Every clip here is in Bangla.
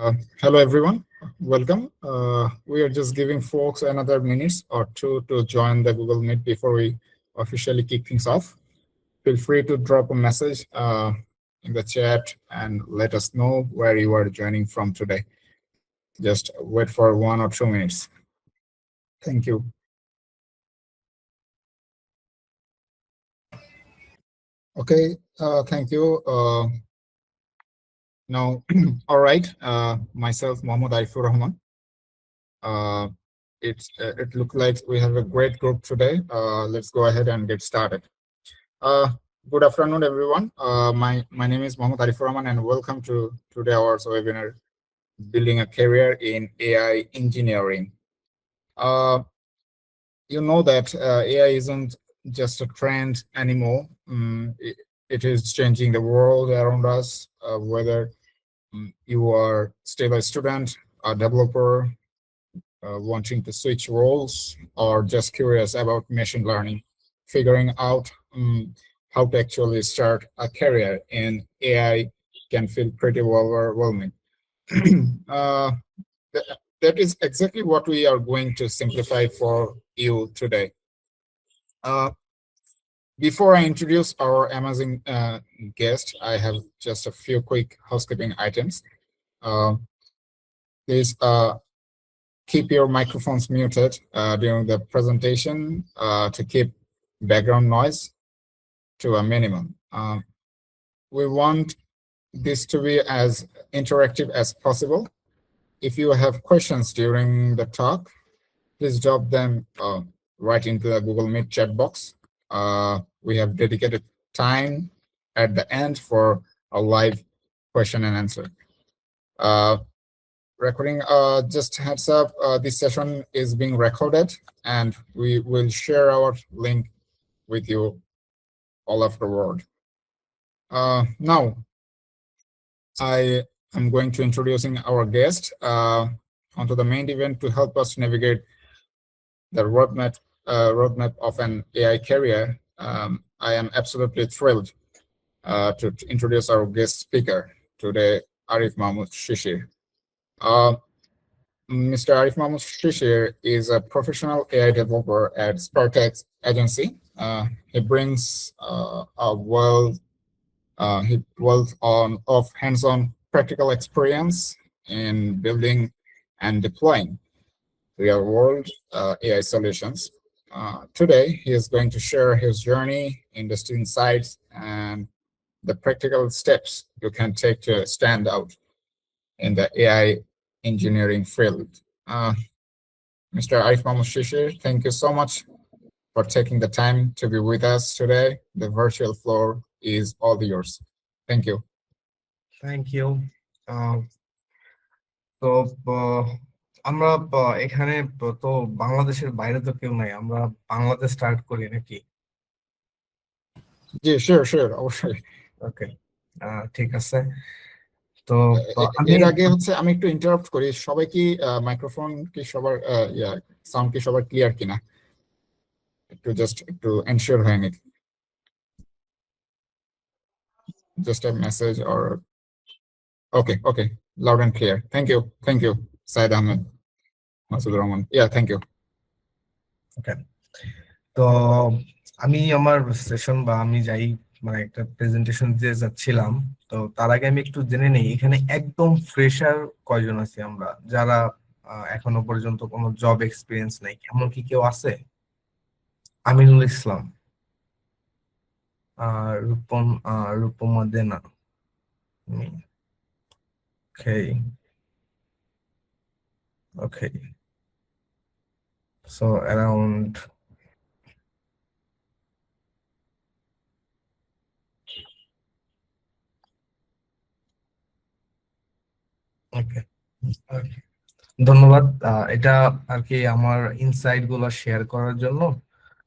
Hello, everyone. Welcome. We are just giving folks another minute or two to join the Google Meet before we officially kick things off. Feel free to drop a message in the chat and let us know where you are joining from today. Just wait for 1 or 2 minutes. Thank you. Okay, thank you. Now, all right, myself, Mohammad Arifur Rahman. It looks like we have a great group today. Let's go ahead and get started. Good afternoon, everyone. My name is Mohammad Arifur Rahman, and welcome to today our webinar, Building a Career in AI Engineering. You know that AI isn't just a trend anymore. It is changing the world around us, whether you are still a student, a developer, wanting to switch roles, or just curious about machine learning, figuring out how to actually start a career in AI can feel pretty overwhelming. That is exactly what we are going to simplify for you today. Before I introduce our amazing guest, I have just a few quick housekeeping items. Please keep your microphones muted during the presentation to keep background noise to a minimum. We want this to be as interactive as possible. If you have questions during the talk, please drop them right into the Google Meet chat box. We have dedicated time at the end for a live question and answer. Recording, just heads up, this session is being recorded and we will share our link with you all afterward. Now, I am going to introducing our guest onto the main event to help us navigate the roadmap of an AI career. I am absolutely thrilled to introduce our guest speaker today, Arif Mahmoud Shishir. Mr. Arif Mahmoud Shishir is a professional AI developer at Spartex Agency. He brings a wealth of hands-on practical experience in building and deploying real-world AI solutions. Today, he is going to share his journey, industry insights, and the practical steps you can take to stand out in the AI engineering field. Mr. Arif Mahmoud Shishir, thank you so much for taking the time to be with us today. The virtual floor is all yours. Thank you. Thank you. তো আমরা এখানে তো বাংলাদেশের বাইরে তো কেউ নাই, আমরা বাংলাদেশ স্টার্ট করি নাকি? জি, শিওর অবশ্যই। ওকে, ঠিক আছে। তো এর আগে হচ্ছে আমি একটু ইন্টারাপ্ট করি, সবাই কি মাইক্রোফোন কি সবার সাউন্ড কি সবার ক্লিয়ার কিনা একটু এনশিওর হয়ে নিক। Just a message or okay, loud and clear. Thank you, Said Ahmed, Masud Rahman. Yeah, thank you. ওকে, তো আমি আমার সেশন বা আমি যাই মানে একটা প্রেজেন্টেশন দিতে যাচ্ছিলাম, তো তার আগে আমি একটু জেনে নেই এখানে একদম ফ্রেশার কয়জন আছি আমরা, যারা এখনো পর্যন্ত কোনো জব এক্সপিরিয়েন্স নাই, এমন কি কেউ আছে? আমিনুল ইসলাম, রূপমা দেনা। Okay. So around okay. ধন্যবাদ। এটা আর কি আমার ইনসাইট গুলো শেয়ার করার জন্য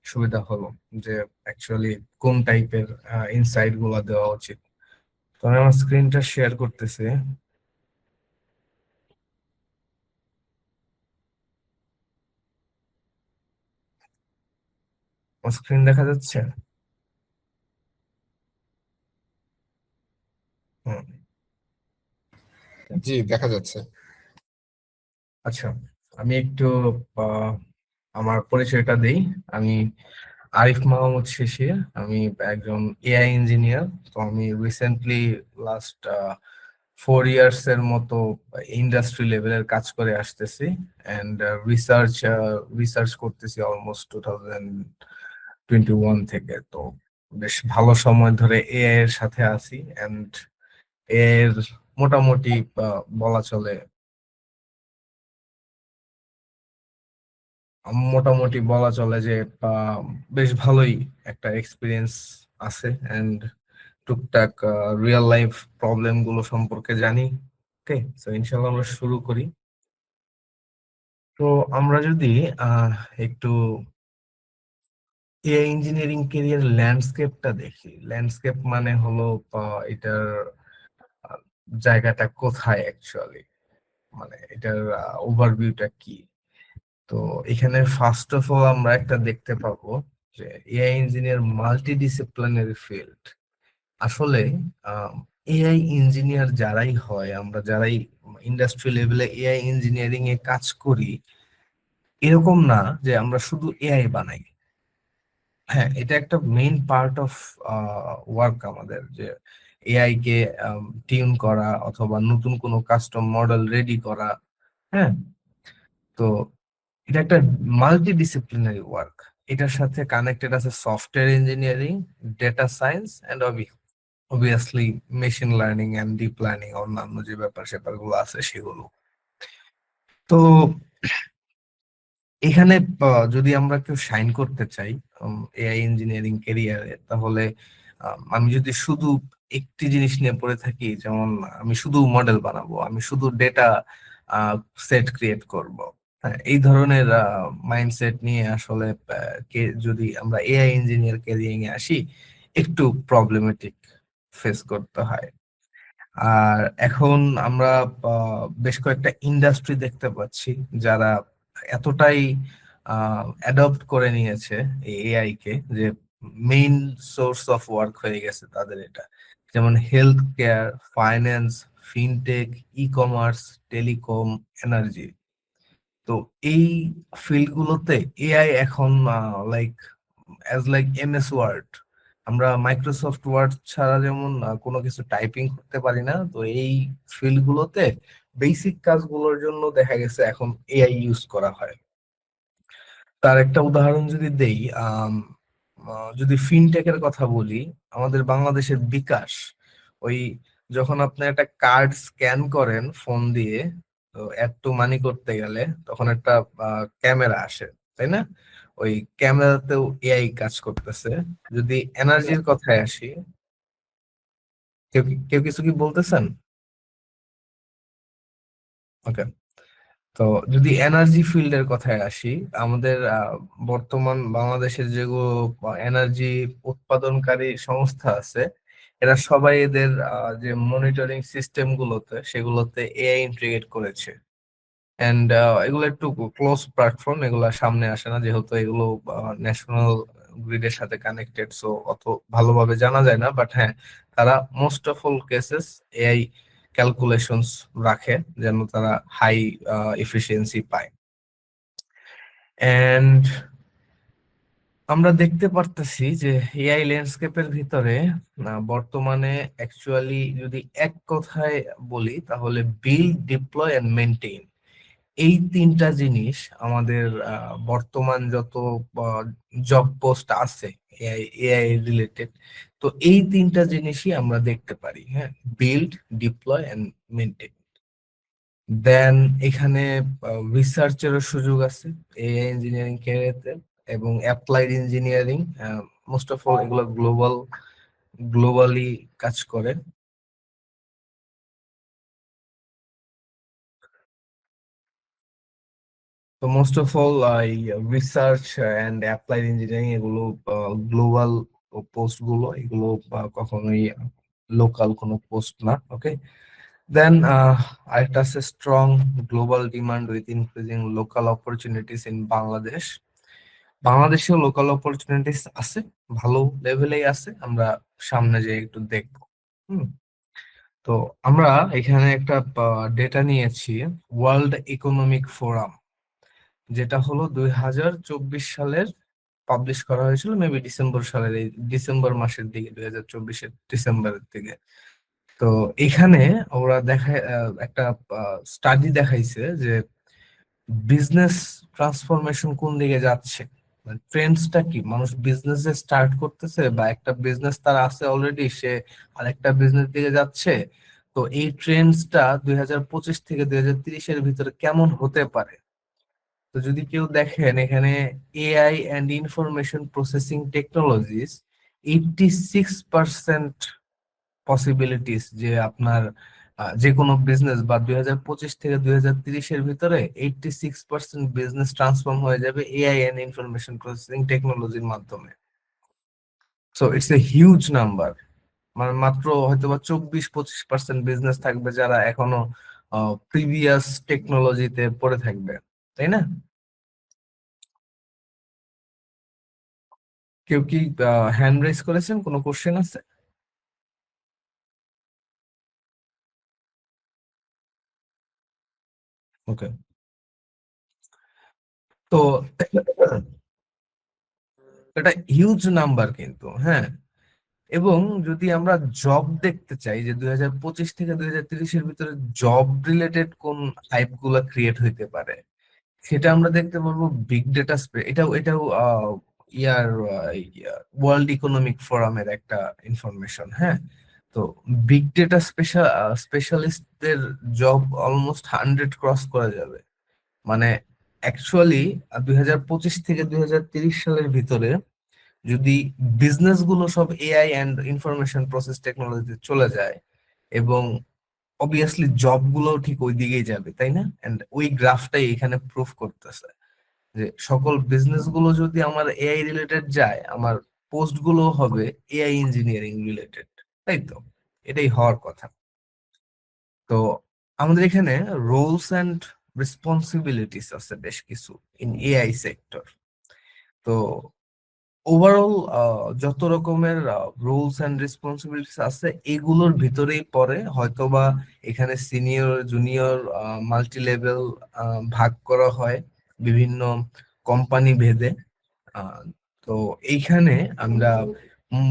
সুবিধা হলো যে অ্যাকচুয়ালি কোন টাইপের ইনসাইট গুলো দেওয়া উচিত। তো আমি আমার স্ক্রিনটা শেয়ার করতেছি। স্ক্রিন দেখা যাচ্ছে? জি, দেখা যাচ্ছে। আচ্ছা, আমি একটু আহ, আমার পরিচয়টা দেই। আমি আরিফ মাহমুদ শিশির। আমি একজন এআই ইঞ্জিনিয়ার। তো আমি রিসেন্টলি লাস্ট 4 ইয়ার্স এর মতো ইন্ডাস্ট্রি লেভেলের কাজ করে আসতেছি, এন্ড রিসার্চ করতেছি অলমোস্ট 2021 থেকে। তো বেশ ভালো সময় ধরে এআই এর সাথে আছি, এন্ড এর মোটামুটি বলা চলে যে আহ, বেশ ভালোই একটা এক্সপিরিয়েন্স আছে, এন্ড টুকটাক রিয়েল লাইফ প্রবলেম গুলো সম্পর্কে জানি। ওকে, তো ইনশাল্লাহ আমরা শুরু করি। তো আমরা যদি আহ একটু এআই ইঞ্জিনিয়ারিং কেরিয়ার ল্যান্ডস্কেপটা দেখি। ল্যান্ডস্কেপ মানে হলো এটার আহ, জায়গাটা কোথায় অ্যাকচুয়ালি, মানে এটার ওভারভিউটা কি। তো এখানে ফার্স্ট অফ অল আমরা একটা দেখতে পাবো যে AI engineer multi disciplinary field. আসলে এআই ইঞ্জিনিয়ার যারাই হয়, আমরা যারাই ইন্ডাস্ট্রি লেভেলে এআই ইঞ্জিনিয়ারিং এ কাজ করি, এরকম না যে আমরা শুধু এআই বানাই। হ্যাঁ, এটা একটা মেইন পার্ট অফ ওয়ার্ক আমাদের, যে এআই কে টিউন করা অথবা নতুন কোনো কাস্টম মডেল রেডি করা। হ্যাঁ, তো এটা একটা মাল্টি ডিসিপ্লিনারি ওয়ার্ক। এটার সাথে কানেক্টেড আছে software engineering, data science, and obviously machine learning and deep learning, অন্যান্য যে ব্যাপার স্যাপারগুলো আছে সেগুলো। তো এখানে যদি আমরা কেউ শাইন করতে চাই এআই ইঞ্জিনিয়ারিং ক্যারিয়ারে, তাহলে আমি যদি শুধু একটি জিনিস নিয়ে পড়ে থাকি, যেমন আমি শুধু মডেল বানাবো, আমি শুধু ডেটা সেট ক্রিয়েট করব, হ্যাঁ, এই ধরনের মাইন্ডসেট নিয়ে আসলে যদি আমরা এআই ইঞ্জিনিয়ার ক্যারিয়ারিং এ আসি, একটু প্রবলেমেটিক ফেস করতে হয়। আর এখন আমরা বেশ কয়েকটা ইন্ডাস্ট্রি দেখতে পাচ্ছি যারা এতটাই অ্যাডপ্ট করে নিয়েছে এই এআই কে, যে মেইন সোর্স অফ ওয়ার্ক হয়ে গেছে তাদের এটা। যেমন health care, finance, fintech, e commerce, telecom, energy. তো এই ফিল্ড গুলোতে এআই এখন লাইক লাইক এমএস ওয়ার্ড। আমরা মাইক্রোসফট ওয়ার্ড ছাড়া যেমন কোনো কিছু টাইপিং করতে পারি না, তো এই ফিল্ড গুলোতে বেসিক কাজগুলোর জন্য দেখা গেছে এখন এআই ইউজ করা হয়। তার একটা উদাহরণ যদি দেই, যদি ফিনটেকের কথা বলি, আমাদের বাংলাদেশের বিকাশ, ওই যখন আপনি একটা কার্ড স্ক্যান করেন ফোন দিয়ে, তো অ্যাড টু মানি করতে গেলে তখন একটা ক্যামেরা আসে, তাই না? ওই ক্যামেরাতেও এআই কাজ করতেছে। যদি এনার্জির কথায় আসি, কেউ কিছু কি বলতেছেন? ওকে, তো যদি এনার্জি ফিল্ডের কথায় আসি, আমাদের বর্তমান বাংলাদেশের যেগুলো এনার্জি উৎপাদনকারী সংস্থা আছে, এরা সবাই এদের যে মনিটরিং সিস্টেম গুলোতে সেগুলোতে এআই ইন্টিগ্রেট করেছে। এন্ড এগুলো একটু ক্লোজ প্ল্যাটফর্ম, এগুলো সামনে আসে না যেহেতু এগুলো ন্যাশনাল গ্রিডের সাথে কানেক্টেড, সো অত ভালোভাবে জানা যায় না। বাট হ্যাঁ, তারা most of all cases AI calculations রাখে যেন তারা হাই এফিসিয়েন্সি পায়। এন্ড আমরা দেখতে পারতেছি যে এআই ল্যান্ডস্কেপের ভিতরে বর্তমানে অ্যাকচুয়ালি যদি এক কথায় বলি, তাহলে বিল্ড, ডিপ্লয় এন্ড মেনটেন, এই তিনটা জিনিস আমাদের বর্তমান যত জব পোস্ট আছে এআই এআই রিলেটেড, তো এই তিনটা জিনিসই আমরা দেখতে পারি। হ্যাঁ, বিল্ড, ডিপ্লয় এন্ড মেনটেন। দেন এখানে রিসার্চেরও সুযোগ আছে এআই ইঞ্জিনিয়ারিং ক্যারিয়ারতে, এবং applied engineering. Most of all এগুলো গ্লোবালি কাজ করে। তো মোস্ট অফ অল এই রিসার্চ এন্ড অ্যাপ্লাইড ইঞ্জিনিয়ারিং, এগুলো গ্লোবাল পোস্ট গুলো, এগুলো কখনোই লোকাল কোনো পোস্ট না। ওকে, দেন আরেকটা আছে strong global demand with increasing local opportunities in Bangladesh. বাংলাদেশেও লোকাল অপরচুনিটিস আছে, ভালো লেভেলেই আছে, আমরা সামনে যে একটু দেখবো। হুম, তো আমরা এখানে একটা ডেটা নিয়েছি, ওয়ার্ল্ড ইকোনমিক ফোরাম, যেটা হলো 2024 সালের পাবলিশ করা হয়েছিল, মেবি ডিসেম্বর সালের, এই ডিসেম্বর মাসের দিকে, 2024-এর ডিসেম্বরের দিকে। তো এখানে ওরা দেখায় একটা স্টাডি দেখাইছে যে বিজনেস ট্রান্সফরমেশন কোন দিকে যাচ্ছে, মানে ট্রেন্ডসটা কি, মানুষ বিজনেস স্টার্ট করতেছে বা একটা বিজনেস তার আছে অলরেডি, সে আরেকটা বিজনেস দিকে যাচ্ছে। তো এই ট্রেন্ডসটা 2025 থেকে 2030-এর ভিতরে কেমন হতে পারে। তো যদি কেউ দেখেন এখানে AI and information processing technologies, 86% possibilities যে আপনার যে কোনো বিজনেস বা 2025 থেকে 2030-এর ভিতরে 86% বিজনেস ট্রান্সফর্ম হয়ে যাবে এআই এন্ড ইনফরমেশন প্রসেসিং টেকনোলজির মাধ্যমে। So it's a huge number. মানে মাত্র হয়তো বা 24-25% বিজনেস থাকবে যারা এখনো প্রিভিয়াস টেকনোলজিতে পড়ে থাকবে, তাই না? কেউ কি হ্যান্ড রেজ করেছেন, কোনো কোশ্চেন আছে? ওকে। তো এটা হিউজ নাম্বার কিন্তু, হ্যাঁ। এবং যদি আমরা জব দেখতে চাই যে 2025 থেকে 2030-এর ভিতরে জব রিলেটেড কোন হাইপ গুলা ক্রিয়েট হইতে পারে, সেটা আমরা দেখতে পারবো বিগ ডেটা এটাও ইয়ার ওয়ার্ল্ড ইকোনমিক ফোরামের একটা ইনফরমেশন, হ্যাঁ। তো বিগ ডেটা স্পেশালিস্টদের জব অলমোস্ট 100 ক্রস করা যাবে। মানে অ্যাকচুয়ালি 2025 থেকে 2030 সালের ভিতরে যদি বিজনেস গুলো সব এআই এন্ড ইনফরমেশন প্রসেস টেকনোলজিতে চলে যায়, এবং অবভিয়াসলি জব গুলো ঠিক ওই দিকেই যাবে, তাই না? এন্ড ওই গ্রাফটাই এখানে প্রুফ করতেছে যে সকল বিজনেস গুলো যদি আমার এআই রিলেটেড যায়, আমার পোস্ট গুলো হবে এআই ইঞ্জিনিয়ারিং রিলেটেড, তাই তো? এটাই হওয়ার কথা। তো আমাদের এখানে রোলস এন্ড রেসপন্সিবিলিটিস আছে বেশ কিছু ইন এআই সেক্টর। তো ওভারঅল যত রকমের রুলস এন্ড রেসপন্সিবিলিটিস আছে, এগুলোর ভিতরেই পড়ে হয়তোবা এখানে সিনিয়র জুনিয়র মাল্টি লেভেল ভাগ করা হয় বিভিন্ন কোম্পানি ভেদে। আহ, তো এইখানে আমরা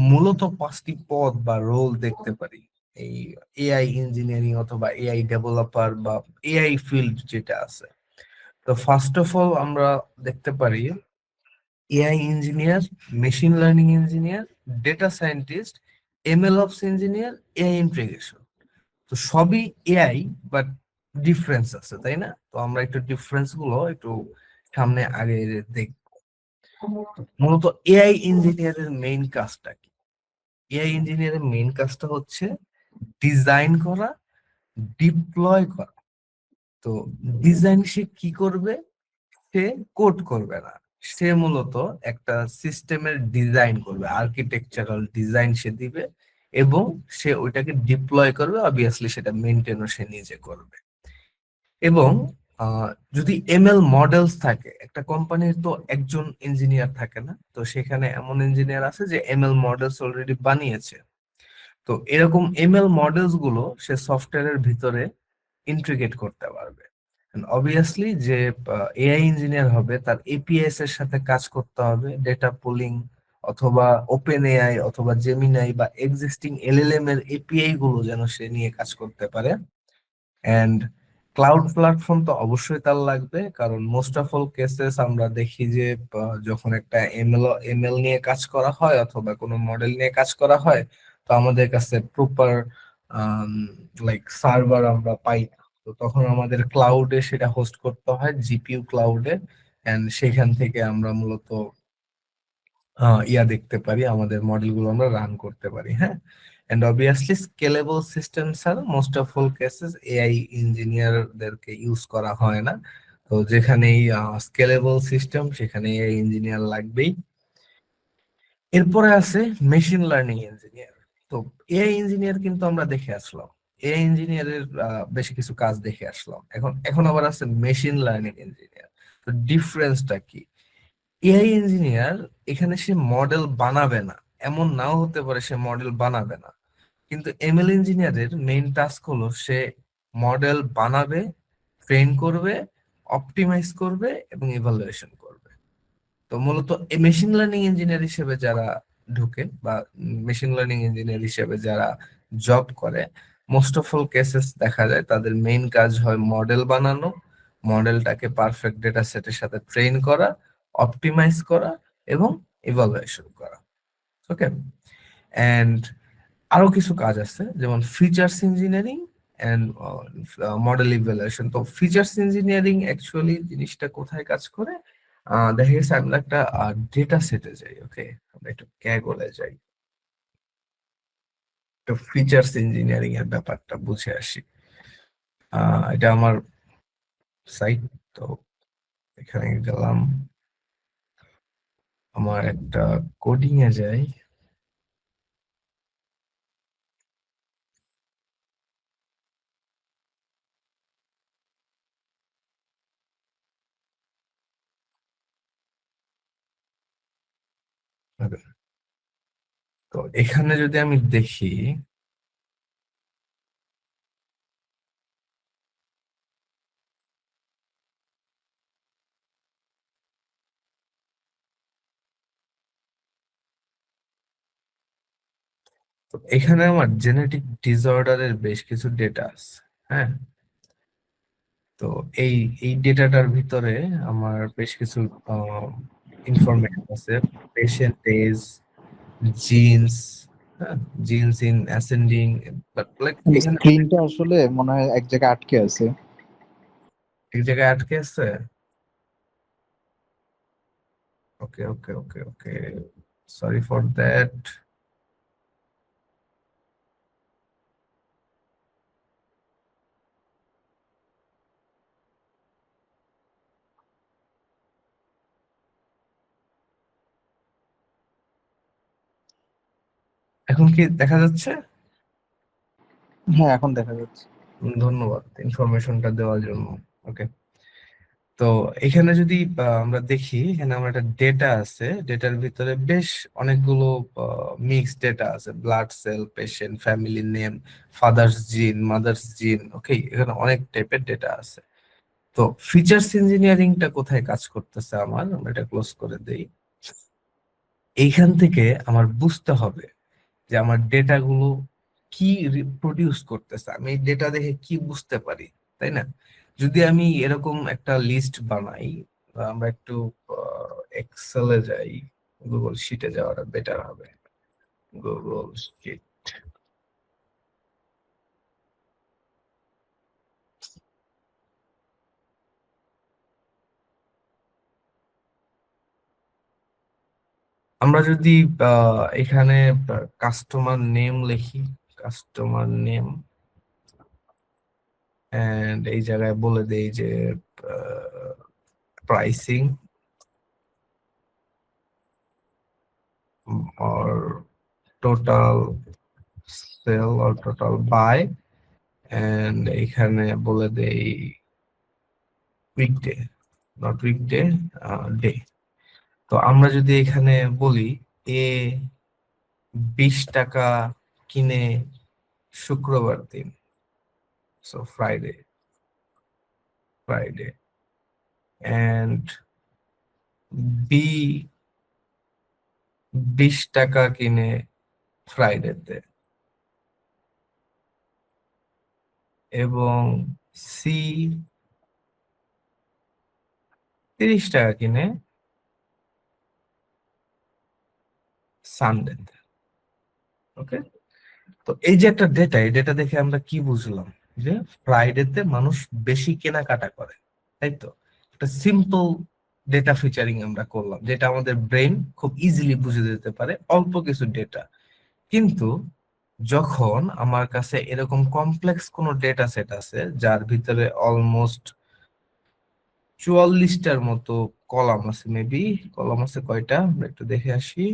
মূলত 5টি পদ বা রোল দেখতে পারি এই এআই ইঞ্জিনিয়ারিং অথবা এআই ডেভেলপার বা এআই ফিল্ড যেটা আছে। তো ফার্স্ট অফ অল আমরা দেখতে পারি AI engineer, machine learning engineer, data scientist, ML ops engineer, AI integration. তো সবই এআই, বাট ডিফারেন্স আছে, তাই না? তো আমরা একটু ডিফারেন্স গুলো একটু সামনে আগে দেখব। মূলত এআই ইঞ্জিনিয়ারের মেইন কাজটা কি? এআই ইঞ্জিনিয়ারের মেইন কাজটা হচ্ছে ডিজাইন করা, ডিপ্লয় করা। তো ডিজাইন সে কি করবে? সে কোড করবে না, সে মূলত একটা সিস্টেমের ডিজাইন করবে, আর্কিটেকচারাল ডিজাইন সে দিবে, এবং সে ওইটাকে ডিপ্লয় করবে। অবভিয়াসলি সেটা মেনটেনও সে নিজে করবে। এবং যদি এমএল মডেলস থাকে, একটা কোম্পানির তো একজন ইঞ্জিনিয়ার থাকে না, তো সেখানে এমন ইঞ্জিনিয়ার আছে যে এমএল মডেলস অলরেডি বানিয়েছে। তো এরকম এমএল মডেলস গুলো সে সফটওয়্যারের ভিতরে ইন্টিগ্রেট করতে পারবে। অবভিয়াসলি যে এআই ইঞ্জিনিয়ার হবে তার এপিএস এর সাথে কাজ করতে হবে, ডেটা পুলিং অথবা ওপেন এআই অথবা জেমিনাই বা এক্সিস্টিং এলএলএম এর এপিআই গুলো যেন সে নিয়ে কাজ করতে পারে। এন্ড ক্লাউড প্ল্যাটফর্ম তো অবশ্যই তার লাগবে, কারণ মোস্ট অফ অল কেসেস আমরা দেখি যে যখন একটা এমএল নিয়ে কাজ করা হয় অথবা কোনো মডেল নিয়ে কাজ করা হয়, তো আমাদের কাছে প্রপার লাইক সার্ভার আমরা পাই না। তো তখন আমাদের ক্লাউডে সেটা হোস্ট করতে হয়, জিপিইউ ক্লাউডে। এন্ড সেখান থেকে আমরা মূলত দেখতে পারি, আমাদের মডেলগুলো আমরা রান করতে পারি, হ্যাঁ। এন্ড অবভিয়াসলি স্কেলেবল সিস্টেম ছাড়া most of all cases AI ইঞ্জিনিয়ারদেরকে ইউজ করা হয় না। তো যেখানেই স্কেলেবল সিস্টেম সেখানে এআই ইঞ্জিনিয়ার লাগবেই। এরপরে আছে মেশিন লার্নিং ইঞ্জিনিয়ার। তো এআই ইঞ্জিনিয়ার কিন্তু আমরা দেখে আসলাম, এআই ইঞ্জিনিয়ারের বেশ কিছু কাজ দেখে আসলাম। এখন এখন আবার আছে মেশিন লার্নিং ইঞ্জিনিয়ার। তো ডিফারেন্সটা কি? এআই ইঞ্জিনিয়ার এখানে সে মডেল বানাবে না, এমন নাও হতে পারে সে মডেল বানাবে না, কিন্তু এমএল ইঞ্জিনিয়ারের মেইন টাস্ক হলো সে মডেল বানাবে, ট্রেন করবে, অপটিমাইজ করবে এবং ইভালুয়েশন করবে। তো মূলত মেশিন লার্নিং ইঞ্জিনিয়ার হিসেবে যারা ঢুকে বা মেশিন লার্নিং ইঞ্জিনিয়ার হিসেবে যারা জব করে, মোস্ট অফ অল কেসেস দেখা যায় তাদের মেইন কাজ হয় মডেল বানানো, মডেলটাকে পারফেক্ট ডেটা সেটের সাথে ট্রেন করা, অপটিমাইজ করা এবং ইভালুয়েশন করা। ওকে, এন্ড আরো কিছু কাজ আছে যেমন features engineering and model evaluation. তো ফিচার্স ইঞ্জিনিয়ারিং অ্যাকচুয়ালি জিনিসটা কোথায় কাজ করে, দেখা গেছে আমরা একটা ডেটা সেটে যাই, ওকে, আমরা একটু ক্যাগলে যাই, তো ফিচার্স ইঞ্জিনিয়ারিং এর ব্যাপারটা বুঝে আসি। এটা আমার সাইট, তো এখানে গেলাম, আমার একটা কোডিং এ যাই। Okay, তো এখানে যদি আমি দেখি, তো এখানে আমার জেনেটিক ডিসঅর্ডারের বেশ কিছু ডেটা আছে। হ্যাঁ, তো এই এই ডেটাটার ভিতরে আমার বেশ কিছু ইনফরমেশন আছে, পেশেন্ট এজ, জিনস, হ্যাঁ, genes in ascending, but like এখানে স্ক্রিনটা আসলে মনে হয় এক জায়গায় আটকে আছে। এক জায়গায় আটকে আছে। ওকে ওকে ওকে ওকে, সরি ফর দ্যাট। এখন কি দেখা যাচ্ছে? হ্যাঁ, এখন দেখা যাচ্ছে। ধন্যবাদ ইনফরমেশনটা দেওয়ার জন্য। ওকে, তো এখানে যদি আমরা দেখি, এখানে আমার একটা ডেটা আছে, ডেটার ভিতরে বেশ অনেকগুলো মিক্সড ডেটা আছে, blood cell, patient, family name, father's জিন, মাদার্স জিন। ওকে, এখানে অনেক টাইপের ডেটা আছে। তো ফিচার্স ইঞ্জিনিয়ারিংটা কোথায় কাজ করতেছে আমার, আমরা এটা ক্লোজ করে দেই। এইখান থেকে আমার বুঝতে হবে যে আমার ডেটা গুলো কি প্রডিউস করতেছে, আমি এই ডেটা দেখে কি বুঝতে পারি, তাই না? যদি আমি এরকম একটা লিস্ট বানাই, আমরা একটু এক্সেলে যাই, গুগল শিটে যাওয়াটা বেটার হবে। গুগল শিট, আমরা যদি এখানে কাস্টমার নেম লিখি, কাস্টমার নেম, এন্ড এই জায়গায় বলে দেই যে pricing or total sell or total buy, and এখানে বলে দেই উইকডে, নট উইকডে, ডে। তো আমরা যদি এখানে বলি এ 20 টাকা কিনে শুক্রবার দিন, so Friday, Friday, and b 20 টাকা কিনে ফ্রাইডেতে, এবং সি 30 টাকা কিনে সানডেতে। ওকে, তো এই যে একটা ডেটা, এই ডেটা দেখে আমরা কি বুঝলাম, যে ফ্রাইডেতে মানুষ বেশি কেনাকাটা করে, তাই তো? একটা সিম্পল ডেটা ফিচারিং আমরা করলাম, যেটা আমাদের ব্রেন খুব ইজিলি বুঝে দিতে পারে, অল্প কিছু ডেটা। কিন্তু যখন আমার কাছে এরকম কমপ্লেক্স কোনো ডেটা সেট আছে, যার ভিতরে অলমোস্ট 44টার মতো কলাম আছে, মেবি কলাম আছে কয়টা, আমরা একটু দেখে আসি।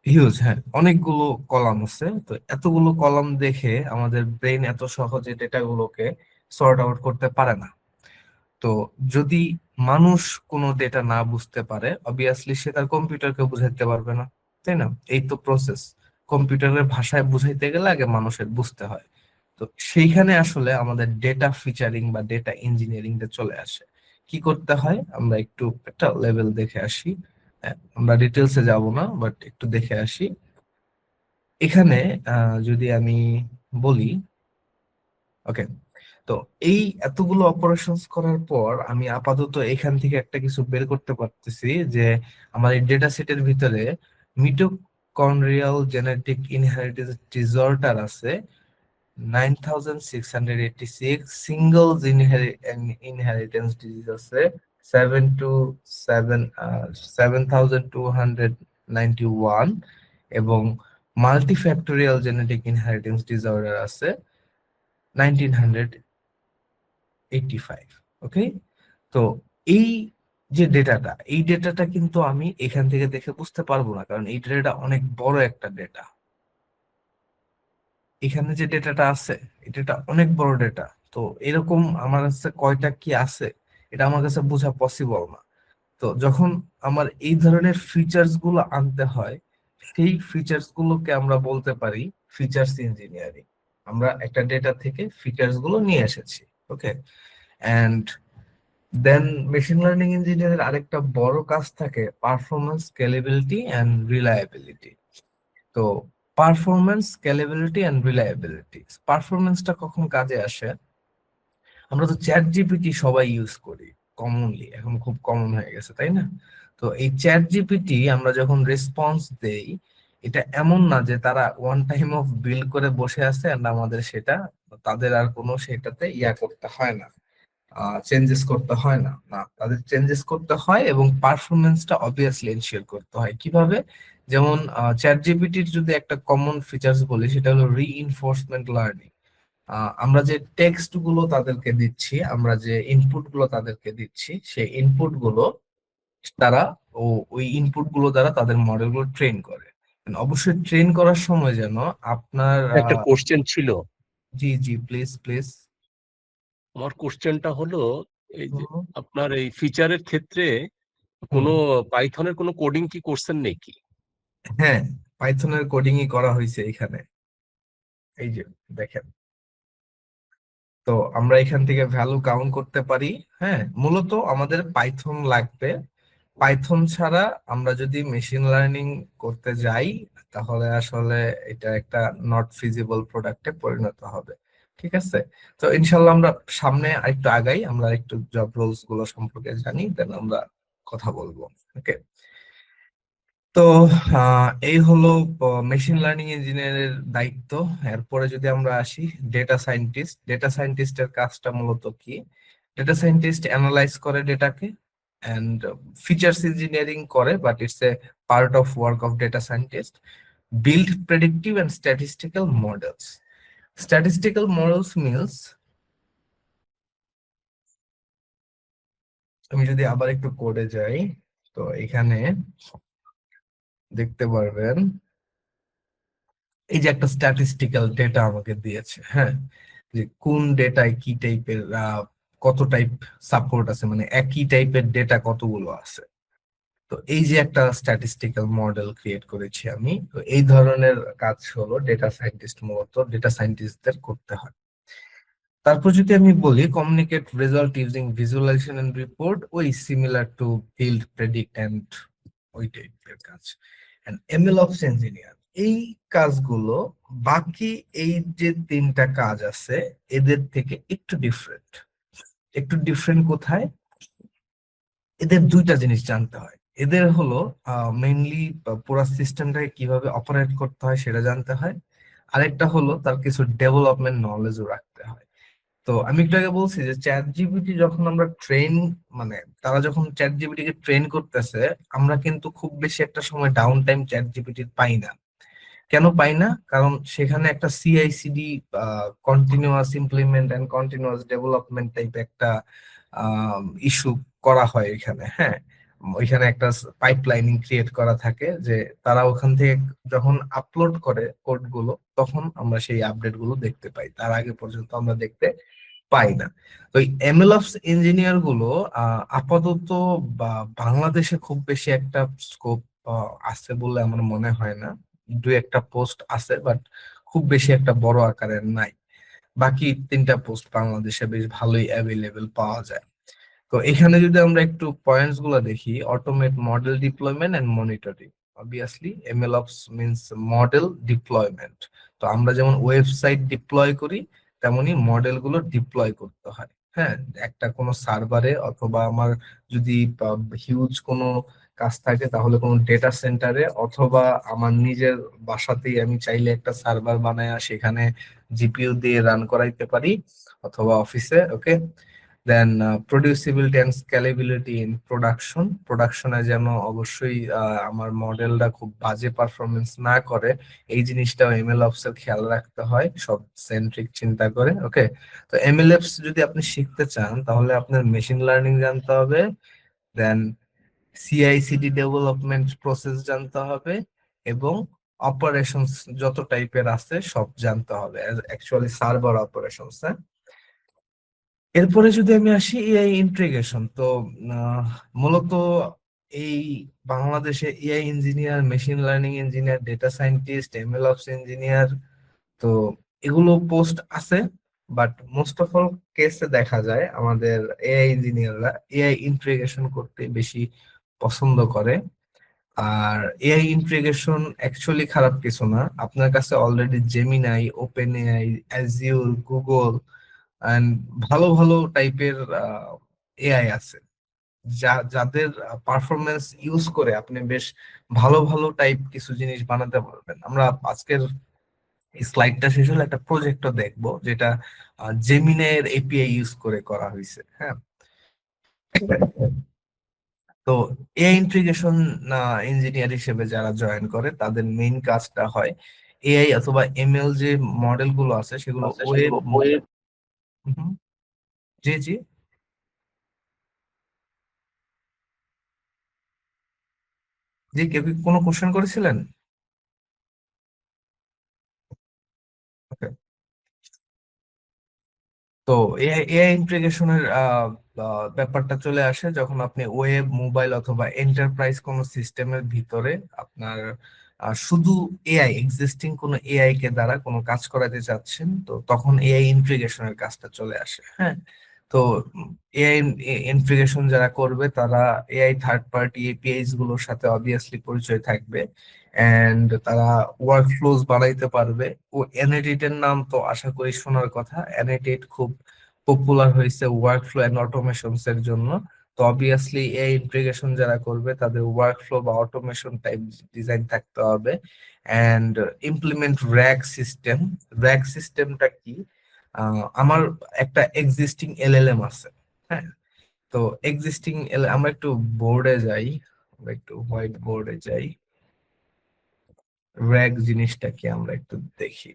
হিউজ, হ্যাঁ, অনেকগুলো কলাম আছে। তো এতগুলো কলাম দেখে আমাদের ব্রেন এত সহজে ডেটা গুলোকে সর্ট আউট করতে পারে না। তো যদি মানুষ কোনো ডেটা না বুঝতে পারে, অবভিয়াসলি সে তার কম্পিউটারকে বুঝাইতে পারবে না, তাই না? এই তো প্রসেস। কম্পিউটারের ভাষায় বুঝাইতে গেলে আগে মানুষের বুঝতে হয়। তো সেইখানে আসলে আমাদের ডেটা ফিচারিং বা ডেটা ইঞ্জিনিয়ারিংটা চলে আসে। কি করতে হয় আমরা একটু একটা লেভেল দেখে আসি। আমরা ডিটেলসে যাব না, বাট একটু দেখে আসি। এখানে যদি আমি বলি, ওকে, তো এই এতগুলো অপারেশনস করার পর আমি আপাতত এখান থেকে একটা কিছু বের করতে পারতেছি যে আমার এই ডেটা সেটের ভিতরে মিটোকন্ড্রিয়াল জেনেটিক ইনহেরিটেন্স ডিসঅর্ডার আছে 9686, সিঙ্গল ইনহেরিটেন্স ডিজিজ আছে 7291, এবং মাল্টিফ্যাক্টোরিয়াল জেনেটিক ইনহেরিটেন্স ডিসঅর্ডার আছে 1985। ওকে, তো এই যে ডেটাটা, এই ডেটাটা কিন্তু আমি এখান থেকে দেখে বুঝতে পারবো না, কারণ এই ডেটাটা অনেক বড় একটা ডেটা। এখানে যে ডেটাটা আছে, এটা অনেক বড় ডেটা। তো এরকম আমার কাছে কয়টা কি আছে এটা আমার কাছে বোঝা পসিবল না। তো যখন আমার এই ধরনের ফিচার্স গুলো আনতে হয়, সেই ফিচার্স গুলোকে আমরা বলতে পারি ফিচার্স ইঞ্জিনিয়ারিং। আমরা একটা ডেটা থেকে ফিচার্স গুলো নিয়ে এসেছি। ওকে, এন্ড দেন মেশিন লার্নিং ইঞ্জিনিয়ারের আরেকটা বড় কাজ থাকে পারফরমেন্স, স্কেলেবিলিটি এন্ড রিলায়েবিলিটি। তো পারফরমেন্স, স্কেলেবিলিটি এন্ড রিলায়েবিলিটি, পারফরমেন্সটা কখন কাজে আসে? আমরা তো চ্যাট জিপিটি সবাই ইউজ করি কমনলি, এখন খুব কমন হয়ে গেছে, তাই না? তো এই চ্যাট জিপিটি আমরা যখন রেসপন্স দেই, এটা এমন না যে তারা ওয়ান টাইম অফ বিল্ড করে বসে আছে এন্ড আমাদের সেটা, তাদের আর কোনো সেটাতে করতে হয় না, চেঞ্জেস করতে হয় না। না, তাদের চেঞ্জেস করতে হয় এবং পারফরমেন্সটা অবভিয়াসলি এনশিওর করতে হয়। কিভাবে? যেমন চ্যাট জিপিটির যদি একটা কমন ফিচার্স বলি, সেটা হলো রিইনফোর্সমেন্ট লার্নিং। আমরা যে টেক্সট গুলো তাদেরকে দিচ্ছি, আমরা যে ইনপুট গুলো তাদেরকে দিচ্ছি, সেই ইনপুট গুলো তারা ওই ইনপুট গুলো দ্বারা তাদের মডেল গুলো ট্রেন করে। অবশ্যই ট্রেন করার সময় যেন আপনার একটা কোশ্চেন ছিল। জি জি, প্লিজ প্লিজ। আমার কোশ্চেনটা হলো, এই যে আপনার এই ফিচারের ক্ষেত্রে কোনো পাইথনের কোনো কোডিং কি করছেন নাকি? হ্যাঁ, পাইথনের কোডিংই করা হয়েছে এখানে। এই যে দেখেন, তো আমরা এখান থেকে ভ্যালু কাউন্ট করতে পারি। হ্যাঁ, মূলত আমাদের পাইথন লাগবে। পাইথন ছাড়া আমরা যদি মেশিন লার্নিং করতে যাই, তাহলে আসলে এটা একটা নট ফিজিবল প্রোডাক্টে পরিণত হবে। ঠিক আছে, তো ইনশাল্লাহ আমরা সামনে আরেকটু আগাই, আমরা একটু জব রোলস গুলো সম্পর্কে জানি, দেন আমরা কথা বলবো। ওকে, তো এই হলো মেশিন লার্নিং ইঞ্জিনিয়ারের দায়িত্ব। এরপরে যদি আমরা আসি ডেটা সায়েন্টিস্ট, ডেটা সায়েন্টিস্টের কাজটা মূলত কি? ডেটা সায়েন্টিস্ট অ্যানালাইজ করে ডেটাকে এন্ড ফিচার্স ইঞ্জিনিয়ারিং করে, but it's a part of work of data scientist. Build predictive and statistical models. Statistical models means, আমি যদি আবার একটু কোডে যাই, তো এখানে দেখতে পারবেন এই যে একটা স্ট্যাটিস্টিক্যাল ডেটা আমাকে দিয়েছে। হ্যাঁ, যে কোন ডেটায় কি টাইপের কত টাইপ সাপোর্ট আছে, মানে একই টাইপের ডেটা কতগুলো আছে। তো এই যে একটা স্ট্যাটিস্টিক্যাল মডেল ক্রিয়েট করেছি আমি, তো এই ধরনের কাজ হলো ডেটা সায়েন্টিস্ট, মূলত ডেটা সায়েন্টিস্টদের করতে হয়। তারপর যদি আমি বলি communicate result using visualization and report, ওই similar to build, predict and ওই টাইপের কাজ। এন্ড এমএল অপস ইঞ্জিনিয়ার, এই কাজগুলো বাকি এই যে তিনটা কাজ আছে এদের থেকে একটু ডিফারেন্ট। একটু ডিফারেন্ট কোথায়? এদের দুইটা জিনিস জানতে হয়। এদের হলো মেইনলি পুরো সিস্টেমটাকে কিভাবে অপারেট করতে হয় সেটা জানতে হয়। আরেকটা হলো তার কিছু ডেভেলপমেন্ট নলেজও রাখতে হয়। তো আমি একটু আগে বলছি যে চ্যাট জিপিটি যখন আমরা ট্রেন, মানে তারা যখন চ্যাট জিপিটি কে ট্রেন করতেছে, আমরা কিন্তু খুব বেশি একটা সময় ডাউন টাইম চ্যাট জিপিটির পাই না। কেন পাই না? কারণ সেখানে একটা CICD, continuous implement and continuous development type একটা ইস্যু করা হয় এখানে। হ্যাঁ, ওইখানে একটা পাইপলাইনিং ক্রিয়েট করা থাকে, যে তারা ওখান থেকে যখন আপলোড করে কোড গুলো, তখন আমরা সেই আপডেট গুলো দেখতে পাই, তার আগে পর্যন্ত আমরা দেখতে পাই না। তো এই এমএলঅপস ইঞ্জিনিয়ার গুলো আপাতত বা বাংলাদেশে খুব বেশি একটা স্কোপ আছে বলে আমার মনে হয় না। দুই একটা পোস্ট আছে, বাট খুব বেশি একটা বড় আকারের নাই। বাকি 3টা পোস্ট বাংলাদেশে বেশ ভালোই অ্যাভেলেবেল পাওয়া যায়। তো এখানে যদি আমরা একটু পয়েন্টস গুলো দেখি, automate model deployment and monitoring. Obviously MLOps means model deployment. তো আমরা যেমন ওয়েবসাইট ডিপ্লয় করি, তেমনি মডেল গুলো ডিপ্লয় করতে হয়। হ্যাঁ, একটা কোনো সার্ভারে অথবা আমার যদি হিউজ কোনো কাজ থাকে তাহলে কোনো ডেটা সেন্টারে, অথবা আমার নিজের বাসাতেই আমি চাইলে একটা সার্ভার বানায় সেখানে জিপিইউ দিয়ে রান করাইতে পারি, অথবা অফিসে। ওকে, দেন প্রডিউসিবিলিটি অ্যান্ড স্কেলেবিলিটি ইন প্রোডাকশন। প্রোডাকশনে যেন অবশ্যই আমার মডেলটা খুব বাজে পারফরমেন্স না করে, এই জিনিসটাও এমএলঅপস এর খেয়াল রাখতে হয় সব সেন্ট্রিক চিন্তা করে। ওকে, তো এমএলঅপস যদি আপনি শিখতে চান তাহলে আপনার মেশিন লার্নিং জানতে হবে, দেন সিআইসিডি ডেভেলপমেন্ট প্রসেস জানতে হবে, এবং অপারেশনস যত টাইপের আছে সব জানতে হবে, অ্যাকচুয়ালি সার্ভার অপারেশনস। এরপরে যদি আমি আসি এআই ইন্টিগ্রেশন, তো মূলত এই বাংলাদেশে AI engineer, machine learning engineer, data scientist, MLOps engineer, তো এগুলো পোস্ট আছে। বাট মোস্ট অফ অল কেসে দেখা যায় আমাদের এআই ইঞ্জিনিয়াররা এআই ইন্টিগ্রেশন করতে বেশি পছন্দ করে। আর এআই ইন্টিগ্রেশন অ্যাকচুয়ালি খারাপ কিছু না। আপনার কাছে already Gemini, Open AI, Azure, Google and ভালো ভালো টাইপের এআই আছে, যাদের পারফরমেন্স ইউজ করে আপনি বেশ ভালো ভালো টাইপ কিছু জিনিস বানাতে পারবেন। আমরা আজকের স্লাইডটা শেষ হলে একটা প্রজেক্টও দেখবো, যেটা জেমিনাইয়ের এপিআই ইউজ করে করা হয়েছে। হ্যাঁ, তো এআই ইন্টিগ্রেশন ইঞ্জিনিয়ার হিসেবে যারা জয়েন করে তাদের মেইন কাজটা হয় এআই অথবা এমএল যে মডেল গুলো আছে সেগুলো ওয়েব। জি জি, জি কেউ কি কোনো কোশ্চেন করেছিলেন? Okay. তো এআই এআই ইন্টিগ্রেশনের ব্যাপারটা চলে আসে যখন আপনি ওয়েব, মোবাইল অথবা এন্টারপ্রাইজ কোনো সিস্টেমের ভিতরে আপনার শুধু এআই, এক্সিস্টিং কোনো এআই কে দ্বারা কোনো কাজ করাতে চাচ্ছেন, তো তখন এআই ইন্টিগ্রেশনের কাজটা চলে আসে। হ্যাঁ, তো এআই ইন্টিগ্রেশন যারা করবে তারা এআই থার্ড পার্টি এপিআইস গুলোর সাথে অবভিয়াসলি পরিচয় থাকবে, এন্ড তারা ওয়ার্ক ফ্লোজ বানাইতে পারবে। ও অ্যানাটেটের নাম তো আশা করি শোনার কথা, অ্যানাটেট খুব পপুলার হয়েছে ওয়ার্ক ফ্লো এন্ড অটোমেশনস এর জন্য। তো অবভিয়াসলি এই ইন্টিগ্রেশন যারা করবে তাদের ওয়ার্ক ফ্লো বা অটোমেশন টাইপ ডিজাইন থাকতে হবে। And implement RAG system. RAG সিস্টেমটা কি? আমার একটা এক্সিস্টিং এলএলএম আছে। হ্যাঁ, তো এক্সিস্টিং আমরা একটু বোর্ডে যাই, আমরা একটু হোয়াইট বোর্ডে যাই, র্যাগ জিনিসটা কি আমরা একটু দেখি।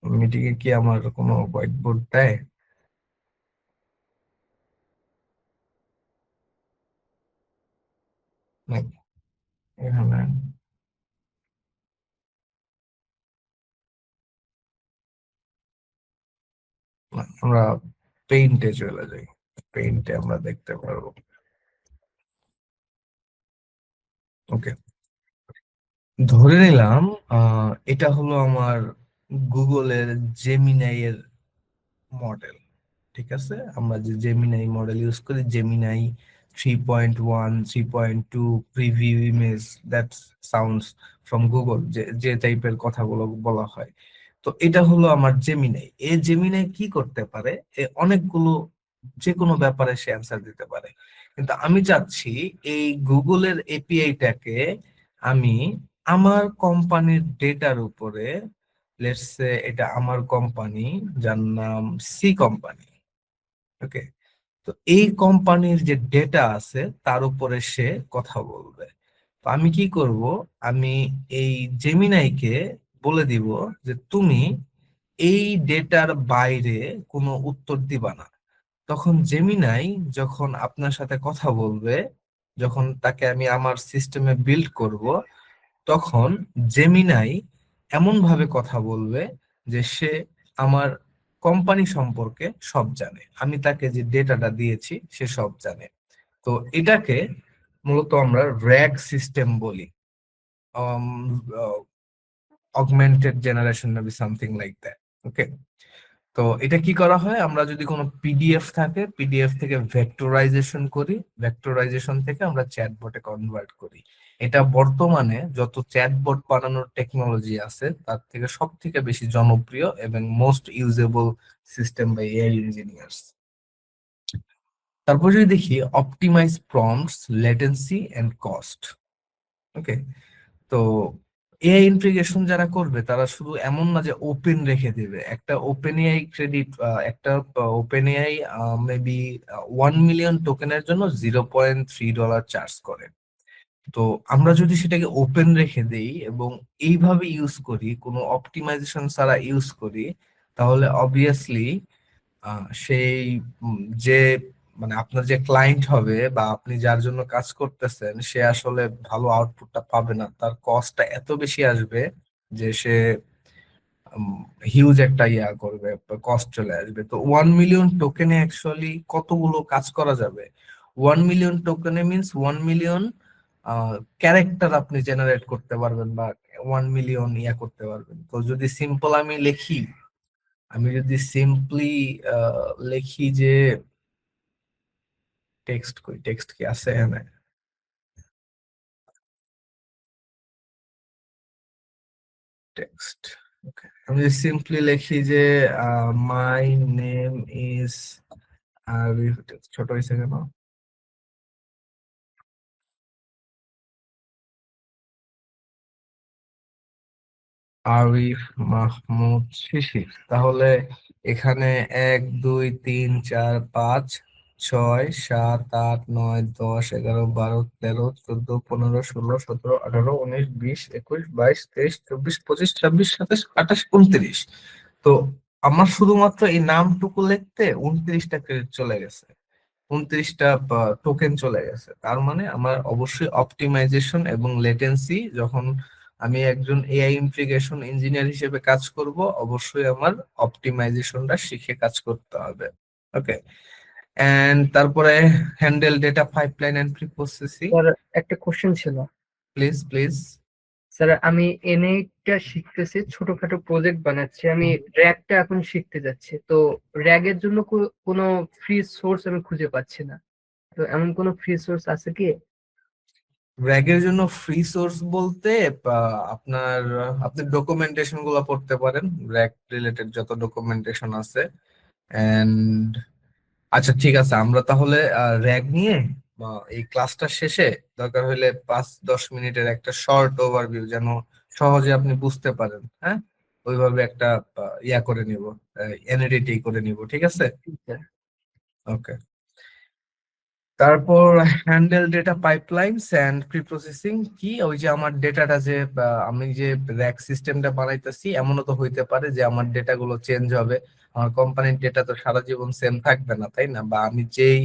মিটিং এ কি আমার কোনো হোয়াইট বোর্ড দেয়? নাকি এখানে না, আমরা পেইন্টে চলে যাই, পেইন্টে আমরা দেখতে পারবো। ওকে, ধরে নিলাম এটা হলো আমার গুগলের জেমিনাই এর মডেল। ঠিক আছে, আমরা যে জেমিনাই মডেল ইউজ করি, Gemini 3.1, 3.2, preview image, that sounds from Google, যে যে টাইপের কথাগুলো বলা হয়। তো এটা হলো আমার জেমিনাই। এই জেমিনাই কি করতে পারে? অনেকগুলো, যে কোনো ব্যাপারে সে অ্যান্সার দিতে পারে। কিন্তু আমি চাচ্ছি এই গুগলের এপিআইটাকে আমি আমার কোম্পানির ডেটার উপরে, লেটস সে এটা আমার কোম্পানি যার নাম সি কোম্পানি। ওকে, তো এই কোম্পানির যে ডেটা আছে তার উপরে সে কথা বলবে। তো আমি কি করব? আমি এই জেমিনাইকে বলে দিব যে তুমি এই ডেটার বাইরে কোনো উত্তর দিবা না। তখন জেমিনাই যখন আপনার সাথে কথা বলবে, যখন তাকে আমি আমার সিস্টেমে বিল্ড করব, তখন জেমিনাই এমন ভাবে কথা বলবে যে সে আমার কোম্পানি সম্পর্কে সব জানে, আমি তাকে যে ডেটাটা দিয়েছি সে সব জানে। তো এটাকে মূলত আমরা র্যাগ সিস্টেম বলি, augmented generation maybe something like that. Okay, তো এটা কি করা হয়, আমরা যদি কোনো পিডিএফ থাকে, পিডিএফ থেকে ভেক্টরাইজেশন করি, ভেক্টরাইজেশন থেকে আমরা চ্যাটবটে কনভার্ট করি। এটা বর্তমানে যত চ্যাটবট বানানোর টেকনোলজি আছে তার থেকে সব থেকে বেশি জনপ্রিয় এবং most usable system by AI engineers. তারপর যদি দেখি optimize prompts, latency and cost. Okay, তো এআই ইন্টিগ্রেশন যারা করবে তারা শুধু এমন না যে ওপেন রেখে দেবে, একটা ওপেন এআই ক্রেডিট, একটা ওপেন এআই মেবি 1 মিলিয়ন টোকেনের জন্য $0.3 চার্জ করে। তো আমরা যদি সেটাকে ওপেন রেখে দেই এবং এইভাবে ইউজ করি, কোনো অপটিমাইজেশন ছাড়া ইউজ করি, তাহলে অবভিয়াসলি সেই যে মানে আপনার যে ক্লায়েন্ট হবে বা আপনি যার জন্য কাজ করতেছেন সে আসলে ভালো আউটপুটটা পাবে না, তার কস্টটা এত বেশি আসবে যে সে হিউজ একটা ইয়া করবে, কস্ট চলে আসবে। তো 1 মিলিয়ন টোকেনে অ্যাকচুয়ালি কতগুলো কাজ করা যাবে? 1 মিলিয়ন টোকেনে মিনস 1 মিলিয়ন ক্যারেক্টার আপনি জেনারেট করতে পারবেন বা 1 মিলিয়ন ইয়া করতে পারবেন। তো যদি সিম্পল আমি লিখি, আমি যদি সিম্পলি লিখি যে টেক্সট, কই টেক্সট কি আছে এখানে? টেক্সট, ওকে, আমি যদি সিম্পলি লিখি যে মাই নেম ইজ আরিফ, ছোট হয়েছে কেন? আরিফ মাহমুদ শিশির। তাহলে এখানে 1 2 3 4 5 6 7 8 9 10 11 12 13 14 15 16 17 18 19 20 21 22 23 24 25 26 27 28 29। তো আমার শুধুমাত্র এই নামটুকু লিখতে 29টা ক্রেডিট চলে গেছে, 29টা টোকেন চলে গেছে। তার মানে আমার অবশ্যই অপটিমাইজেশন এবং লেটেন্সি, যখন আমি একজন এআই ইন্টিগ্রেশন ইঞ্জিনিয়ার হিসেবে কাজ করব, অবশ্যই আমার অপটিমাইজেশনটা শিখে কাজ করতে হবে। ওকে, এন্ড তারপরে handle data pipeline and pre processing. Sir, একটা কোশ্চেন ছিল। Please please. স্যার, আমি এনএইটটা শিখতেছি, ছোটখাটো প্রজেক্ট বানাচ্ছি, আমি র্যাগটা এখন শিখতে যাচ্ছি। তো র্যাগের জন্য কোনো ফ্রি সোর্স আমি খুঁজে পাচ্ছি না। তো এমন কোনো ফ্রি সোর্স আছে কি? র্যাগের জন্য ফ্রি সোর্স বলতে আপনি ডকুমেন্টেশন গুলো পড়তে পারেন, র্যাগ রিলেটেড যত ডকুমেন্টেশন আছে। এন্ড আচ্ছা ঠিক আছে, আমরা তাহলে র্যাগ নিয়ে এই ক্লাসটা শেষে দরকার হলে 5-10 মিনিটের একটা শর্ট ওভারভিউ, যেন সহজে আপনি বুঝতে পারেন, হ্যাঁ, ওইভাবে একটা ইয়া করে নিব, এনএডিটি করে নিব, ঠিক আছে? স্যার, ওকে, তারপর handle data pipelines and pre processing কি? ওই যে আমার ডেটাটা যে আমি যে র্যাক সিস্টেমটা বানাইতেছি, এমনও তো হইতে পারে যে আমার ডেটা গুলো চেঞ্জ হবে, আমার কোম্পানির ডেটা তো সারা জীবন সেম থাকবে না, তাই না? বা আমি যেই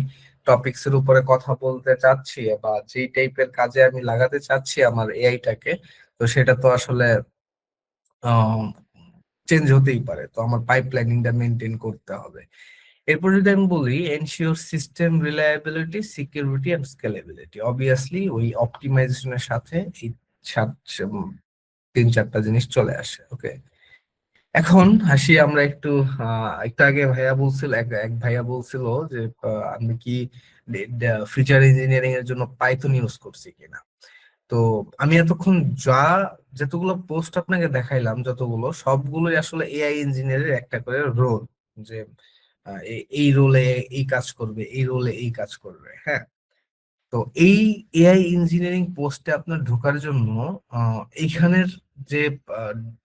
টপিকস এর উপরে কথা বলতে চাচ্ছি বা যেই টাইপের কাজে আমি লাগাতে চাচ্ছি আমার এআইটাকে, তো সেটা তো আসলে চেঞ্জ হতেই পারে। তো আমার পাইপলাইনিংটা মেনটেন করতে হবে। এরপর যদি আমি বলি ensure system reliability, security and scalability, obviously ওই অপটিমাইজেশনের সাথে এই 3-4টা জিনিস চলে আসে। ওকে, এখন আসি আমরা একটু একটু আগে ভাইয়া বলছিল, এক ভাইয়া বলছিল যে আমি কি ফিচার ইঞ্জিনিয়ারিং এর জন্য পাইথন ইউজ করছি কিনা। তো আমি এতক্ষণ যতগুলো পোস্ট আপনাকে দেখাইলাম, যতগুলো সবগুলোই আসলে এআই ইঞ্জিনিয়ারের একটা করে রোল, যে এই রোলে এই কাজ করবে, এই রোলে এই কাজ করবে, হ্যাঁ। তো এই এআই ইঞ্জিনিয়ারিং পোস্টে আপনার ঢোকার জন্য এইখানের যে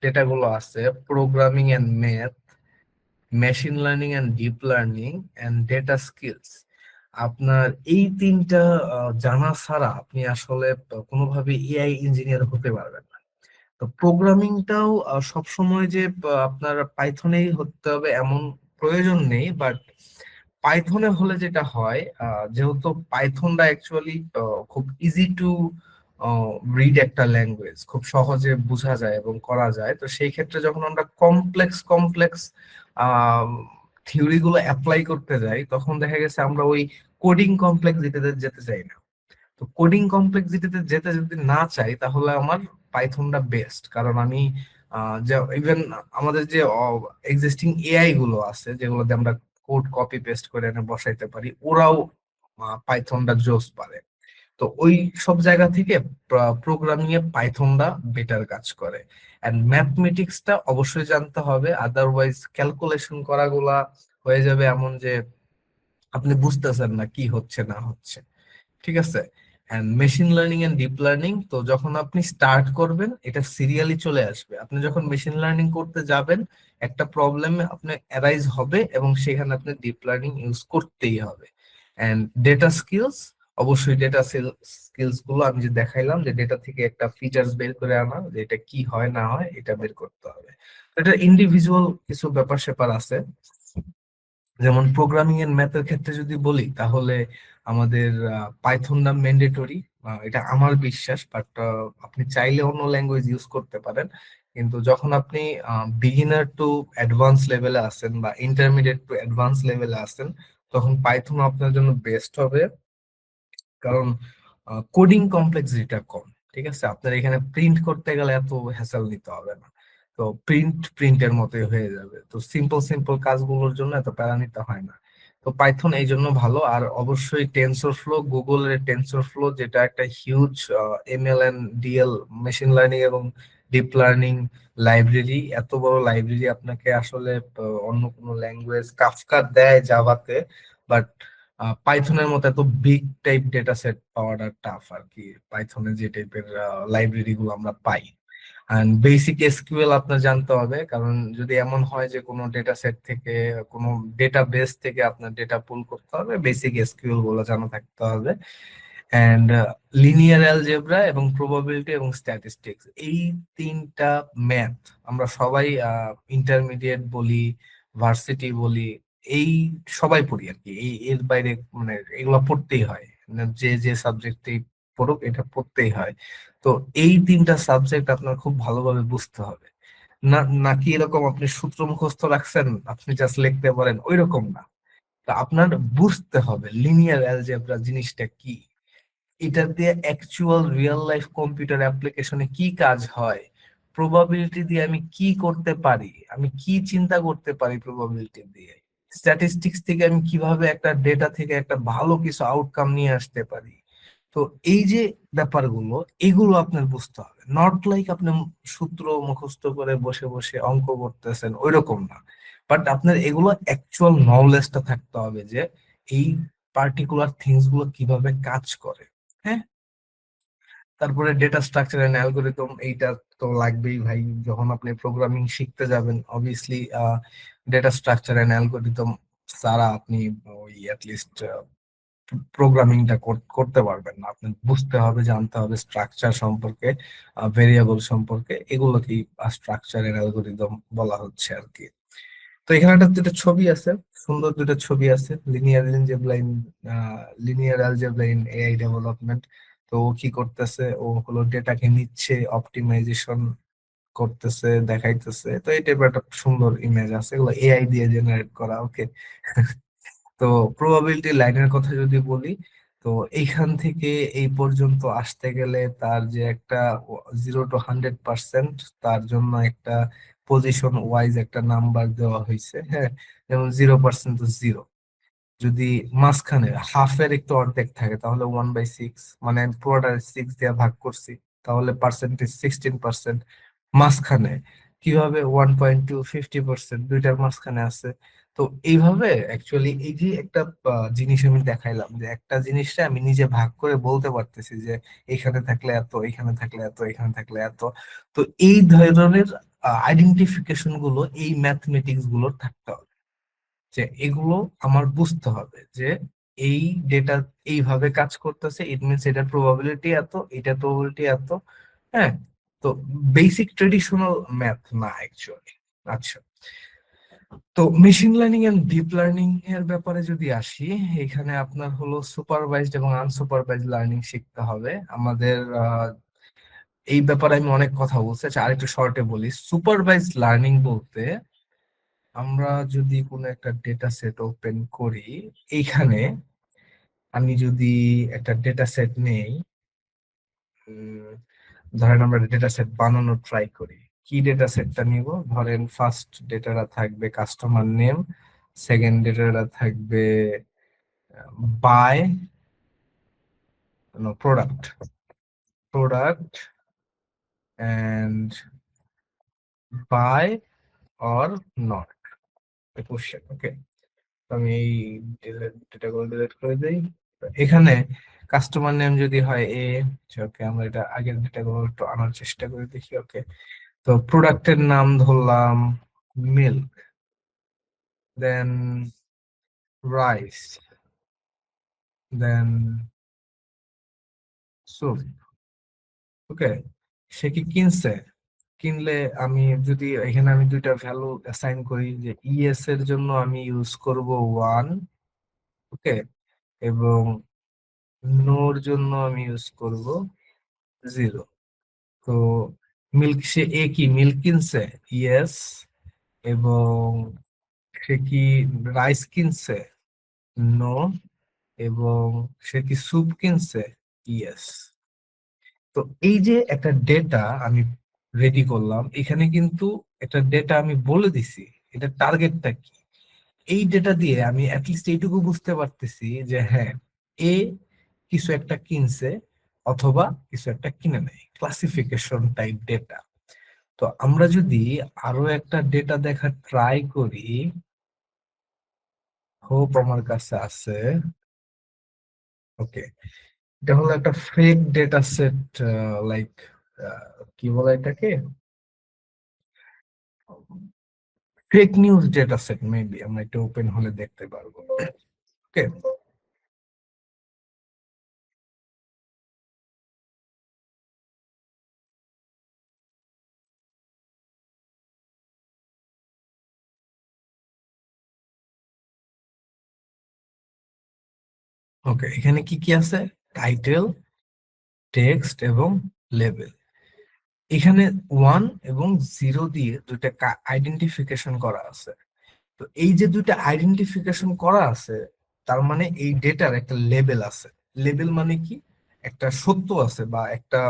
ডেটাগুলো আছে, programming and math, machine learning and deep learning and data skills, আপনার এই 3টা জানা ছাড়া আপনি আসলে কোনোভাবে এআই ইঞ্জিনিয়ার হতে পারবেন না। তো প্রোগ্রামিংটাও সবসময় যে আপনার পাইথনেই হতে হবে এমন প্রয়োজন নেই, বাট পাইথনে হলে যেটা হয়, যেহেতু পাইথনটা অ্যাকচুয়ালি খুব ইজি টু রিড একটা ল্যাঙ্গুয়েজ, খুব সহজে বোঝা যায় এবং করা যায়। তো সেই ক্ষেত্রে যখন আমরা কমপ্লেক্স কমপ্লেক্স থিওরি গুলো অ্যাপ্লাই করতে যাই, তখন দেখা গেছে আমরা ওই কোডিং কমপ্লেক্সিটিতে যেতে চাই না। তো কোডিং কমপ্লেক্সিটিতে যেতে যদি না চাই তাহলে আমার পাইথনটা বেস্ট, কারণ আমি ইভেন আমাদের যে এক্সিস্টিং এআই গুলো আছে যেগুলোতে আমরা কোড কপি পেস্ট করে এনে বসাইতে পারি, ওরাও পাইথনটা জোস পারে। তো ওই সব জায়গা থেকে প্রোগ্রামিং এ পাইথনটা বেটার কাজ করে। এন্ড ম্যাথমেটিক্সটা অবশ্যই জানতে হবে, আদারওয়াইজ ক্যালকুলেশন করাগুলা হয়ে যাবে এমন যে আপনি বুঝতেছেন না কি হচ্ছে না হচ্ছে। ঠিক আছে। And machine learning and deep learning, তো যখন আপনি স্টার্ট করবেন এটা সিরিয়ালি চলে আসবে। আপনি যখন মেশিন লার্নিং করতে যাবেন একটা প্রবলেম আপনি অ্যারাইজ হবে এবং সেখানে আপনি ডিপ লার্নিং ইউজ করতেই হবে। এন্ড ডেটা স্কিলস, অবশ্যই ডেটা স্কিলস গুলো আমি যে দেখাইলাম যে ডেটা থেকে একটা ফিচার্স বের করে আনা, যে এটা কি হয় না হয় এটা বের করতে হবে। এটা ইন্ডিভিজুয়াল কিছু ব্যাপার স্যাপার আছে, যেমন প্রোগ্রামিং এর ম্যাথের ক্ষেত্রে যদি বলি তাহলে আমাদের পাইথনটা ম্যান্ডেটরি, এটা আমার বিশ্বাস। বাট আপনি চাইলে অন্য ল্যাঙ্গুয়েজ ইউজ করতে পারেন, কিন্তু যখন আপনি বিগিনার টু অ্যাডভান্স লেভেলে আছেন বা ইন্টারমিডিয়েট টু অ্যাডভান্স লেভেলে আছেন তখন পাইথন আপনার জন্য বেস্ট হবে, কারণ কোডিং কমপ্লেক্সিটিটা কম। ঠিক আছে, আপনার এখানে প্রিন্ট করতে গেলে এত হ্যাসেল নিতে হবে না, তো প্রিন্টের মতোই হয়ে যাবে। তো সিম্পল সিম্পল কাজগুলোর জন্য এত প্যারা নিতে হয় না। তো পাইথন এই জন্য ভালো। আর অবশ্যই টেনসর ফ্লো, গুগলের টেনসর ফ্লো যেটা একটা huge ML and DL machine learning এবং ডিপ লার্নিং লাইব্রেরি, এত বড় লাইব্রেরি আপনাকে আসলে অন্য কোনো ল্যাঙ্গুয়েজ কাফকা দেয় জাভাতে, বাট পাইথনের মতো এত বিগ টাইপ ডেটা সেট পাওয়াটা টাফ আর কি, পাইথনে যে টাইপের লাইব্রেরি গুলো আমরা পাই। এন্ড বেসিক এসকিউএল আপনার জানতে হবে, কারণ যদি এমন হয় যে কোনো ডেটা সেট থেকে কোনো ডেটা বেস থেকে আপনার ডেটা পুল করতে হবে, বেসিক এসকিউএল গুলো জানা থাকতে হবে। এন্ড লিনিয়ার অ্যালজেব্রা এবং প্রবাবিলিটি এবং স্ট্যাটিস্টিক্স, এই তিনটা ম্যাথ আমরা সবাই ইন্টারমিডিয়েট বলি, ভার্সিটি বলি, এই সবাই পড়ি আর কি। এর বাইরে মানে এগুলো পড়তেই হয়, মানে যে যে সাবজেক্টই পড়ুক এটা পড়তেই হয়। তো এই তিনটা সাবজেক্ট আপনার খুব ভালোভাবে বুঝতে হবে। না নাকি এরকম আপনি সূত্র মুখস্থ রাখছেন আপনি জাস্ট লিখতে পারেন, ওই রকম না। তো আপনার বুঝতে হবে লিনিয়ার অ্যালজেব্রা জিনিসটা কি, এটা দিয়ে অ্যাকচুয়াল রিয়েল লাইফ কম্পিউটার অ্যাপ্লিকেশনে কি কাজ হয়, প্রবাবিলিটি দিয়ে আমি কি করতে পারি, আমি কি চিন্তা করতে পারি প্রবাবিলিটি দিয়ে, স্ট্যাটিস্টিক্স থেকে আমি কিভাবে একটা ডেটা থেকে একটা ভালো কিছু আউটকাম নিয়ে আসতে পারি। তো এই যে ব্যাপারগুলো এগুলো আপনার বুঝতে হবে, নট লাইক আপনি সূত্র মুখস্থ করে বসে বসে অঙ্ক করতেছেন ওইরকম না। বাট আপনার এগুলো অ্যাকচুয়াল নলেজটা থাকতে হবে যে এই পার্টিকুলার থিংস গুলো কিভাবে কাজ করে। হ্যাঁ, তারপরে ডেটা স্ট্রাকচার এন্ড অ্যালগরিদম, এইটা তো লাগবেই ভাই। যখন আপনি প্রোগ্রামিং শিখতে যাবেন obviously data structure and algorithm ছাড়া আপনি ওই অ্যাটলিস্ট প্রোগ্রামিংটা করতে পারবেন না। আপনার বুঝতে হবে, জানতে হবে স্ট্রাকচার সম্পর্কে, ভেরিয়েবল সম্পর্কে, এগুলোকেই স্ট্রাকচার এন্ড অ্যালগরিদম বলা হচ্ছে আর কি। তো এখানে একটা দুটো ছবি আছে, সুন্দর দুটো ছবি আছে, linear algebra in AI development. তো ও কি করতেছে, ও হলো ডেটাকে নিচ্ছে, অপটিমাইজেশন করতেছে, দেখাইতেছে। তো এই টাইপের একটা সুন্দর ইমেজ আছে, এগুলো এআই দিয়ে জেনারেট করা। ওকে। তো প্রবাবিলিটি লাইনের কথা যদি বলি, তো এইখান থেকে এই পর্যন্ত আসতে গেলে তার যে একটা 0 to 100%, তার জন্য একটা পজিশন ওয়াইজ একটা নাম্বার দেওয়া হয়েছে। হ্যাঁ, যেমন 0% তো 0, যদি মাঝখানে হাফের একটু অর্ধেক থাকে তাহলে 1/6, মানে পুরোটা 6 দিয়ে ভাগ করছি তাহলে পার্সেন্টেজ 16%। মাঝখানে কিভাবে 1.2 50%, দুইটার মাঝখানে আছে। তো এইভাবে অ্যাকচুয়ালি এই যে একটা জিনিস আমি দেখাইলাম যে একটা জিনিসটা আমি নিজে ভাগ করে বলতে পারতেছি যে এখানে থাকলে এত, এখানে থাকলে এত, এখানে থাকলে এত। তো এই ধরনের আইডেন্টিফিকেশন গুলো এই ম্যাথমেটিক্স গুলোর থাকতে হবে, যে এগুলো আমার বুঝতে হবে যে এই ডেটা এইভাবে কাজ করতেছে, ইট মিনস এটার প্রবাবিলিটি এত, এটার প্রবাবিলিটি এত। হ্যাঁ, তো বেসিক ট্রেডিশনাল ম্যাথ না অ্যাকচুয়ালি। আচ্ছা, তো machine learning and deep learning এর ব্যাপারে যদি আসি, এখানে আপনার হলো সুপারভাইজড এবং আনসুপারভাইজড লার্নিং শিখতে হবে আমাদের। এই ব্যাপারে আমি অনেক কথা বলছি, আচ্ছা আরেকটু শর্টে বলি। সুপারভাইজড লার্নিং বলতে আমরা যদি কোনো একটা ডেটা সেট ওপেন করি, এইখানে আমি যদি একটা ডেটা সেট নেই, ধরেন আমরা ডেটা সেট বানানোর ট্রাই করি, কি ডেটা সেটটা নিব? ধরেন ফার্স্ট ডেটাটা থাকবে কাস্টমার নেম, সেকেন্ড ডেটাটা থাকবে by product and by or not question. Okay, আমি এই ডেটাগুলো ডিলিট করে দিই। এখানে কাস্টমার নেম যদি হয় এ, ওকে, আমরা এটা আগের ডেটাগুলো একটু আনার চেষ্টা করে দেখি। ওকে, তো প্রোডাক্টের নাম ধরলাম মিল্ক, দেন রাইস, দেন স্যুপ। ওকে, সে কি কিনছে? কিনলে আমি যদি এখানে আমি দুইটা ভ্যালু অ্যাসাইন করি, যে ইএস এর জন্য আমি ইউজ করব 1, ওকে, এবং নোর জন্য আমি ইউজ করব 0। তো মিল্ক, সে এ কি মিল্ক কিনছে? ইয়েস। এবং সে কি রাইস কিনছে? নো। এবং সে কি স্যুপ কিনছে? ইয়েস। তো এই যে একটা ডেটা আমি রেডি করলাম, এখানে কিন্তু একটা ডেটা আমি বলে দিছি এটা টার্গেটটা কি। এই ডেটা দিয়ে আমি অ্যাটলিস্ট এইটুকু বুঝতে পারতেছি যে হ্যাঁ, এ কিছু একটা কিনছে অথবা কিছু একটা কিনে নেয়, ক্লাসিফিকেশন টাইপ ডেটা। তো আমরা যদি আরো একটা ডেটা দেখার ট্রাই করি, হোপ আমার কাছে আছে। ওকে, এটা হলো একটা ফেক ডেটা সেট, লাইক কি বলে এটাকে, fake news data set maybe. আমরা এটা ওপেন হলে দেখতে পারবো। ওকে, ওকে, এখানে কি কি আছে? টাইটেল, টেক্সট এবং লেবেল। এখানে 1 এবং 0 দিয়ে দুইটা আইডেন্টিফিকেশন করা আছে। তো এই যে দুইটা আইডেন্টিফিকেশন করা আছে, তার মানে এই ডেটার একটা লেবেল আছে। লেবেল মানে কি? একটা সত্য আছে, বা একটা,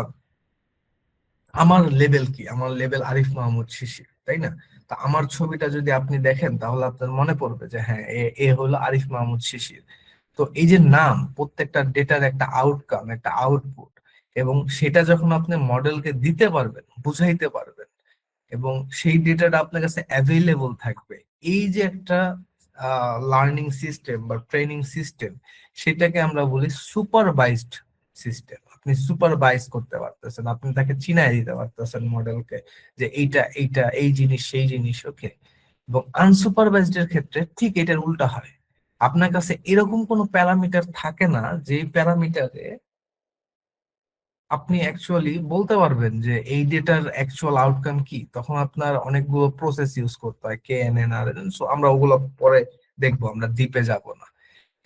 আমার লেবেল কি? আমার লেবেল আরিফ মাহমুদ শিশির, তাই না? তা আমার ছবিটা যদি আপনি দেখেন তাহলে আপনার মনে পড়বে যে হ্যাঁ, এ হলো আরিফ মাহমুদ শিশির। তো এই যে নাম, প্রত্যেকটা ডেটার একটা আউটকাম, একটা আউটপুট, এবং সেটা যখন আপনি মডেলকে দিতে পারবেন, বুঝাইতে পারবেন, এবং সেই ডেটাটা আপনার কাছে অ্যাভেলেবল থাকবে, এই যে একটা লার্নিং সিস্টেম বা ট্রেনিং সিস্টেম, সেটাকে আমরা বলি সুপারভাইজড সিস্টেম। আপনি সুপারভাইজ করতে পারতেছেন, আপনি তাকে চিনাই দিতে পারতেছেন মডেলকে, যে এইটা এইটা এই জিনিস সেই জিনিস। ওকে, এবং আনসুপারভাইজড এর ক্ষেত্রে ঠিক এটার উল্টা হয়। আপনার কাছে এরকম কোনো প্যারামিটার থাকে না যে প্যারামিটারে আপনি অ্যাকচুয়ালি বলতে পারবেন যে এই ডেটার অ্যাকচুয়াল আউটকাম কি। তখন আপনার অনেকগুলো প্রসেস ইউজ করতে হয়, KNN RNN, সো আমরা ওগুলো পরে দেখবো, আমরা ডিপে যাব না।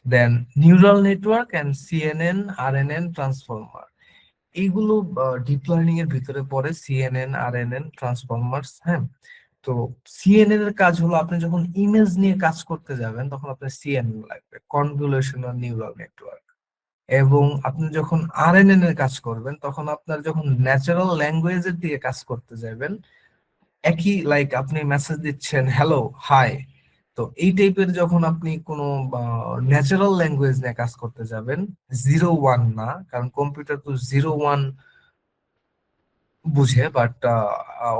Then neural network and CNN RNN transformer, এইগুলো ডিপ লার্নিং এর ভিতরে পড়ে, CNN RNN ট্রান্সফর্মার্স। হ্যাঁ, তো CNN এর কাজ হলো আপনি যখন ইমেজ নিয়ে কাজ করতে যাবেন তখন আপনার CNN লাগবে, কনভলিউশনাল নিউরাল নেটওয়ার্ক। এবং আপনি যখন RNN এর কাজ করবেন তখন আপনার যখন ন্যাচারাল ল্যাঙ্গুয়েজের দিকে কাজ করতে যাবেন, একই লাইক আপনি মেসেজ দিচ্ছেন হ্যালো হাই, তো এই টাইপের যখন আপনি কোনো ন্যাচারাল ল্যাঙ্গুয়েজ নিয়ে কাজ করতে যাবেন, 0-1 না, কারণ কম্পিউটার তো 0-1 বুঝে, বাট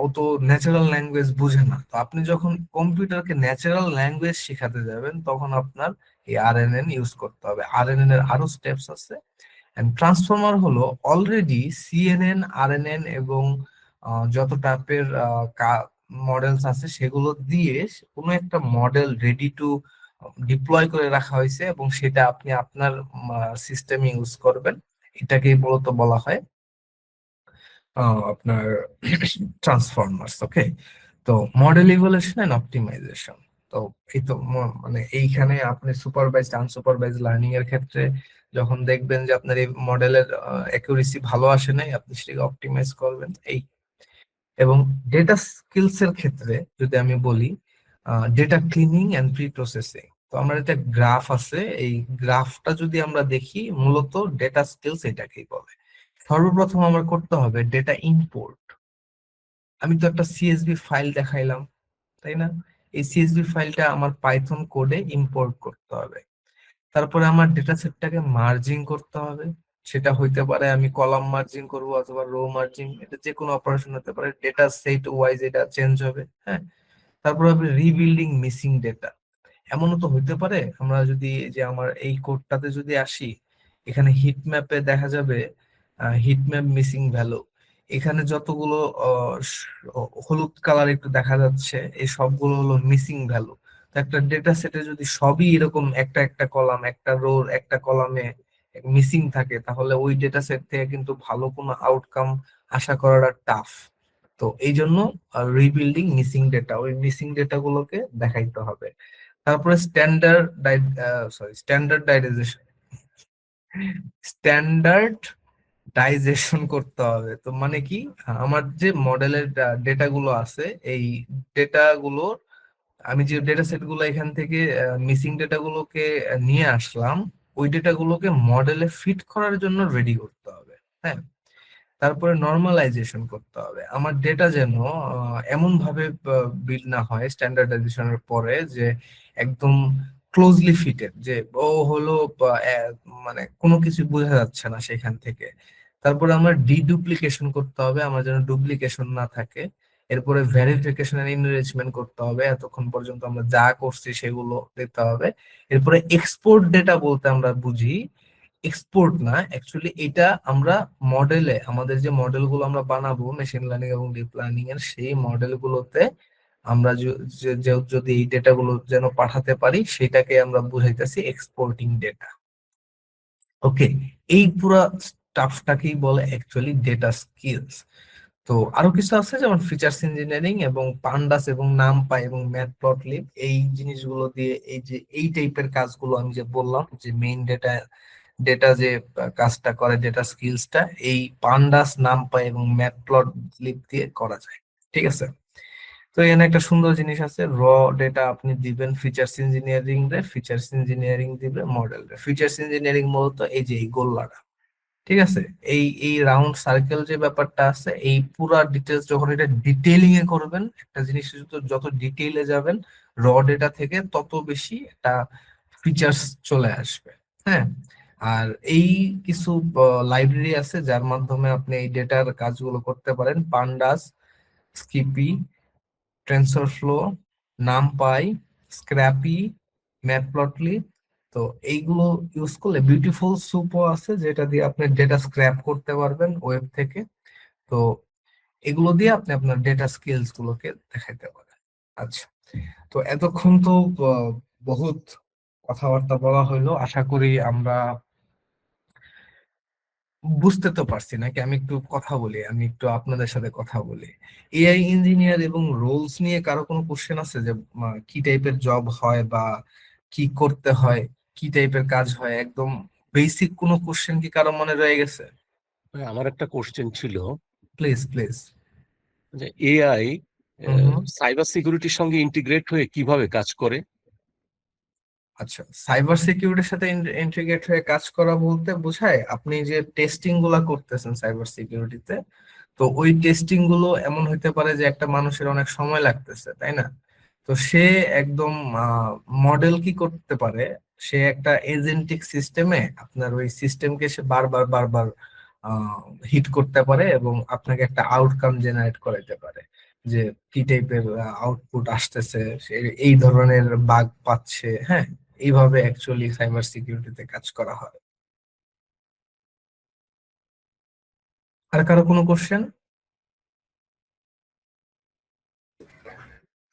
ও তো ন্যাচারাল ল্যাঙ্গুয়েজ বুঝে না। তো আপনি যখন কম্পিউটারকে ন্যাচারাল ল্যাঙ্গুয়েজ শেখাতে যাবেন তখন আপনার এই RNN ইউজ করতে হবে। RNN এর আরো স্টেপস আছে। ট্রান্সফর্মার হলো অলরেডি CNN RNN এবং যত টাইপের মডেলস আছে সেগুলো দিয়ে কোনো একটা মডেল রেডি টু ডিপ্লয় করে রাখা হয়েছে, এবং সেটা আপনি আপনার সিস্টেমে ইউজ করবেন। এটাকেই মূলত বলা হয় আপনার ট্রান্সফরমার্স। ওকে, তো মডেল ইভ্যালুয়েশন এন্ড অপটিমাইজেশন। তো এই তো মানে এইখানে আপনি সুপারভাইজড আনসুপারভাইজড লার্নিং এর ক্ষেত্রে যখন দেখবেন যে আপনার এই মডেলের অ্যাকুরেসি ভালো আসে নাই, আপনি সেটাকে অপটিমাইজ করবেন। এই, এবং ডেটা স্কিলস এর ক্ষেত্রে যদি আমি বলি, data cleaning and pre processing, তো আমার একটা গ্রাফ আছে, এই গ্রাফটা যদি আমরা দেখি মূলত ডেটা স্কিলস এটাকেই বলে। সর্বপ্রথম আমার করতে হবে ডেটা ইম্পোর্ট। আমি তো একটা সিএসভি ফাইল দেখাইলাম, তাই না? এই সিএসভি ফাইলটা আমার পাইথন কোডে ইম্পোর্ট করতে হবে। তারপরে আমার ডেটা সেটটাকে মার্জিং করতে হবে। সেটা হইতে পারে আমি কলাম মার্জিং করব অথবা রো মার্জিং, এটা যে কোনো অপারেশন হতে পারে, ডেটা সেট ওয়াইজ এটা চেঞ্জ হবে। হ্যাঁ, তারপর হবে রিবিল্ডিং মিসিং ডেটা। এমনও তো হইতে পারে আমরা যদি এই যে আমার এই কোডটাতে যদি আসি, এখানে হিট ম্যাপে দেখা যাবে হিট ম্যাপ মিসিং ভ্যালু, এখানে যতগুলো হলুদ কালার একটু দেখা যাচ্ছে এই সবগুলো হলো মিসিং ভ্যালু। তো একটা ডেটা সেটে যদি সবই এরকম একটা একটা কলাম, একটা রোর একটা কলামে মিসিং থাকে, তাহলে ওই ডেটা সেট থেকে কিন্তু ভালো কোনো আউটকাম আশা করাটা টাফ। তো এই জন্য রিবিল্ডিং মিসিং ডেটা, ওই মিসিং ডেটা গুলোকে দেখাইতে হবে। তারপরে স্ট্যান্ডার্ডাইজেশন করতে হবে। তো মানে কি, আমার যে মডেলের ডেটা গুলো আছে, এই ডেটা গুলো আমি যে ডেটা সেট গুলো এখান থেকে মিসিং ডেটা গুলোকে নিয়ে আসলাম, ওই ডেটা গুলোকে মডেলে ফিট করার জন্য রেডি করতে হবে। হ্যাঁ, তারপরে নর্মালাইজেশন করতে হবে। আমার ডেটা যেন এমন ভাবে বিল্ড না হয় স্ট্যান্ডার্ডাইজেশনের পরে যে একদম ক্লোজলি ফিটেড, যে ও হলো মানে কোনো কিছু বোঝা যাচ্ছে না সেখান থেকে। তারপরে আমার ডিডুপ্লিকেশন করতে হবে, আমার যেন ডুপ্লিকেশন না থাকে। এরপরে ভেরিফিকেশন এন্ড এনরিচমেন্ট করতে হবে, এতক্ষণ পর্যন্ত আমরা যা করছি সেগুলো দিতে হবে। এরপরে এক্সপোর্ট ডেটা বলতে আমরা বুঝি এক্সপোর্ট না, অ্যাকচুয়ালি এটা আমরা মডেলে, আমাদের যে মডেলগুলো আমরা বানাবো মেশিন লার্নিং এবং ডিপ লার্নিং এর, সেই মডেলগুলোতে আমরা যদি এই ডেটাগুলো যেন পাঠাতে পারি, সেটাকে আমরা বুঝাইতেছি এক্সপোর্টিং ডেটা। ওকে, এই পুরো স্টাফটাকেই বলে অ্যাকচুয়ালি ডেটা স্কিলস। তো আরো কিছু আছে যেমন ফিচার্স ইঞ্জিনিয়ারিং এবং পান্ডাস এবং নামপাই এবং ম্যাটপ্লটলিব, এই জিনিসগুলো দিয়ে এই যে এই টাইপের কাজগুলো আমি যে বললাম, যে মেইন ডেটা ডেটা যে কাজটা করে, ডেটা স্কিলসটা এই পান্ডাস নামপাই এবং ম্যাটপ্লটলিব দিয়ে করা যায়। ঠিক আছে, তো এখানে একটা সুন্দর জিনিস আছে, র ডেটা আপনি দিবেন ফিচার্স ইঞ্জিনিয়ারিং রে, ফিচার্স ইঞ্জিনিয়ারিং দিবে মডেল রে। ফিচার্স ইঞ্জিনিয়ারিং মূলত এই যে এই গোল্লাটা, ঠিক আছে, এই এই রাউন্ড সার্কেল যে ব্যাপারটা আছে, এই পুরা ডিটেলস যখন এটা ডিটেইলিং এ করবেন, একটা জিনিস যত ডিটেইলে যাবেন র ডেটা থেকে, তত বেশি একটা ফিচার্স চলে আসবে। হ্যাঁ, আর এই কিছু লাইব্রেরি আছে যার মাধ্যমে আপনি এই ডেটার কাজগুলো করতে পারেন, পান্ডাস, স্কিপি, টেনসরফ্লো, নামপাই, স্ক্র্যাপি, ম্যাটপ্লটলিব। তো এইগুলো ইউজ করলে বিউটিফুল সুপও আছে যেটা দিয়ে আপনি ডেটা স্ক্র্যাপ করতে পারবেন ওয়েব থেকে। তো এগুলো দিয়ে আপনি আপনার ডেটা স্কিলস গুলোকে দেখাইতে পারেন। আচ্ছা, তো এতক্ষণ তো বহুত কথাবার্তা বলা হইলো, আশা করি আমরা বুঝতে তো পারছি নাকি। আমি একটু কথা বলি, আমি একটু আপনাদের সাথে কথা বলি। এআই ইঞ্জিনিয়ার এবং রোলস নিয়ে কারো কোনো কোশ্চেন আছে যে কি টাইপের জব হয় বা কি করতে হয়, কি টাইপের কাজ হয়, একদম বেসিক কোনো কোশ্চেন কি কারো মনে রয়ে গেছে? আমার একটা কোশ্চেন ছিল প্লিজ প্লিজ। যে এআই হুম, সাইবার সিকিউরিটির সঙ্গে ইন্টিগ্রেট হয়ে কিভাবে কাজ করে? আচ্ছা, সাইবার সিকিউরিটির সাথে ইন্টিগ্রেট হয়ে কাজ করা বলতে বোঝায় আপনি যে টেস্টিং গুলা করতেছেন সাইবার সিকিউরিটিতে, তো ওই টেস্টিং গুলো এমন হইতে পারে যে একটা মানুষের অনেক সময় লাগতেছে, তাই না? তো সে একদম মডেল কি করতে পারে, সে একটা এজেন্টিক সিস্টেমে আপনার ওই সিস্টেমকে সে বারবার বারবার হিট করতে পারে এবং আপনাকে একটা আউটকাম জেনারেট করাইতে পারে, যে কি টাইপের আউটপুট আসতেছে, সে এই ধরনের বাগ পাচ্ছে। হ্যাঁ, এইভাবে অ্যাকচুয়ালি সাইবার সিকিউরিটিতে কাজ করা হয়। আর কারো কোনো কোশ্চেন?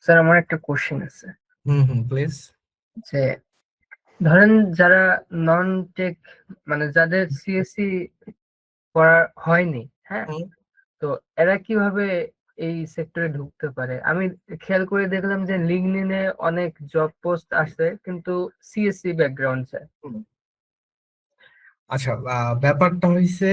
স্যার আমার একটা কোশ্চেন আছে, হুম হুম, প্লিজ। যে ধরেন যারা নন টেক, মানে যাদের সিএসসি করা হয়নি, হ্যাঁ, তো এরা কিভাবে এই সেক্টরে ঢুকতে পারে? আমি খেয়াল করে দেখলাম যে লিঙ্কডইনে অনেক জব পোস্ট আসে কিন্তু সিএসসি ব্যাকগ্রাউন্ড চায়। আচ্ছা, ব্যাপারটা হইছে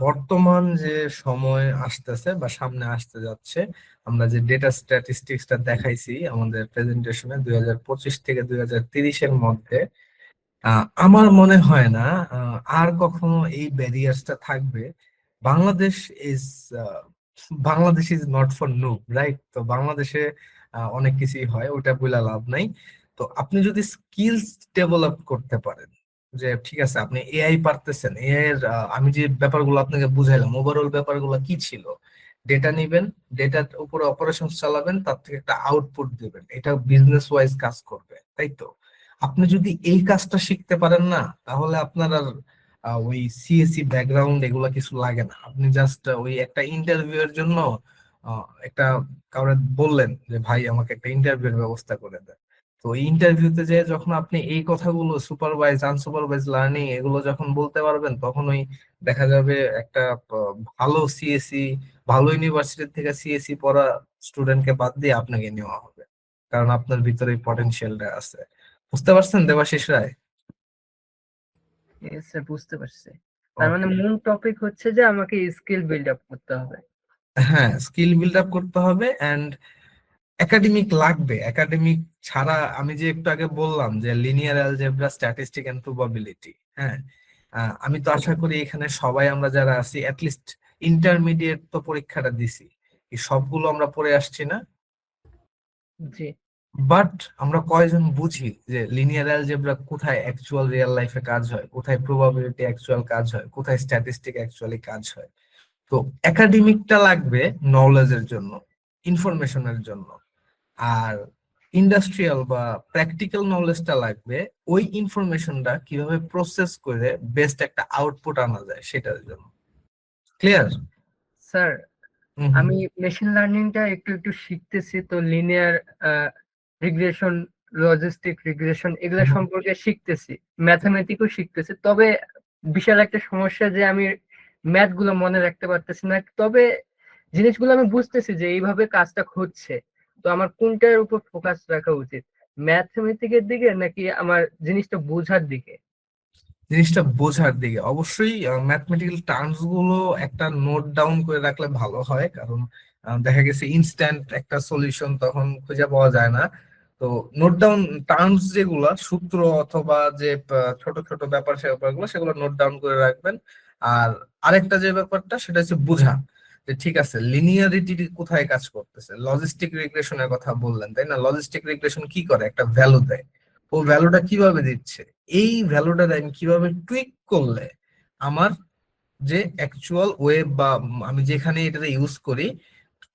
বর্তমান যে সময় আসতেছে বা সামনে আসতে যাচ্ছে, আমরা যে ডেটা স্ট্যাটিস্টিক্সটা দেখাইছি আমাদের প্রেজেন্টেশনে 2025 থেকে 2030-এর মধ্যে, আমার মনে হয় না আর কখনো এই ব্যারিয়ার্সটা থাকবে। Bangladesh is Bangladesh is not for noob, right? তো বাংলাদেশে অনেক কিছুই হয়, ওটা বলে লাভ নাই। তো আপনি যদি স্কিলস ডেভেলপ করতে পারেন, যে ঠিক আছে আপনি এআই পারতেছেন, এআই এর আমি যে ব্যাপারগুলো আপনাকে বুঝাইলাম, ওভারঅল ব্যাপারগুলো কি ছিল, ডেটা নিবেন, ডেটার উপরে অপারেশন চালাবেন, তার থেকে একটা আউটপুট দিবেন, এটা বিজনেস ওয়াইজ কাজ করবে, তাই তো? আপনি যদি এই কাজটা শিখতে পারেন না, তাহলে আপনার আর ওই সিএসসি ব্যাকগ্রাউন্ড এগুলা কিছু লাগে না। আপনি জাস্ট ওই একটা ইন্টারভিউ এর জন্য একটা কাউরে বললেন যে ভাই আমাকে একটা ইন্টারভিউ এর ব্যবস্থা করে দেন। তো এই ইন্টারভিউতে যে যখন আপনি এই কথাগুলো সুপারভাইজ আনসুপারভাইজ লার্নিং এগুলো যখন বলতে পারবেন, তখন ওই দেখা যাবে একটা ভালো সিএসসি, ভালো ইউনিভার্সিটি থেকে সিএসসি পড়া স্টুডেন্টকে বাদ দিয়ে আপনাকে নেওয়া হবে, কারণ আপনার ভিতরে পটেনশিয়ালটা আছে। বুঝতে পারছেন দেবাশিস রায়? স্যার বুঝতে পারছি। তার মানে ওকে, মূল টপিক হচ্ছে যে আমাকে স্কিল বিল্ড আপ করতে হবে। হ্যাঁ, স্কিল বিল্ড আপ করতে হবে এন্ড একাডেমিক লাগবে। একাডেমিক ছাড়া, আমি যে একটু আগে বললাম যে linear algebra, statistic and probability, হ্যাঁ, আমি তো আশা করি এখানে সবাই আমরা যারা আছি অ্যাটলিস্ট ইন্টারমিডিয়েট তো পরীক্ষাটা দিছি, এই সবগুলো আমরা পড়ে আসছি না? জি বাট আমরা কয়জন বুঝি যে লিনিয়ার অ্যালজেব্রা কোথায় অ্যাকচুয়াল রিয়েল লাইফে কাজ হয়, কোথায় প্রবাবিলিটি অ্যাকচুয়াল কাজ হয়, কোথায় স্ট্যাটিস্টিক অ্যাকচুয়ালি কাজ হয়? তো একাডেমিকটা লাগবে নলেজের জন্য, ইনফরমেশনের জন্য, আর ইন্ডাস্ট্রিয়াল বা প্র্যাকটিক্যাল নলেজটা লাগবে ওই ইনফরমেশনটা কিভাবে প্রসেস করে বেস্ট একটা আউটপুট আনা যায় সেটার জন্য। ক্লিয়ার? স্যার, আমি মেশিন লার্নিংটা একটু একটু শিখতেছি, তো লিনিয়ার রিগ্রেশন, লজিস্টিক রিগ্রেশন এগুলো হুম। সম্পর্কে শিখতেছি, ম্যাথমেটিকও শিখতেছি। তবে বিশাল একটা সমস্যা যে আমি ম্যাথ গুলো মনে রাখতে পারতেছি না। তবে জিনিসগুলো আমি বুঝতেছি যে এইভাবে কাজটা হচ্ছে। তো আমার কোনটার উপর ফোকাস রাখা উচিত, ম্যাথমেটিকের দিকে নাকি আমার জিনিসটা বোঝার দিকে? জিনিসটা বোঝার দিকে অবশ্যই। ম্যাথমেটিক্যাল টার্মস গুলো একটা নোট ডাউন করে রাখলে ভালো হয়, কারণ দেখা গেছে ইনস্ট্যান্ট একটা সলিউশন তখন খুঁজে পাওয়া যায় না। তো নোট ডাউন টার্মস যেগুলো, সূত্র অথবা যে ছোট ছোট ব্যাপার স্যাপারগুলো, সেগুলো নোট ডাউন করে রাখবেন। আর আরেকটা যে ব্যাপারটা সেটা হচ্ছে বোঝা, যে ঠিক আছে লিনিয়ারিটি কোথায় কাজ করতেছে। লজিস্টিক রিগ্রেশনের কথা বললেন, তাই না? লজিস্টিক রিগ্রেশন কি করে, একটা ভ্যালু দেয়, ও ভ্যালুটা কিভাবে দিচ্ছে, এই ভ্যালুটা আমি কিভাবে টুইক করলে আমার যে অ্যাকচুয়াল ওয়েব বা আমি যেখানে এটা ইউজ করি,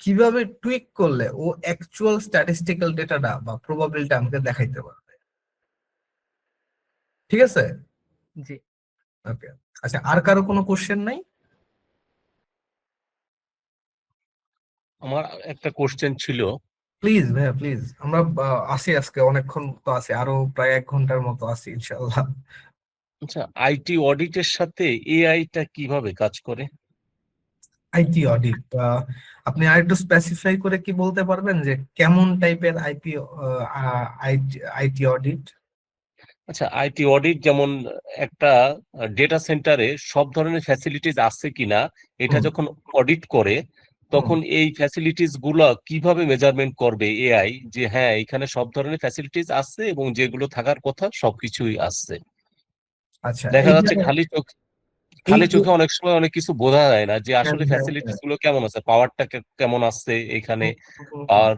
কিভাবে টুইক করলে ও অ্যাকচুয়াল স্ট্যাটিস্টিক্যাল ডেটাটা বা প্রবাবিলিটি আমাকে দেখাইতে পারবে। ঠিক আছে? জি ওকে। আচ্ছা, আর কারো কোনো কোশ্চেন নাই? আমার একটা কোশ্চেন ছিল। প্লিজ ভাইয়া, প্লিজ। আমরা আছি আজকে অনেকক্ষণ তো আছি, আরো প্রায় 1 ঘন্টার মতো আছি ইনশাল্লাহ। আচ্ছা, আইটি অডিটের সাথে এআইটা কিভাবে কাজ করে? আইটি অডিট, আপনি আরেকটু স্পেসিফাই করে কি বলতে পারবেন যে কেমন টাইপের আইটি অডিট? আচ্ছা, আইটি অডিট যেমন একটা ডেটা সেন্টারে সব ধরনের ফ্যাসিলিটিস আছে কিনা এটা হুম, যখন অডিট করে, হুম। তখন এই ফ্যাসিলিটিস গুলা কিভাবে মেজারমেন্ট করবে এআই যে হ্যাঁ এখানে সব ধরনের ফ্যাসিলিটিস আছে এবং যেগুলো থাকার কথা সবকিছুই আছে। আচ্ছা, দেখা এই যাচ্ছে জায়গায় এই খালি চোখে অনেক সময় অনেক কিছু বোঝা যায় না যে হ্যাঁ, আসলে হ্যাঁ, ফ্যাসিলিটিস হ্যাঁ। গুলো কেমন আছে, পাওয়ারটা কেমন আছে এখানে, হুম, হুম, হুম। পাওয়ার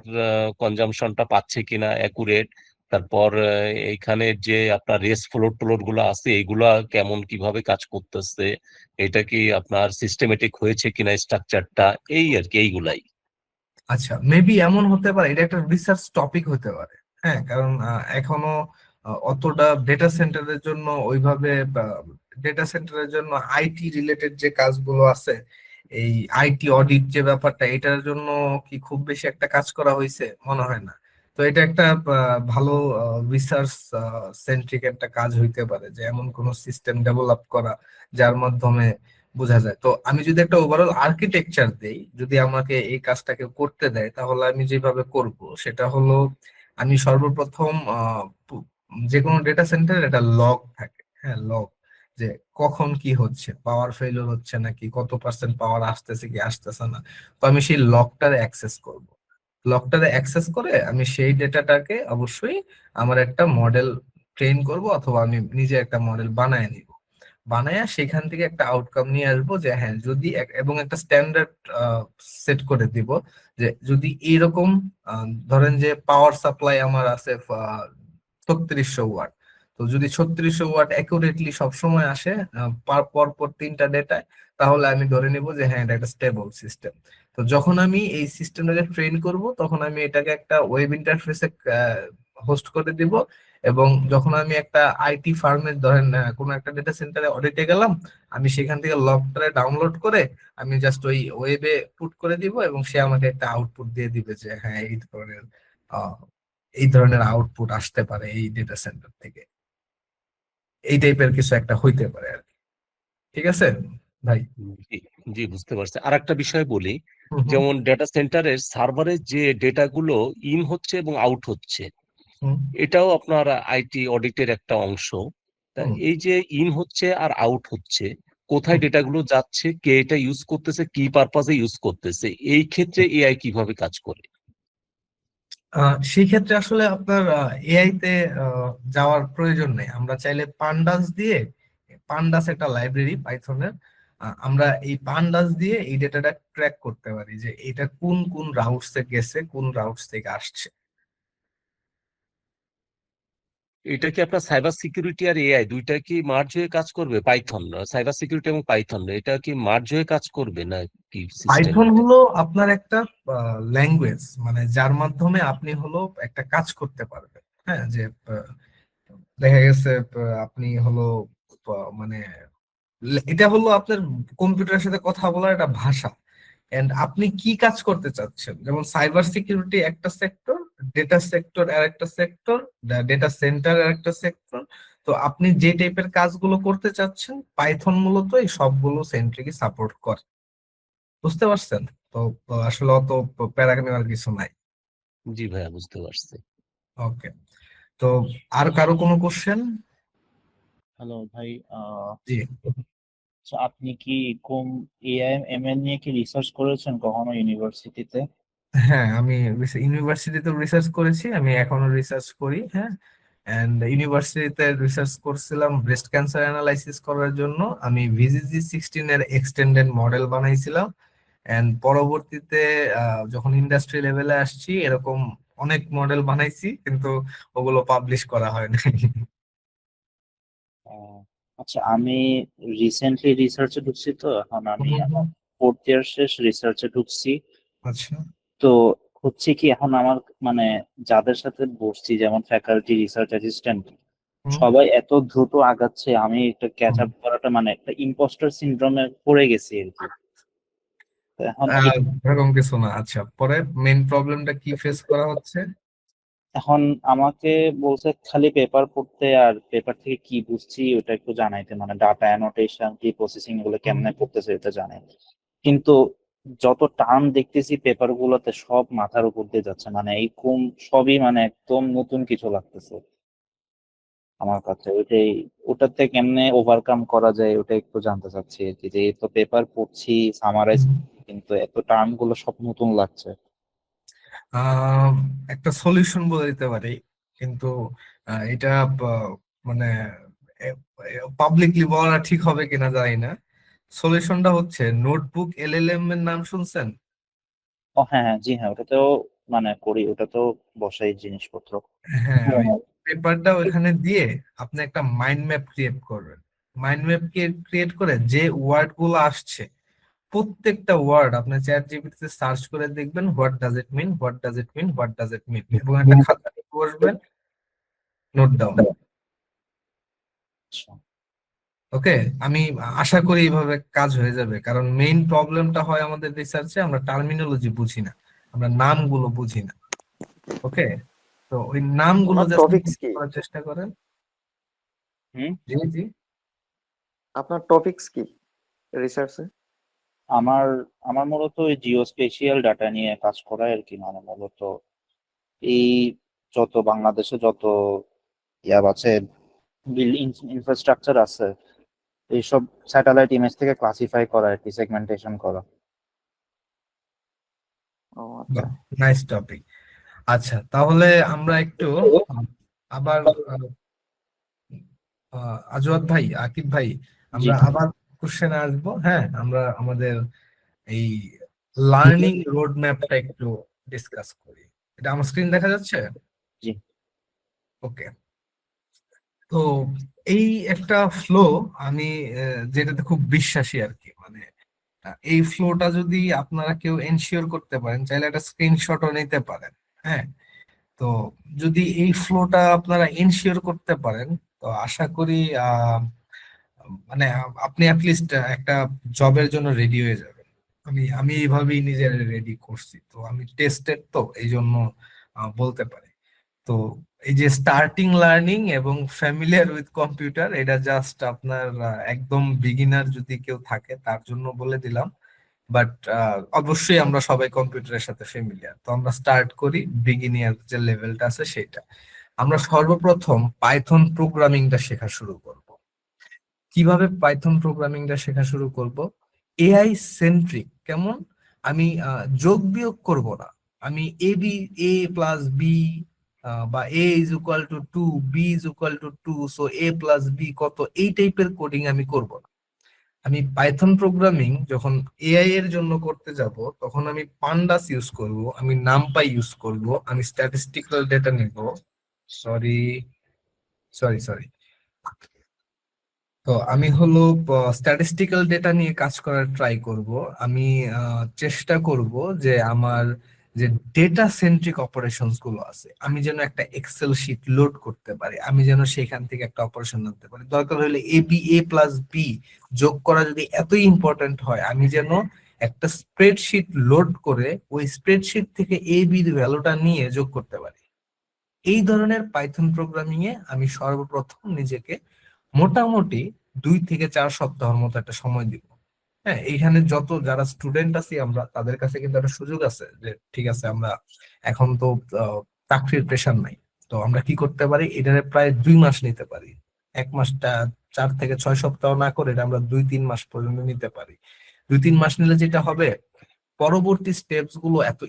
কনজাম্পশনটা পাচ্ছে কিনা অ্যাকুরেট, তারপর এইখানে যে আপনার রেস ফ্লোট টোলোট গুলো আছে এগুলা কেমন কিভাবে কাজ করতেছে, এটা কি আপনার সিস্টেমেটিক হয়েছে কিনা স্ট্রাকচারটা, এই আর কি এইগুলাই। আচ্ছা, মেবি এমন হতে পারে এটা একটা রিসার্চ টপিক হতে পারে। হ্যাঁ, কারণ এখনো অতটা ডেটা সেন্টারের জন্য ওইভাবে, ডেটা সেন্টারের জন্য আইটি রিলেটেড যে কাজগুলো আছে, এই আইটি অডিট যে ব্যাপারটা, এটার জন্য কি খুব বেশি একটা কাজ করা হয়েছে মনে হয় না। তো এটা একটা ভালো রিসার্চ সেন্ট্রিক একটা কাজ হইতে পারে, যে এমন কোন সিস্টেম ডেভেলপ করা যার মাধ্যমে বোঝা যায়। তো আমি যদি একটা ওভারঅল আর্কিটেকচার দেই, যদি আমাকে এই কাজটাকে করতে দেয়, তাহলে আমি যেভাবে করব সেটা হলো, আমি সর্বপ্রথম যে কোনো ডেটা সেন্টার একটা লগ থাকে, হ্যাঁ লগ, যে কখন কি হচ্ছে, পাওয়ার ফেলিওর হচ্ছে নাকি, কত পার্সেন্ট পাওয়ার আসতেছে কি আসতেছে না। তো আমি সেই লকটারে অ্যাক্সেস করব। লকটারে অ্যাক্সেস করে আমি সেই ডেটাটাকে অবশ্যই আমার একটা মডেল ট্রেন করব, অথবা আমি নিজে একটা মডেল বানায় নিব। বানায়া সেখান থেকে একটা আউটকাম নিয়ে আসবো যে হ্যাঁ যদি এবং একটা স্ট্যান্ডার্ড সেট করে দিব যে যদি এইরকম ধরেন যে পাওয়ার সাপ্লাই আমার আছে 3600 ওয়াট। তো যদি 3600 ওয়াট অ্যাকুরেটলি সবসময় আসে পর পর তিনটা ডেটায়, তাহলে আমি ধরে নিব যে হ্যাঁ এটা একটা স্টেবল সিস্টেম। তো যখন আমি এই সিস্টেমটাকে ট্রেন করব, তখন আমি এটাকে একটা ওয়েব ইন্টারফেসে হোস্ট করে দিব। এবং যখন আমি একটা আইটি ফার্মের ধরেন কোনো একটা ডেটা সেন্টারে অডিটে গেলাম, আমি সেখান থেকে লগটারে ডাউনলোড করে আমি জাস্ট ওই ওয়েবে পুট করে দিব, এবং সে আমাকে একটা আউটপুট দিয়ে দিবে যে হ্যাঁ আহ, এই ধরনের আউটপুট আসতে পারে এই ডেটা সেন্টার থেকে, এই টাইপের কিছু একটা হইতে পারে আর কি। ঠিক আছে ভাই? জি, জি, বুঝতে পারছি। আর একটা বিষয় বলি, হুম হুম যেমন ডেটা সেন্টারের সার্ভারে যে ডেটাগুলো ইন হচ্ছে এবং আউট হচ্ছে, হুম এটাও আপনার আইটি অডিটের একটা অংশ। তা হুম এই যে ইন হচ্ছে আর আউট হচ্ছে, কোথায় হুম। ডেটাগুলো যাচ্ছে, কে এটা ইউজ করতেছে, কি পারপাজে ইউজ করতেছে, এই ক্ষেত্রে এআই কিভাবে কাজ করে? সেই ক্ষেত্রে আসলে আপনার এআই তে যাওয়ার প্রয়োজন নেই। আমরা চাইলে পান্ডাস দিয়ে, পান্ডাস একটা লাইব্রেরি পাইথনের, আমরা এই পান্ডাস দিয়ে এই ডেটাটা ট্র্যাক করতে পারি যে এটা কোন কোন রাউটস থেকে গেছে, কোন রাউটস থেকে আসছে। এটা কি আপনার সাইবার সিকিউরিটি আর এআই দুইটা কি মার্জ হয়ে কাজ করবে? পাইথন, সাইবার সিকিউরিটি এবং পাইথন, এটা কি মার্জ হয়ে কাজ করবে না কি সিস্টেম পাইথন এটা? হলো আপনার একটা ল্যাঙ্গুয়েজ, মানে যার মাধ্যমে আপনি হলো একটা কাজ করতে পারবেন। হ্যাঁ, যে দেখা গেছে আপনি হলো মানে এটা হলো আপনার কম্পিউটারের সাথে কথা বলার একটা ভাষা। এন্ড আপনি কি কাজ করতে চাচ্ছেন, যেমন সাইবার সিকিউরিটি একটা সেক্টর, ডেটা সেক্টর আর একটা সেক্টর, ডেটা সেন্টার আর একটা সেক্টর। তো আপনি যে টাইপের কাজগুলো করতে চাচ্ছেন, পাইথন মূলত এই সবগুলো সেন্ট্রিকই সাপোর্ট করে। বুঝতে পারছেন? তো তো আসলে অত প্যারা নেওয়ার কিছু নাই। জি ভাইয়া, বুঝতে পারছি। ওকে, তো আর কারো কোনো কোশ্চেন? হ্যালো ভাই, জি। so আপনি কি কোন এআই এমএল নিয়ে কি রিসার্চ করেছেন কখনো ইউনিভার্সিটিতে? হ্যাঁ, আমি ইউনিভার্সিটিতে রিসার্চ করেছি, আমি এখনো রিসার্চ করি। হ্যাঁ, এন্ড ইউনিভার্সিটিতে রিসার্চ করছিলাম ব্রেস্ট ক্যান্সার অ্যানালাইসিস করার জন্য। আমি VGG16 এর এক্সটেন্ডেড মডেল বানাইছিলাম। এন্ড পরবর্তীতে যখন ইন্ডাস্ট্রি লেভেলে আসছি, এরকম অনেক মডেল বানাইছি, কিন্তু ওগুলো পাবলিশ করা হয় না। আহ, আচ্ছা, আমি রিসেন্টলি রিসার্চে ঢুকছি, তো এখন আমি আমার ফোর্থ ইয়ার শেষ রিসার্চে ঢুকছি। আচ্ছা। তো হচ্ছে কি, এখন আমার মানে যাদের সাথে বসছি, যেমন ফ্যাকাল্টি, রিসার্চ অ্যাসিস্ট্যান্ট, হুম, সবাই এত দ্রুত আগাচ্ছে, আমি একটা ক্যাচ হুম। আপ করাটা মানে একটা ইম্পোস্টার সিনড্রোমে পড়ে গেছি আর কি। তো এখন এরকম কিছু না। আচ্ছা, পরে মেইন প্রবলেমটা কি ফেস করা হচ্ছে? এখন আমাকে বলছে খালি পেপার পড়তে, আর পেপার থেকে কি বুঝছি ওটা একটু জানাইতে, মানে ডাটা অ্যানোটেশন কি প্রসেসিং এগুলো হুম। কেমনে করতেছে এটা জানাই। কিন্তু যত টার্ম দেখতেছি পেপার গুলোতে, সব মাথার উপর দিয়ে যাচ্ছে, মানে এই কম সবই মানে একদম নতুন কিছু লাগতেছে আমার কাছে। ওটাতে কেমনে ওভারকাম করা যায় ওটা একটু জানতে চাচ্ছি আর কি, যে এই তো পেপার পড়ছি, সামারাইজ, কিন্তু এত টার্ম গুলো সব নতুন লাগছে। আহ, একটা সলিউশন বলে দিতে পারি, কিন্তু এটা মানে পাবলিকলি বলা ঠিক হবে কিনা জানি না। সলিউশনটা হচ্ছে নোটবুক এলএলএম এর নাম শুনছেন? ও হ্যাঁ হ্যাঁ, জি হ্যাঁ, ওটাতেও মানে করি, ওটা তো বসাই জিনিসপত্র। হ্যাঁ, হ্যাঁ ওই হ্যাঁ। পেপারটা ওইখানে দিয়ে আপনি একটা মাইন্ড ম্যাপ ক্রিয়েট করবেন। মাইন্ড ম্যাপ ক্রিয়েট করে যে ওয়ার্ড গুলো আসছে, প্রত্যেকটা ওয়ার্ড আপনি চ্যাট জিপিটিতে সার্চ করে দেখবেন what does it mean, what does it mean, what does it mean, এবং একটা খাতা নিয়ে বসবেন, নোট ডাউন। আচ্ছা। ওকে, আমি আশা করি এইভাবে কাজ হয়ে যাবে, কারণ মেইন প্রবলেমটা হয় আমাদের রিসার্চে আমরা টার্মিনোলজি বুঝি না, আমরা নামগুলো বুঝি না। ওকে, তো ওই নামগুলো আপনার জাস্ট টপিকস কি? করার চেষ্টা করেন। হুম। জি জি। আপনার টপিকস কি রিসার্চে? আমার আমার মূলত ওই জিও স্পেশিয়াল ডাটা নিয়ে কাজ করা আর কি, মানে মূলত এই যত বাংলাদেশে যত আছে, বিল্ড ইনফ্রাস্ট্রাকচার আছে, এইসব স্যাটেলাইট ইমেজ থেকে ক্লাসিফাই করা আর কি, সেগমেন্টেশন করা। ও আচ্ছা। Nice topic. আচ্ছা, তাহলে আমরা একটু আবার আজওয়াদ ভাই, আকিব ভাই, জি আমরা আবার কোশ্চেনে আসবো। হ্যাঁ, আমরা আমাদের এই লার্নিং রোড ম্যাপটা একটু ডিসকাস করি। এটা আমার স্ক্রিন দেখা যাচ্ছে? জি। ওকে। তো এই একটা ফ্লো আমি যেটাতে খুব বিশ্বাসী আর কি, মানে এই ফ্লোটা যদি আপনারা কেউ এনশিওর করতে পারেন, চাইলে একটা স্ক্রিনশটও নিতে পারেন। হ্যাঁ, তো যদি এই ফ্লোটা আপনারা এনশিওর করতে পারেন, তো আশা করি মানে আপনি অ্যাটলিস্ট একটা জবের জন্য রেডি হয়ে যাবেন। আমি এইভাবেই নিজের রেডি করছি, তো আমি টেস্টেড, তো এই জন্য বলতে পারি। তো এই যে স্টার্টিং লার্নিং এবং ফ্যামিলিয়ার উইথ কম্পিউটার, এটা জাস্ট আপনার একদম বিগিনার যদি কেউ থাকে তার জন্য বলে দিলাম। বাট অবশ্যই আমরা সবাই কম্পিউটারের সাথে ফ্যামিলিয়ার, তো আমরা স্টার্ট করি বিগিনিয়ার যে লেভেলটা আছে সেটা। আমরা সর্বপ্রথম পাইথন প্রোগ্রামিংটা শেখা শুরু করব। কিভাবে পাইথন প্রোগ্রামিংটা শেখা শুরু করব? AI centric. কেমন? আমি যোগ বিয়োগ করব না। আমি এ প্লাস বি বা A is equal to 2, B is equal to 2, so A plus B কত, এই টাইপের কোডিং আমি করব না। আমি পাইথন প্রোগ্রামিং যখন এআই এর জন্য করতে যাব, তখন আমি পান্ডাস ইউজ করব, আমি নামপাই ইউজ করব, আমি স্ট্যাটিস্টিক্যাল ডেটা নিব। সরি সরি সরি তো আমি হলো স্ট্যাটিস্টিক্যাল ডেটা নিয়ে কাজ করার ট্রাই করব। আমি চেষ্টা করব যে আমার যে ডেটা সেন্ট্রিক অপারেশনস গুলো আছে, আমি যেন একটা এক্সেল শিট লোড করতে পারি, আমি যেন সেখান থেকে একটা অপারেশন আনতে পারি। দরকার হলে এ প্লাস বি যোগ করা যদি এতই ইম্পর্টেন্ট হয়, আমি যেন একটা স্প্রেডশিট লোড করে ওই স্প্রেডশিট থেকে এ বির ভ্যালুটা নিয়ে যোগ করতে পারি। এই ধরনের পাইথন প্রোগ্রামিং এ আমি সর্বপ্রথম নিজেকে মোটামুটি 2 থেকে 4 সপ্তাহের মতো একটা সময় দিব। হ্যাঁ, এইখানে যত যারা স্টুডেন্ট আছি আমরা, তাদের কাছে কিন্তু একটা সুযোগ আছে যে ঠিক আছে, আমরা এখন তো চাকরির প্রেশার নাই, তো আমরা কি করতে পারি, এটারে প্রায় 2 মাস নিতে পারি। 1 মাসটা 4 থেকে 6 সপ্তাহ না করে এটা আমরা 2-3 মাস পর্যন্ত নিতে পারি। 2-3 মাস নিলে যেটা হবে, পরবর্তী স্টেপস গুলো এত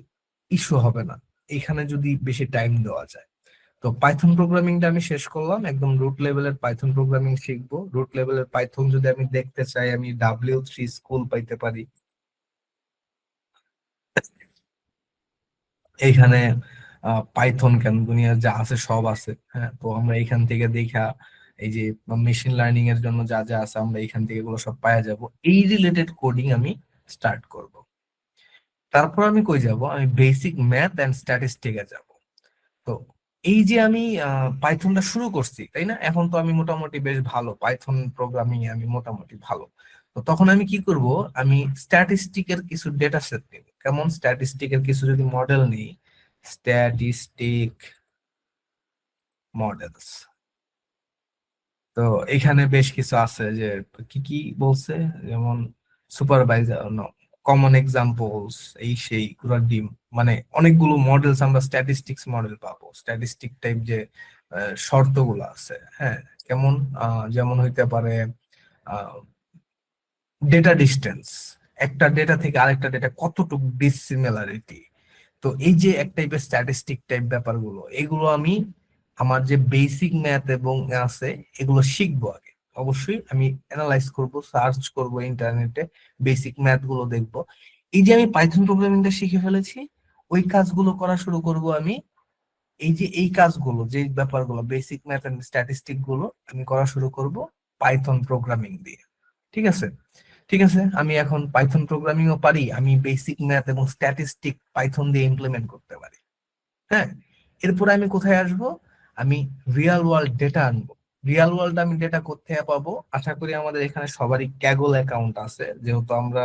ইস্যু হবে না এখানে যদি বেশি টাইম দেওয়া যায়। তো পাইথন প্রোগ্রামিংটা আমি শেষ করলাম, একদম রুট লেভেলের পাইথন প্রোগ্রামিং শিখবো। রুট লেভেলের পাইথন যদি আমি দেখতে চাই, আমি W3 স্কুল পাইতে পারি। এইখানে পাইথন কেন দুনিয়ার যা আছে সব আছে। হ্যাঁ, তো আমরা এখান থেকে দেখা এই যে মেশিন লার্নিং এর জন্য যা যা আছে আমরা এখান থেকে এগুলো সব পাওয়া যাব। এই রিলেটেড কোডিং আমি স্টার্ট করব। তারপর আমি কই যাব, আমি বেসিক ম্যাথ এন্ড স্ট্যাটিস্টিকে যাব। তো এই যে আমি পাইথনটা শুরু করছি, তাই না? এখন তো আমি মোটামুটি বেশ ভালো পাইথন প্রোগ্রামিং এ, আমি মোটামুটি ভালো। তো তখন আমি কি করব, আমি স্ট্যাটিস্টিকের কিছু ডেটা সেট নিব। কেমন? স্ট্যাটিস্টিকের কিছু যদি মডেল নিই, স্ট্যাটিস্টিক মডেলস। তো এখানে বেশ কিছু আছে, যে কি কি বলছে, যেমন সুপারভাইজার, কমন এক্সাম্পলস, এই সেই গুলো ডিম, মানে অনেকগুলো মডেলস আমরা স্ট্যাটিস্টিক্স মডেল পাবো। স্ট্যাটিস্টিক টাইপ যে শর্তগুলো আছে, হ্যাঁ, কেমন যেমন হইতে পারে ডেটা ডিস্টেন্স, একটা ডেটা থেকে আরেকটা ডেটা কতটুকু ডিসিমিলারিটি। তো এই যে এক টাইপের স্ট্যাটিস্টিক টাইপ ব্যাপারগুলো, এগুলো আমি আমার যে বেসিক ম্যাথ এবং আছে এগুলো শিখবো আগে। অবশ্যই আমি অ্যানালাইজ করব, সার্চ করব ইন্টারনেটে, বেসিক ম্যাথ গুলো দেখবো। এই যে আমি পাইথন প্রোগ্রামিংটা শিখে ফেলেছি, ওই কাজগুলো করা শুরু করব আমি। এই যে এই কাজগুলো, যে ব্যাপারগুলো বেসিক ম্যাথ এন্ড স্ট্যাটিস্টিক গুলো আমি করা শুরু করব পাইথন প্রোগ্রামিং দিয়ে। ঠিক আছে? ঠিক আছে, আমি এখন পাইথন প্রোগ্রামিংও পারি, আমি বেসিক ম্যাথ এবং স্ট্যাটিস্টিক পাইথন দিয়ে ইমপ্লিমেন্ট করতে পারি। হ্যাঁ, এরপরে আমি কোথায় আসব, আমি রিয়েল ওয়ার্ল্ড ডেটা আনবো। রিয়েল ওয়ার্ল্ড আমি ডেটা কোথায় পাবো? আশা করি আমাদের এখানে সবারই ক্যাগল অ্যাকাউন্ট আছে, যেহেতু আমরা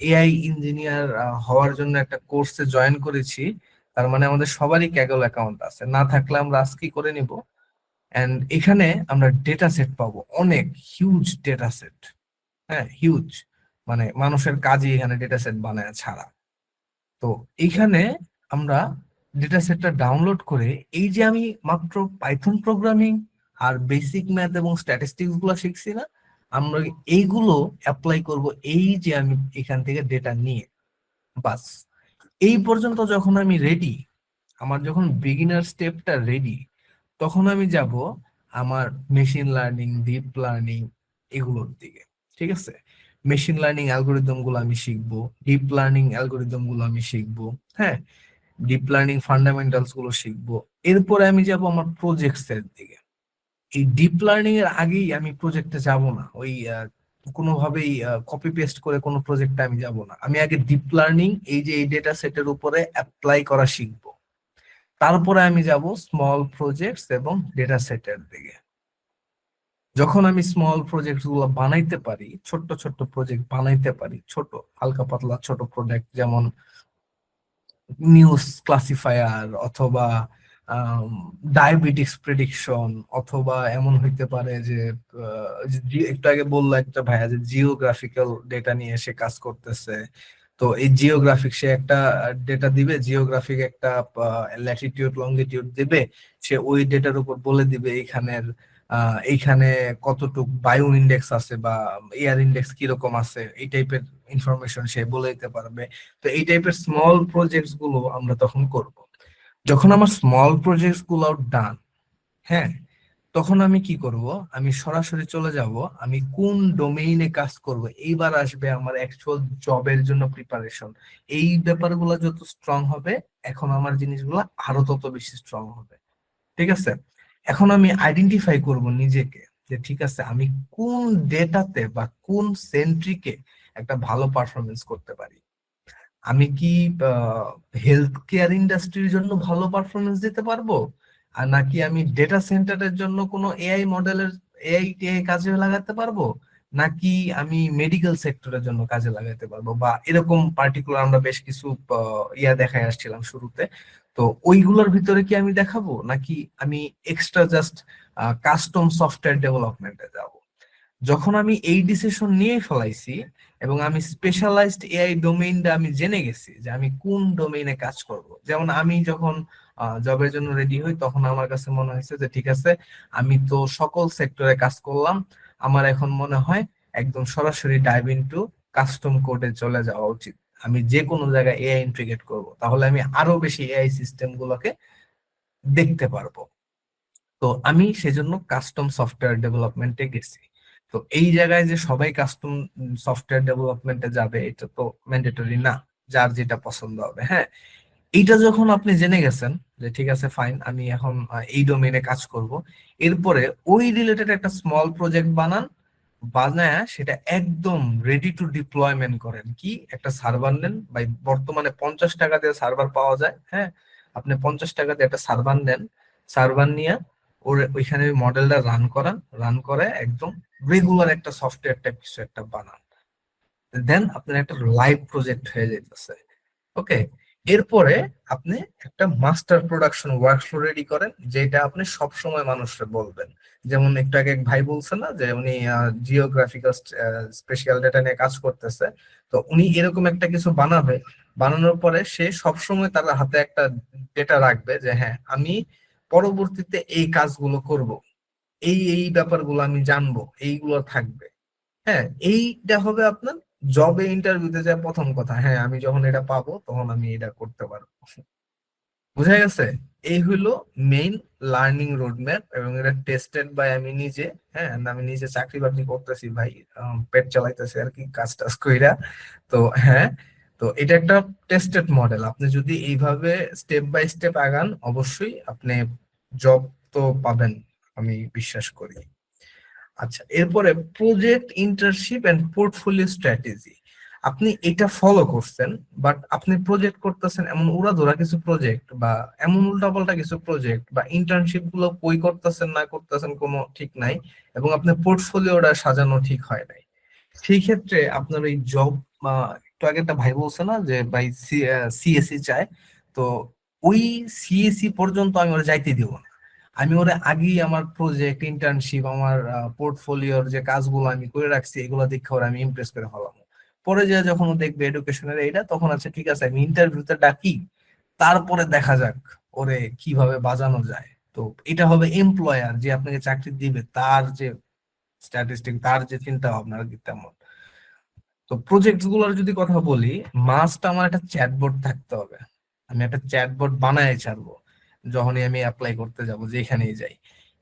এআই ইঞ্জিনিয়ার হওয়ার জন্য একটা কোর্সে জয়েন করেছি, তার মানে আমাদের সবারই ক্যাগল অ্যাকাউন্ট আছে। না থাকলে আমরা আজকেই করে নিব। এন্ড এখানে আমরা ডেটা সেট পাবো, অনেক হিউজ ডেটা সেট। হ্যাঁ, হিউজ, মানে মানুষের কাজই এখানে ডেটা সেট বানায় ছাড়া। তো এইখানে আমরা ডেটা সেটটা ডাউনলোড করে, এই যে আমি মাত্র পাইথন প্রোগ্রামিং আর বেসিক ম্যাথ এবং স্ট্যাটিস্টিক্স গুলো শিখছি না, আমরা এইগুলো অ্যাপ্লাই করব, এই যে আমি এখান থেকে ডেটা নিয়ে, বাস এই পর্যন্ত যখন আমি রেডি, আমার যখন বিগিনার স্টেপটা রেডি, তখন আমি যাব আমার মেশিন লার্নিং, ডিপ লার্নিং এগুলোর দিকে। ঠিক আছে, মেশিন লার্নিং অ্যালগোরিদম গুলো আমি শিখবো, ডিপ লার্নিং অ্যালগোরিদম গুলো আমি শিখবো, হ্যাঁ, ডিপ লার্নিং ফান্ডামেন্টালস গুলো শিখবো। এরপরে আমি যাব আমার প্রজেক্টস এর দিকে। এই ডিপ লার্নিং এর আগেই আমি প্রজেক্টে যাব না, ওই কোনোভাবেই কপি পেস্ট করে কোনো প্রজেক্টে আমি যাব না। আমি আগে ডিপ লার্নিং, এই যে এই ডেটা সেটের উপরে অ্যাপ্লাই করা শিখবো, তারপরে আমি যাব স্মল প্রজেক্টস এবং ডেটা সেটের দিকে। যখন আমি স্মল প্রজেক্ট গুলো বানাইতে পারি, ছোট্ট ছোট্ট প্রজেক্ট বানাইতে পারি, ছোট হালকা পাতলা ছোট প্রজেক্ট, যেমন নিউজ ক্লাসিফায়ার, অথবা ডায়াবেটিক্স প্রেডিকশন, অথবা এমন হইতে পারে যে একটু আগে বললো একটা ভাইয়া যে জিওগ্রাফিক্যাল ডেটা নিয়ে সে কাজ করতেছে। তো এই জিওগ্রাফিক, সে একটা ডেটা দিবে, জিওগ্রাফিক একটা ল্যাটিটিউড লঙ্গিটিউড দিবে, সে ওই ডেটার উপর বলে দিবে এইখানে কতটুক বায়ু ইন্ডেক্স আছে বা এয়ার ইন্ডেক্স কিরকম আছে, এই টাইপের ইনফরমেশন সে বলে দিতে পারবে। তো এই টাইপের স্মল প্রজেক্টস গুলো আমরা তখন করব। যখন আমার স্মল প্রজেক্টস গুলো ডান, হ্যাঁ, তখন আমি কি করব, আমি সরাসরি চলে যাব আমি কোন ডোমেইনে কাজ করব। এইবার আসবে আমার অ্যাকচুয়াল জবের জন্য প্রিপারেশন। এই ব্যাপারগুলো যত স্ট্রং হবে, এখন আমার জিনিসগুলো আরো তত বেশি স্ট্রং হবে। ঠিক আছে, এখন আমি আইডেন্টিফাই করব নিজেকে যে ঠিক আছে আমি কোন ডেটাতে বা কোন সেন্ট্রিকে একটা ভালো পারফরমেন্স করতে পারি। আমি কি হেলথ কেয়ার ইন্ডাস্ট্রির জন্য ভালো পারফরমেন্স দিতে পারবো, আর নাকি আমি ডেটা সেন্টারের জন্য কোনো এআই মডেলের এআই কাজে লাগাতে পারবো, নাকি আমি মেডিকেল সেক্টরের জন্য কাজে লাগাতে পারবো, বা এরকম পার্টিকুলার আমরা বেশ কিছু দেখায় আসছিলাম শুরুতে। তো ওইগুলোর ভিতরে কি আমি দেখাবো, নাকি আমি এক্সট্রা জাস্ট কাস্টম সফটওয়্যার ডেভেলপমেন্টে যাব। যখন আমি এই ডিসিশন নিয়ে ফেলাইছি এবং আমি স্পেশালাইজড এআই ডোমেইনটা আমি জেনে গেছি যে আমি কোন ডোমেইনে কাজ করব, যেমন আমি যখন জবের জন্য রেডি হই, তখন আমার কাছে মনে হয়েছে যে ঠিক আছে আমি তো সকল সেক্টরে কাজ করলাম, আমার এখন মনে হয় একদম সরাসরি ডাইভ ইনটু কাস্টম কোডে চলে যাওয়া উচিত। আমি যে কোনো জায়গায় এআই ইন্টিগ্রেট করব, তাহলে আমি আরো বেশি এআই সিস্টেম গুলোকে দেখতে পারবো। তো আমি সেজন্য কাস্টম সফটওয়্যার ডেভেলপমেন্টে গেছি। তো এই জায়গায় যে সবাই কাস্টম সফটওয়্যার ডেভেলপমেন্টে যাবে এটা তো ম্যান্ডেটরি না, যার যেটা পছন্দ হবে। হ্যাঁ, এইটা যখন আপনি জেনে গেছেন যে ঠিক আছে ফাইন, আমি এখন এই ডোমেইনে কাজ করব, এরপরে ওই রিলেটেড একটা স্মল প্রজেক্ট বানায় সেটা একদম রেডি টু ডিপ্লয়মেন্ট করেন। কি, একটা সার্ভার নেন, বা বর্তমানে 50 টাকা দিয়ে সার্ভার পাওয়া যায়। হ্যাঁ, আপনি 50 টাকা দিয়ে একটা সার্ভার নেন, সার্ভার নিয়ে ওইখানে মডেলটা রান করে একদম রেগুলার একটা সফটওয়্যার টাইপ কিছু একটা বানান, দেন আপনার একটা লাইভ প্রজেক্ট হয়ে যেতেছে। ওকে, এরপরে আপনি একটা মাস্টার প্রোডাকশন ওয়ার্কফ্লো রেডি করেন, যেটা আপনি সব সময় মানুষকে বলবেন। যেমন একটু আগে এক ভাই বলছে না যে উনি জিওগ্রাফিক্যাল স্পেশাল ডেটা নিয়ে কাজ করতেছে, তো উনি এরকম একটা কিছু বানাবে, বানানোর পরে সে সব সময় তার হাতে একটা ডেটা রাখবে যে হ্যাঁ আমি পরবর্তীতে এই কাজগুলো করব, এই ব্যাপারগুলো আমি জানবো, এইগুলো থাকবে। হ্যাঁ, এইটা হবে আপনার জবে ইন্টারভিউতে যায় প্রথম কথা, হ্যাঁ আমি যখন এটা পাবো তখন আমি এটা করতে পারবো। বুঝা গেছে? এই হলো মেইন লার্নিং রোডম্যাপ, এবং এটা টেস্টেড বাই আমি নিজে। হ্যাঁ, আমি নিজে চাকরি বাকরি করতেছি ভাই, পেট চালাইতেছি আর কি, কাজ টাজ কইরা। তো হ্যাঁ, তো এটা একটা টেস্টেড মডেল। আপনি যদি এইভাবে স্টেপ বাই স্টেপ আগান, অবশ্যই আপনি জব তো পাবেন, আমি বিশ্বাস করি। আচ্ছা, এরপরে project internship and portfolio strategy. আপনি এটা ফলো করছেন, বাট আপনি প্রজেক্ট করতেছেন এমন উড়াধুরা কিছু প্রজেক্ট, বা এমন উল্টাপাল্টা কিছু প্রজেক্ট, বা ইন্টার্নশিপ গুলো কই করতেছেন না করতেছেন কোনো ঠিক নাই, এবং আপনার পোর্টফোলিওটা সাজানো ঠিক হয় নাই। সেই ক্ষেত্রে আপনার এই জব, একটু আগে একটা ভাই বলছে না যে ভাই সিএসসি চায়, তো ওই সিএসসি পর্যন্ত আমি ওরা যাইতে দিব না। আমি ওরা আগেই আমার প্রজেক্ট ইন্টার্নশিপ, আমার পোর্টফোলিওর যে কাজগুলো আমি করে রাখছি এগুলো দেখে ওরা আমি ইমপ্রেস করে ফেলাম। পরে যে যখন ও দেখবে এডুকেশনের এইটা, তখন আছে ঠিক আছে আমি ইন্টারভিউতে ডাকি, তারপরে দেখা যাক ওরে কিভাবে বাজানো যায়। তো এটা হবে এমপ্লয়ার যে আপনাকে চাকরি দিবে, তার যে স্ট্যাটিস্টিক, তার যে চিন্তা ভাবনা আর কি তেমন। তো প্রজেক্ট গুলোর যদি কথা বলি, মাস্ট আমার একটা চ্যাটবট থাকতে হবে। আমি একটা চ্যাটবট বানায় ছাড়বো যখনই আমি অ্যাপ্লাই করতে যাব, যেখানেই যাই।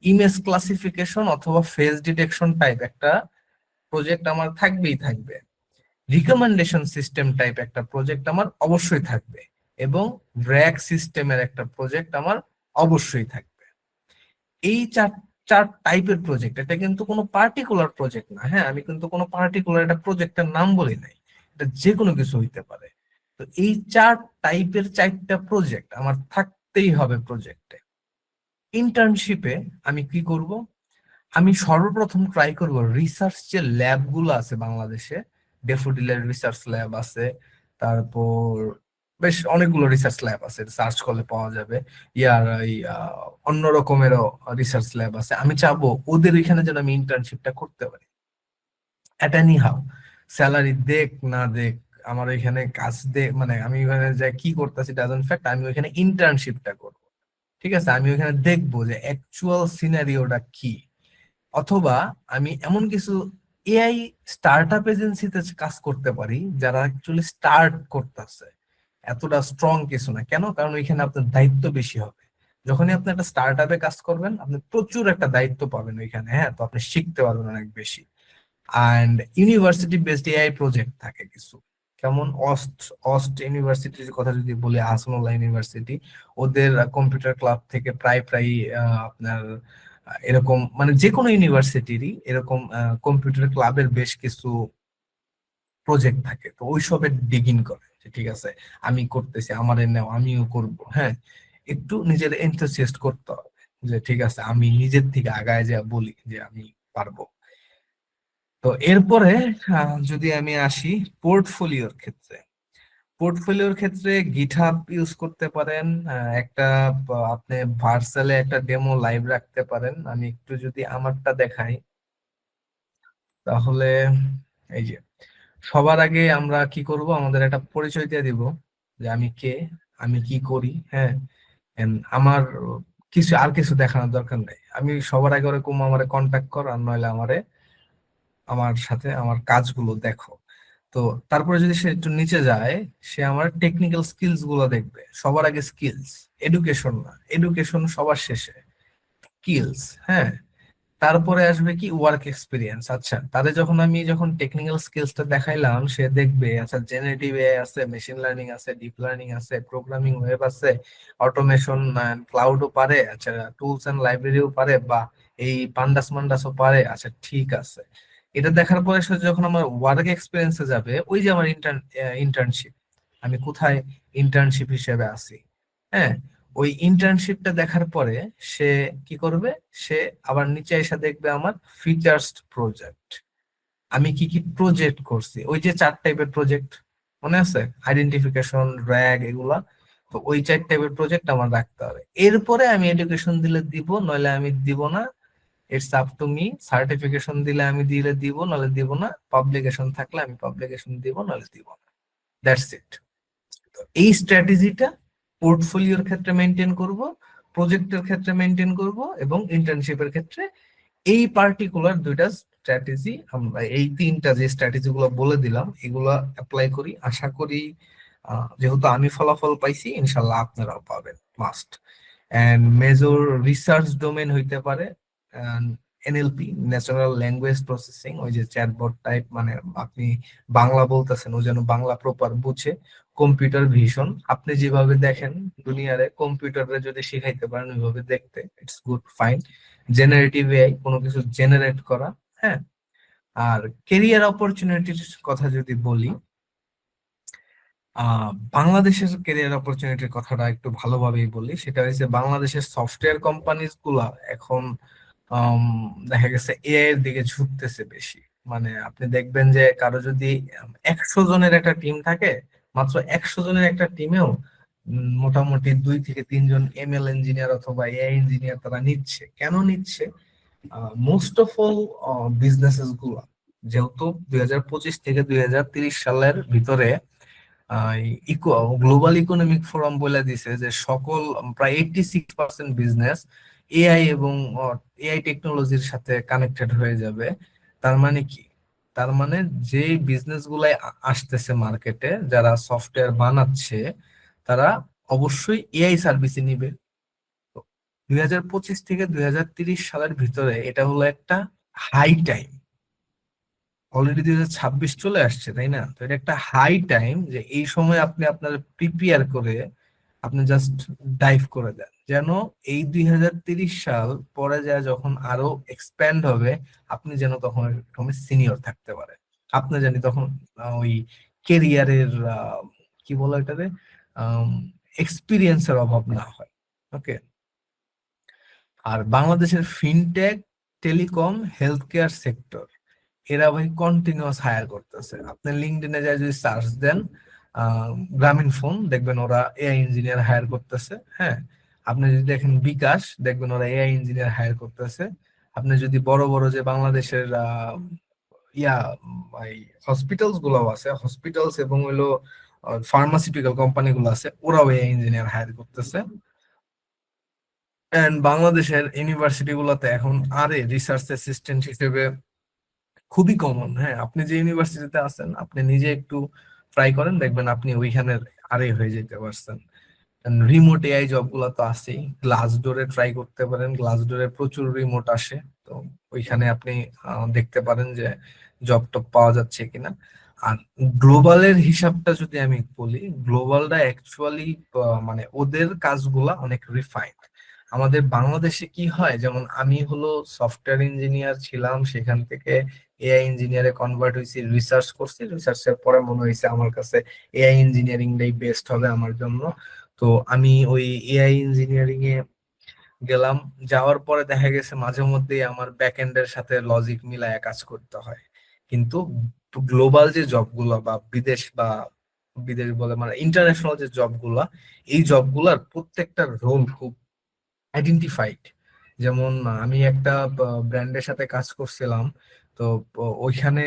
ইমেজ ক্লাসিফিকেশন অথবা ফেস ডিটেকশন টাইপ একটা প্রজেক্ট আমার থাকবেই থাকবে। রিকমেন্ডেশন সিস্টেম টাইপ একটা প্রজেক্ট আমার অবশ্যই থাকবে, এবং র্যাক সিস্টেমের একটা প্রজেক্ট আমার অবশ্যই থাকবে। এই চার চার টাইপের প্রজেক্ট, এটা কিন্তু কোনো পার্টিকুলার প্রজেক্ট না। হ্যাঁ, আমি কিন্তু কোনো পার্টিকুলার একটা প্রজেক্টের নাম বলি নাই, এটা যে কোনো কিছু হইতে পারে। তো এই চার টাইপের 4টা প্রজেক্ট আমার থাকতেই হবে প্রজেক্টে। ইন্টার্নশিপে আমি কি করব? আমি সর্বপ্রথম ট্রাই করব রিসার্চ যে ল্যাব গুলো আছে বাংলাদেশে, ডেফোডিলের রিসার্চ ল্যাব আছে, তারপর বেশ অনেকগুলো রিসার্চ ল্যাব আছে, সার্চ করলে পাওয়া যাবে। ইয়ার এই অন্য রকমেরও রিসার্চ ল্যাব আছে। আমি চাবো ওদের ওইখানে যেন আমি ইন্টার্নশিপটা করতে পারি। এটা নিহাও স্যালারি দেখ না দেখ, আমার ওইখানে কাজ দে, মানে আমি ওখানে যাই কি করতেছি ডাজন্ট ফ্যাক্ট, আমি ওইখানে ইন্টার্নশিপটা করব। ঠিক আছে, আমি ওইখানে দেখবো যে অ্যাকচুয়াল সিনারিওটা কি। অথবা আমি এমন কিছু এআই স্টার্টআপ এজেন্সিতে কাজ করতে পারি যারা অ্যাকচুয়ালি স্টার্ট করতেছে, এতটা স্ট্রং কিছু না। কেন? কারণ ওইখানে আপনার দায়িত্ব বেশি হবে। যখনই আপনি একটা স্টার্টআপে কাজ করবেন, আপনি প্রচুর একটা দায়িত্ব পাবেন ওইখানে। হ্যাঁ, তো আপনি শিখতে পারবেন অনেক বেশি। And university based AI project থাকে কিছু, যেমন অস্ট অস্ট ইউনিভার্সিটির কথা যদি বলি, হাসানুল্লাহ ইউনিভার্সিটি, ওদের কম্পিউটার ক্লাব থেকে প্রায় প্রায় আপনার এরকম, মানে যে কোনো ইউনিভার্সিটিরই এরকম কম্পিউটার ক্লাবের বেশ কিছু প্রজেক্ট থাকে। তো ওইসবের ডিগিং করে যে ঠিক আছে আমি করতেছি, আমার নেও, আমিও করব। হ্যাঁ, একটু নিজের এনথুসিয়াস্ট করতে হবে যে ঠিক আছে আমি নিজের থেকে আগায় যা বলি যে আমি পারবো। তো এরপরে যদি আমি আসি পোর্টফোলিওর ক্ষেত্রে, পোর্টফোলিওর ক্ষেত্রে গিটহাব ইউজ করতে পারেন। একটা আপনি ভার্সালে একটা ডেমো লাইভ রাখতে পারেন। আমি একটু যদি আমারটা দেখাই, তাহলে এই যে সবার আগে আমরা কি করব, আমাদের একটা পরিচয় দিয়ে দিব যে আমি কে, আমি কি করি। হ্যাঁ, আমার কিছু আর কিছু দেখানোর দরকার নেই। আমি সবার আগে ওরকম আমারে কন্ট্যাক্ট কর, আর নইলে আমারে আমার সাথে আমার কাজগুলো দেখো। তো তারপরে যদি সে একটু নিচে যায়, সে আমার টেকনিক্যাল স্কিলস গুলো দেখবে। সবার আগে স্কিলস, এডুকেশন না, এডুকেশন সবার শেষে, স্কিলস। হ্যাঁ, তারপরে আসবে কি ওয়ার্ক এক্সপিরিয়েন্স। আচ্ছা, তাদের যখন টেকনিক্যাল স্কিলসটা দেখাইলাম, সে দেখবে আচ্ছা জেনারেটিভ এআই আছে, মেশিন লার্নিং আছে, ডিপ লার্নিং আছে, প্রোগ্রামিং ওয়েব আছে, অটোমেশন ক্লাউডও পারে, আচ্ছা টুলস এন্ড লাইব্রেরিও পারে, বা এই পান্ডাস মান্ডাসও পারে। আচ্ছা ঠিক আছে, এটা দেখার পরে সে যখন আমার ওয়ার্ক এক্সপিরিয়েন্সে যাবে, ওই যে আমার ইন্টার্নশিপ, আমি কোথায় ইন্টার্নশিপ হিসেবে আছি। হ্যাঁ, ওই ইন্টার্নশিপটা দেখার পরে সে কি করবে, সে আবার নিচে এসে দেখবে আমার ফিচার্স প্রজেক্ট, আমি কি কি প্রজেক্ট করছি। ওই যে 4 টাইপের প্রজেক্ট মনে আছে, আইডেন্টিফিকেশন, র্যাগ, এগুলা। তো ওই 4 টাইপের প্রজেক্ট আমার রাখতে হবে। এরপরে আমি এডুকেশন দিলে দিব, নইলে আমি দিব না। It's up to me. Certification দিলে আমি দিব, নইলে দিব না। পাবলিকেশন থাকলে আমি পাবলিকেশন দিব, নইলে দিব না। That's it. এই স্ট্র্যাটেজিটা পোর্টফোলিওর ক্ষেত্রে মেনটেন করব, প্রজেক্টের ক্ষেত্রে মেনটেন করব, এবং ইন্টার্নশিপের ক্ষেত্রে এই পার্টিকুলার 2টা স্ট্র্যাটেজি, আমরা এই 3টা যে স্ট্র্যাটেজি গুলো বলে দিলাম, এগুলা অ্যাপ্লাই করি। আশা করি যেহেতু আমি ফলাফল পাইছি, ইনশাল্লাহ আপনারাও পাবেন must. And major research domain হইতে পারে এনএলপি, ন্যাচারাল ল্যাঙ্গুয়েজ প্রসেসিং, ওই যে চ্যাটবট টাইপ, মানে আপনি বাংলা বলতেছেন ও যেন বাংলা প্রপার বুঝে। কম্পিউটার ভিশন, আপনি যেভাবে দেখেন দুনিয়ারে, কম্পিউটারে যদি শিখাইতে পারেন ওইভাবে দেখতে, it's good, fine. Generative AI, কোনো কিছু জেনারেট করা। হ্যাঁ, আর কেরিয়ার অপরচুনিটির কথা যদি বলি, বাংলাদেশের ক্যারিয়ার অপরচুনিটির কথাটা একটু ভালোভাবেই বলি। সেটা হচ্ছে বাংলাদেশের সফটওয়্যার কোম্পানিজ গুলা এখন আম, দেখা গেছে এআই এর দিকে ঝুঁকতেছে বেশি। মানে আপনি দেখবেন যে কারো যদি 100 জনের একটা টিম থাকে, মাত্র 100 জনের একটা টিমেও মোটামুটি 2 থেকে 3 জন এমএল ইঞ্জিনিয়ার অথবা এআই ইঞ্জিনিয়ার তারা নিচ্ছে। কেন নিচ্ছে? মোস্ট অফ অল বিজনেসেস গুলা, যেহেতু 2025 থেকে 2030 সালের ভিতরে গ্লোবাল ইকোনমিক ফোরাম বলে দিছে যে সকল প্রায় 86% বিজনেস এআই এবং এআই টেকনোলজির সাথে কানেক্টেড হয়ে যাবে। তার মানে কি? তার মানে যে বিজনেস গুলাই আসতেছে মার্কেটে, যারা সফটওয়্যার বানাচ্ছে, তারা অবশ্যই এআই সার্ভিসই নিবে। 2025 থেকে 2030 সালের ভিতরে এটা হলো একটা হাই টাইম। অলরেডি 2026 চলে আসছে, তাই না? তো এটা একটা হাই টাইম যে এই সময় আপনি আপনার প্রিপেয়ার করে আপনি জাস্ট ডাইভ করে দেন, যেন এই 2030 সাল পরে যায় যখন আরো এক্সপ্যান্ড হবে, আপনি যেন তখন সিনিয়র থাকতে পারে, আপনি জানি তখন ওই কেরিয়ারের কি বলে এটাতে এক্সপিরিয়েন্সের অভাব না হয়। ওকে। আর বাংলাদেশের fintech, telecom, health care sector, এরা ভাই কন্টিনিউয়াস হায়ার করতেছে। আপনি লিঙ্কডইনে যায় যদি সার্চ দেন গ্রামীণ ফোন, দেখবেন ওরা এআই ইঞ্জিনিয়ার হায়ার করতেছে। হ্যাঁ, আপনি যদি দেখেন বিকাশ, দেখবেন ওরা এআই ইঞ্জিনিয়ার হায়ার করতেছে। আপনি যদি বড় বড় যে বাংলাদেশের হসপিটালস গুলো আছে, হসপিটালস এবং হলো ফার্মাসিউটিক্যাল কোম্পানি গুলো আছে, ওরাও এআই ইঞ্জিনিয়ার হায়ার করতেছে। এন্ড বাংলাদেশের ইউনিভার্সিটি গুলোতে এখন রিসার্চ অ্যাসিস্ট্যান্ট হিসেবে খুবই কমন। হ্যাঁ, আপনি যে ইউনিভার্সিটিতে আছেন, আপনি নিজে একটু ট্রাই করেন, দেখবেন আপনি ওইখানের হয়ে যেতে পারছেন। রিমোট এআই জব গুলো তো আছেই। গ্লাসডোরে ট্রাই করতে পারেন, গ্লাসডোরে প্রচুর রিমোট আসে, তো ওইখানে আপনি দেখতে পারেন যে জব টব পাওয়া যাচ্ছে কিনা। আর গ্লোবালের হিসাবটা যদি আমি বলি, গ্লোবালটা অ্যাকচুয়ালি মানে ওদের কাজগুলা অনেক রিফাইন্ড। আমাদের বাংলাদেশে কি হয়, যেমন আমি হলো সফটওয়্যার ইঞ্জিনিয়ার ছিলাম, সেখান থেকে এআই ইঞ্জিনিয়ারে কনভার্ট হয়েছি, রিসার্চ করছি, রিসার্চের পরে মনে হয়েছে আমার কাছে এআই ইঞ্জিনিয়ারিংটাই বেস্ট হবে আমার জন্য। তো আমি ওই এআই ইঞ্জিনিয়ারিং এ গেলাম। যাওয়ার পরে দেখা গেছে মাঝে মধ্যেই আমার ব্যাকএন্ডের সাথে লজিক মিলায় কাজ করতে হয়। কিন্তু গ্লোবাল যে জবগুলো বা বিদেশ বলে মানে ইন্টারন্যাশনাল যে জবগুলা, এই জবগুলার প্রত্যেকটা রোল খুব আইডেন্টিফাইড। যেমন আমি একটা ব্র্যান্ডের সাথে কাজ করছিলাম, তো ওইখানে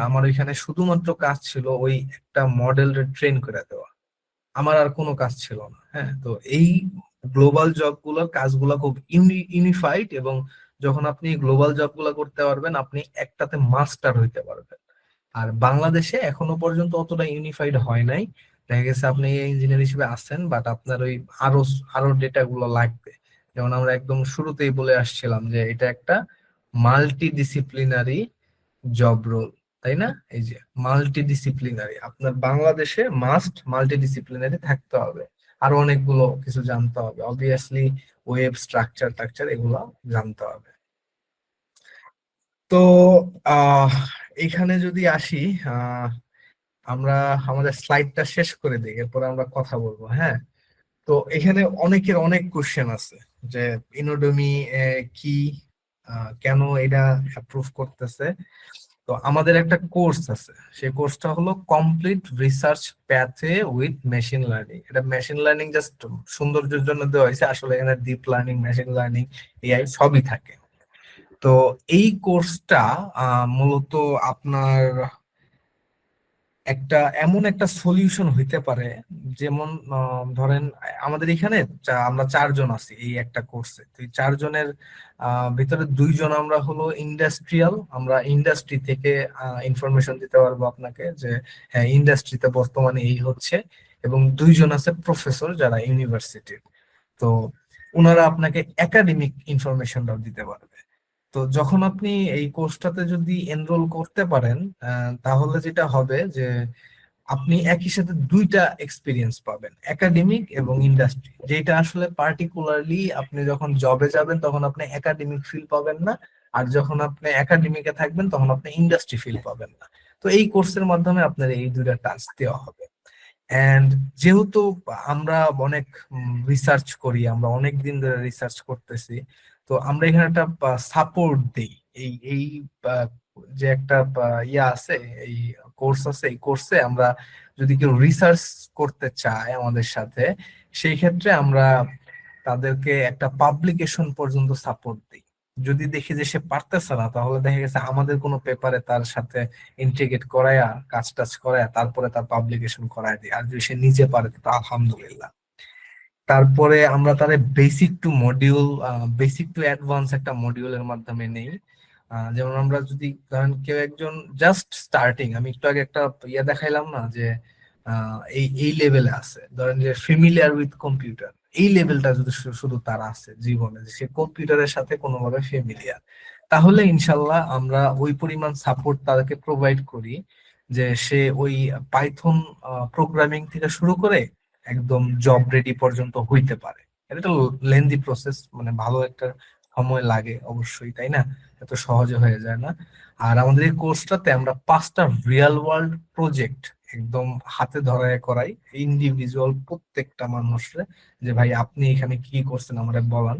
আমার ওইখানে শুধুমাত্র কাজ ছিল ওই একটা মডেল ট্রেন করে দেওয়া, আমার আর কোনো কাজ ছিল না। হ্যাঁ, তো এই গ্লোবাল জবগুলোর কাজগুলো খুব ইউনিফাইড, এবং যখন আপনি গ্লোবাল জবগুলো করতে পারবেন, আপনি একটাতে মাস্টার হইতে পারবেন। আর বাংলাদেশে এখনো পর্যন্ত অতটা ইউনিফাইড হয় নাই। দেখা গেছে আপনি ইঞ্জিনিয়ার হিসেবে আছেন, বাট আপনার ওই আরো আরো ডেটা গুলো লাগবে। যেমন আমরা একদম শুরুতেই বলে আসছিলাম যে এটা একটা মাল্টি ডিসিপ্লিনারি জব রোল, তাই না? এই যে মাল্টি ডিসিপ্লিনারি, আপনার বাংলাদেশে মাস্ট মাল্টি ডিসিপ্লিনারি থাকতে হবে, আরো অনেকগুলো কিছু জানতে হবে, অবভিয়াসলি ওয়েব স্ট্রাকচার এগুলো জানতে হবে। তো এখানে যদি আসি, আমরা আমাদের স্লাইডটা শেষ করে দিই, এরপর আমরা কথা বলবো। হ্যাঁ, তো এখানে অনেকের অনেক কোশ্চেন আছে যে ইনোডমি কি, কেন এটা অ্যাপ্রুভ করতেছে। তো আমাদের একটা কোর্স আছে, সেই কোর্সটা হলো কমপ্লিট রিসার্চ প্যাথে উইথ মেশিন লার্নিং। এটা মেশিন লার্নিং জাস্ট সৌন্দর্যের জন্য দেওয়া হয়েছে, আসলে এখানে deep learning, machine learning, AI সবই থাকে। তো এই কোর্সটা মূলত আপনার এমন একটা সলিউশন হইতে পারে, যেমন ধরেন আমাদের এখানে আমরা 4 জন আছি এই একটা কোর্সে। তো এই 4 জনের ভিতরে 2 জন আমরা হলো ইন্ডাস্ট্রিয়াল, আমরা ইন্ডাস্ট্রি থেকে ইনফরমেশন দিতে পারবো আপনাকে যে হ্যাঁ ইন্ডাস্ট্রিতে বর্তমানে এই হচ্ছে, এবং 2 জন আছে প্রফেসর যারা ইউনিভার্সিটির। তো ওনারা আপনাকে একাডেমিক ইনফরমেশনটাও দিতে পারবে। তো যখন আপনি এই কোর্সটাতে যদি এনরোল করতে পারেন, তাহলে যেটা হবে যে আপনি একই সাথে 2টা এক্সপিরিয়েন্স পাবেন, একাডেমিক এবং ইন্ডাস্ট্রি। যেটা আসলে পার্টিকুলারলি আপনি যখন জবে যাবেন তখন আপনি একাডেমিক ফিল পাবেন না, আর যখন আপনি একাডেমিকে থাকবেন তখন আপনি ইন্ডাস্ট্রি ফিল পাবেন না। তো এই কোর্সের মাধ্যমে আপনার এই 2টা টাচ দেওয়া হবে। এন্ড যেহেতু আমরা অনেক রিসার্চ করি, আমরা অনেক দিন ধরে রিসার্চ করতেছি, তো আমরা এখানে একটা সাপোর্ট দিই। এই এই যে একটা ইয়া আছে, এই কোর্স আছে, এই কোর্সে আমরা যদি কেউ রিসার্চ করতে চায় আমাদের সাথে, সেই ক্ষেত্রে আমরা তাদেরকে একটা পাবলিকেশন পর্যন্ত সাপোর্ট দিই। যদি দেখি যে সে পারতেছে না, তাহলে দেখা গেছে আমাদের কোনো পেপারে তার সাথে ইন্টিগ্রেট করায়া কাজ টাজ করায়া তারপরে তার পাবলিকেশন করায় দিই। আর যদি সে নিজে পারে তো আলহামদুলিল্লাহ। তারপরে আমরা তারে বেসিক টু অ্যাডভান্স একটা মডিউলের মাধ্যমে নেই। যেমন আমরা যদি ধরেন কেউ একজন জাস্ট স্টার্টিং, আমি একটু আগে একটা ইয়ে দেখাইলাম না যে এই এই লেভেলে আছে, ধরেন যে ফেমিলিয়ার উইথ কম্পিউটার, এই লেভেলটা যদি শুধু তার আছে জীবনে, যে সে কম্পিউটারের সাথে কোনোভাবে ফেমিলিয়ার, তাহলে ইনশাল্লাহ আমরা ওই পরিমাণ সাপোর্ট তাদেরকে প্রোভাইড করি যে সে ওই পাইথন প্রোগ্রামিং থেকে শুরু করে একদম জব রেডি পর্যন্ত হইতে পারে। এটা একটা লেন্দি প্রসেস, মানে ভালো একটা সময় লাগে অবশ্যই, তাই না? এত সহজে হয়ে যায় না। আর আমাদের এই কোর্সটাতে আমরা 5টা রিয়েল ওয়ার্ল্ড প্রজেক্ট একদম হাতে ধরায় করাই ইন্ডিভিজুয়াল প্রত্যেকটা মানুষরে, যে ভাই আপনি এখানে কি করছেন আমাদের বলান।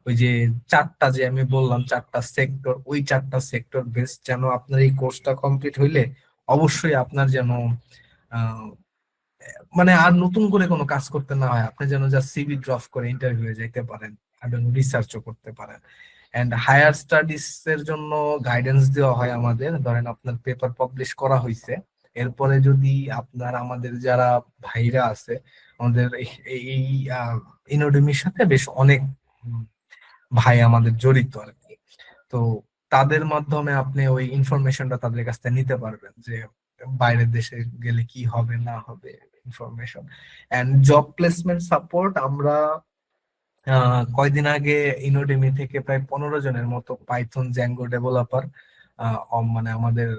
ওই যে 4টা যে আমি বললাম 4টা সেক্টর, ওই 4টা সেক্টর বেস যেন আপনার এই কোর্সটা কমপ্লিট হইলে অবশ্যই আপনার যেন মানে আর নতুন করে কোনো কাজ করতে না হয়, আপনি যেন যা সিভি ড্রপ করে ইন্টারভিউ যাইতে পারেন এবং রিসার্চও করতে পারেন। এন্ড হায়ার স্টাডিজ এর জন্য গাইডেন্স দেওয়া হয় আমাদের। ধরেন আপনার পেপার পাবলিশ করা হয়েছে, এরপরে যদি আপনার আমাদের যারা ভাইরা আছে, আমাদের এই ইনোডেমির সাথে বেশ অনেক ভাই আমাদের জড়িত আর কি। তো তাদের মাধ্যমে আপনি ওই ইনফরমেশনটা তাদের কাছ থেকে নিতে পারবেন যে বাইরের দেশে গেলে কি হবে না হবে information. And job placement support আমরা কয়দিন আগে ইনোডেমি থেকে প্রায় 15 জনের মতো পাইথন জ্যাঙ্গো ডেভেলপার, মানে আমাদের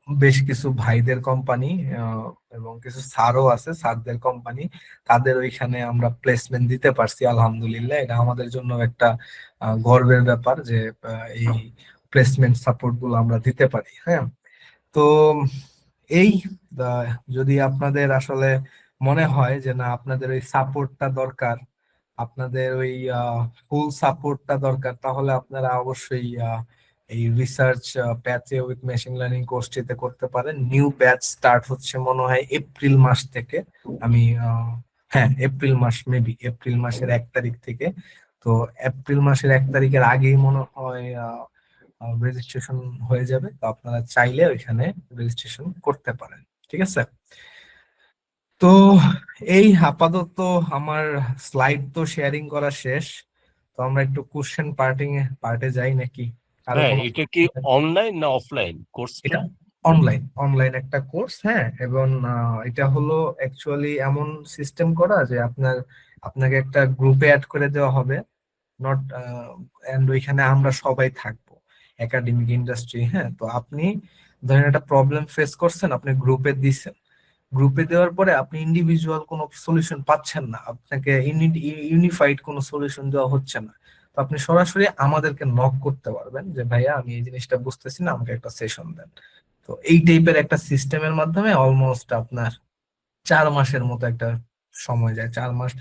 বেশ কিছু ভাইদের কোম্পানি এবং কিছু স্যারও আছে, স্যারদের কোম্পানি, তাদের ওইখানে আমরা প্লেসমেন্ট দিতে পারছি আলহামদুলিল্লাহ। এটা আমাদের জন্য একটা গর্বের ব্যাপার যে এই প্লেসমেন্ট সাপোর্ট গুলো আমরা দিতে পারি। হ্যাঁ, তো এই যদি আপনাদের আসলে মনে হয় যে না আপনাদের ওই সাপোর্টটা দরকার, আপনাদের ওই ফুল সাপোর্টটা দরকার, তাহলে আপনারা অবশ্যই এই রিসার্চ প্যাচে উইথ মেশিন লার্নিং কোর্সটিতে করতে পারেন। নিউ ব্যাচ স্টার্ট হচ্ছে মনে হয় এপ্রিল মাস থেকে। আমি হ্যাঁ, এপ্রিল মাস, মেবি এপ্রিল মাসের 1 তারিখ থেকে। তো এপ্রিল মাসের 1 তারিখের আগেই মনে হয় রেজিস্ট্রেশন হয়ে যাবে। তো আপনারা চাইলে ওইখানে রেজিস্ট্রেশন করতে পারেন। ঠিক আছে? তো এই আপাতত আমার স্লাইড তো শেয়ারিং করা শেষ। তো আমরা একটু কোশ্চেন পার্টে যাই নাকি? আরো হ্যাঁ, কোনো এটা কি অনলাইন না অফলাইন কোর্সটা? এটা অনলাইন একটা কোর্স, হ্যাঁ। এবং এটা হলো অ্যাকচুয়ালি এমন সিস্টেম করা যে আপনাকে একটা গ্রুপে অ্যাড করে দেওয়া হবে, নট এন্ড ওইখানে আমরা সবাই থাকবো একাডেমিক ইন্ডাস্ট্রি। হ্যাঁ, তো আপনি ধরেন একটা প্রবলেম ফেস করছেন, আপনি গ্রুপে দিছেন, গ্রুপে দেওয়ার পরে আপনি ইন্ডিভিজুয়াল কোনো সলিউশন পাচ্ছেন না, আপনাকে ইউনিফাইড কোনো সলিউশন দেওয়া হচ্ছে না, তো আপনি সরাসরি আমাদেরকে নক করতে পারবেন যে ভাইয়া আমি এই জিনিসটা বুঝতেছি না, আমাকে একটা সেশন দেন। তো এই টাইপের একটা সিস্টেমের মাধ্যমে অলমোস্ট আপনার 4 মাসের মতো একটা সময় যায়। 4 মাস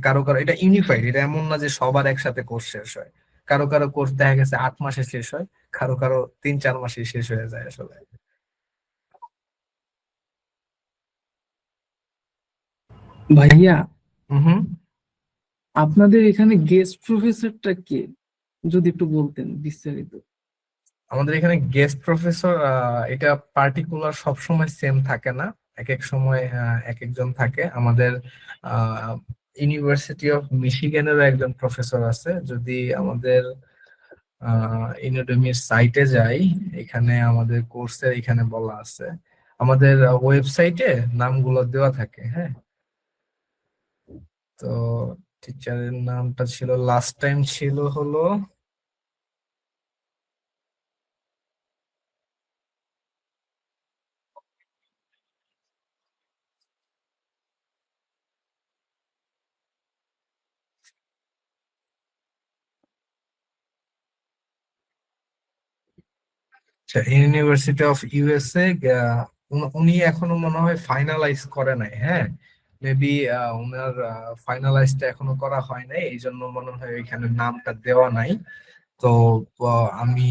কারো কারো এটা ইউনিফাইড, এটা এমন না যে সবার একসাথে কোর্স শেষ হয়। কারো কারো কোর্স দেখা গেছে 8 মাসে শেষ হয়, কারো কারো 3-4 মাসে শেষ হয়ে যায় আসলে। ভাইয়া, হুম, আপনাদের এখানে গেস্ট প্রফেসরটা কে? যদি একটু বলতেন বিস্তারিত। আমাদের এখানে গেস্ট প্রফেসর এটা পার্টিকুলার সব সময় সেম থাকে না, এক এক সময় এক একজন থাকে। আমাদের ইউনিভার্সিটি অফ মিশিগানেরও একজন প্রফেসর আছে। যদি আমাদের ইনোডেমির সাইটে যাই, এখানে আমাদের কোর্সের এখানে বলা আছে, আমাদের ওয়েবসাইটে নামগুলো দেওয়া থাকে। হ্যাঁ, তো টিচারের নামটা ছিল লাস্ট টাইম ছিল হলো ইউনিভার্সিটি অফ ইউএসএ। উনি এখনো মনে হয় ফাইনালাইজ করে নাই। হ্যাঁ, মেবি ওনার ফাইনালাইজটা এখনো করা হয় নাই, এই জন্য মনে হয় এখানে নামটা দেওয়া নাই। তো আমি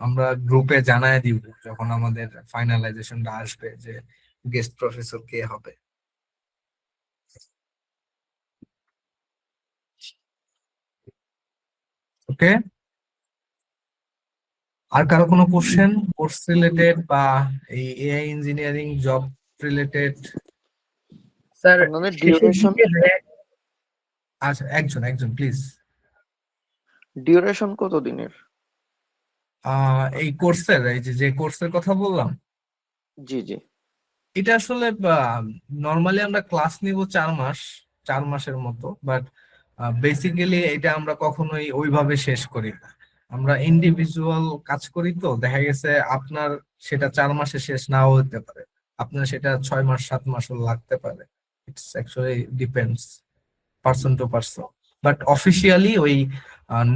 আমরা গ্রুপে জানায় দিব যখন আমাদের ফাইনালাইজেশনটা আসবে যে গেস্ট প্রফেসর কে হবে। ওকে। আর কারো কোনো কোশ্চেন কোর্স রিলেটেড বা এই AI engineering job related? Sir আপনাদের শেষের ডিউরেশন দিকে র্যাক আচ্ছা, একজন একজন প্লিজ। ডিউরেশন কত দিনের? এই কোর্সের, এই যে কোর্সের কথা বললাম, জি জি। এটা আসলে নর্মালি আমরা ক্লাস নিব 4 মাস, 4 মাসের মতো, বাট বেসিক্যালি এটা আমরা কখনোই ওইভাবে শেষ করি না। আমরা ইন্ডিভিজুয়াল কাজ করি, তো দেখা গেছে আপনার সেটা 4 মাসে শেষ নাও হতে পারে, আপনার সেটা 6 মাস 7 মাসও লাগতে পারে। It's actually depends person to person. But officially ওই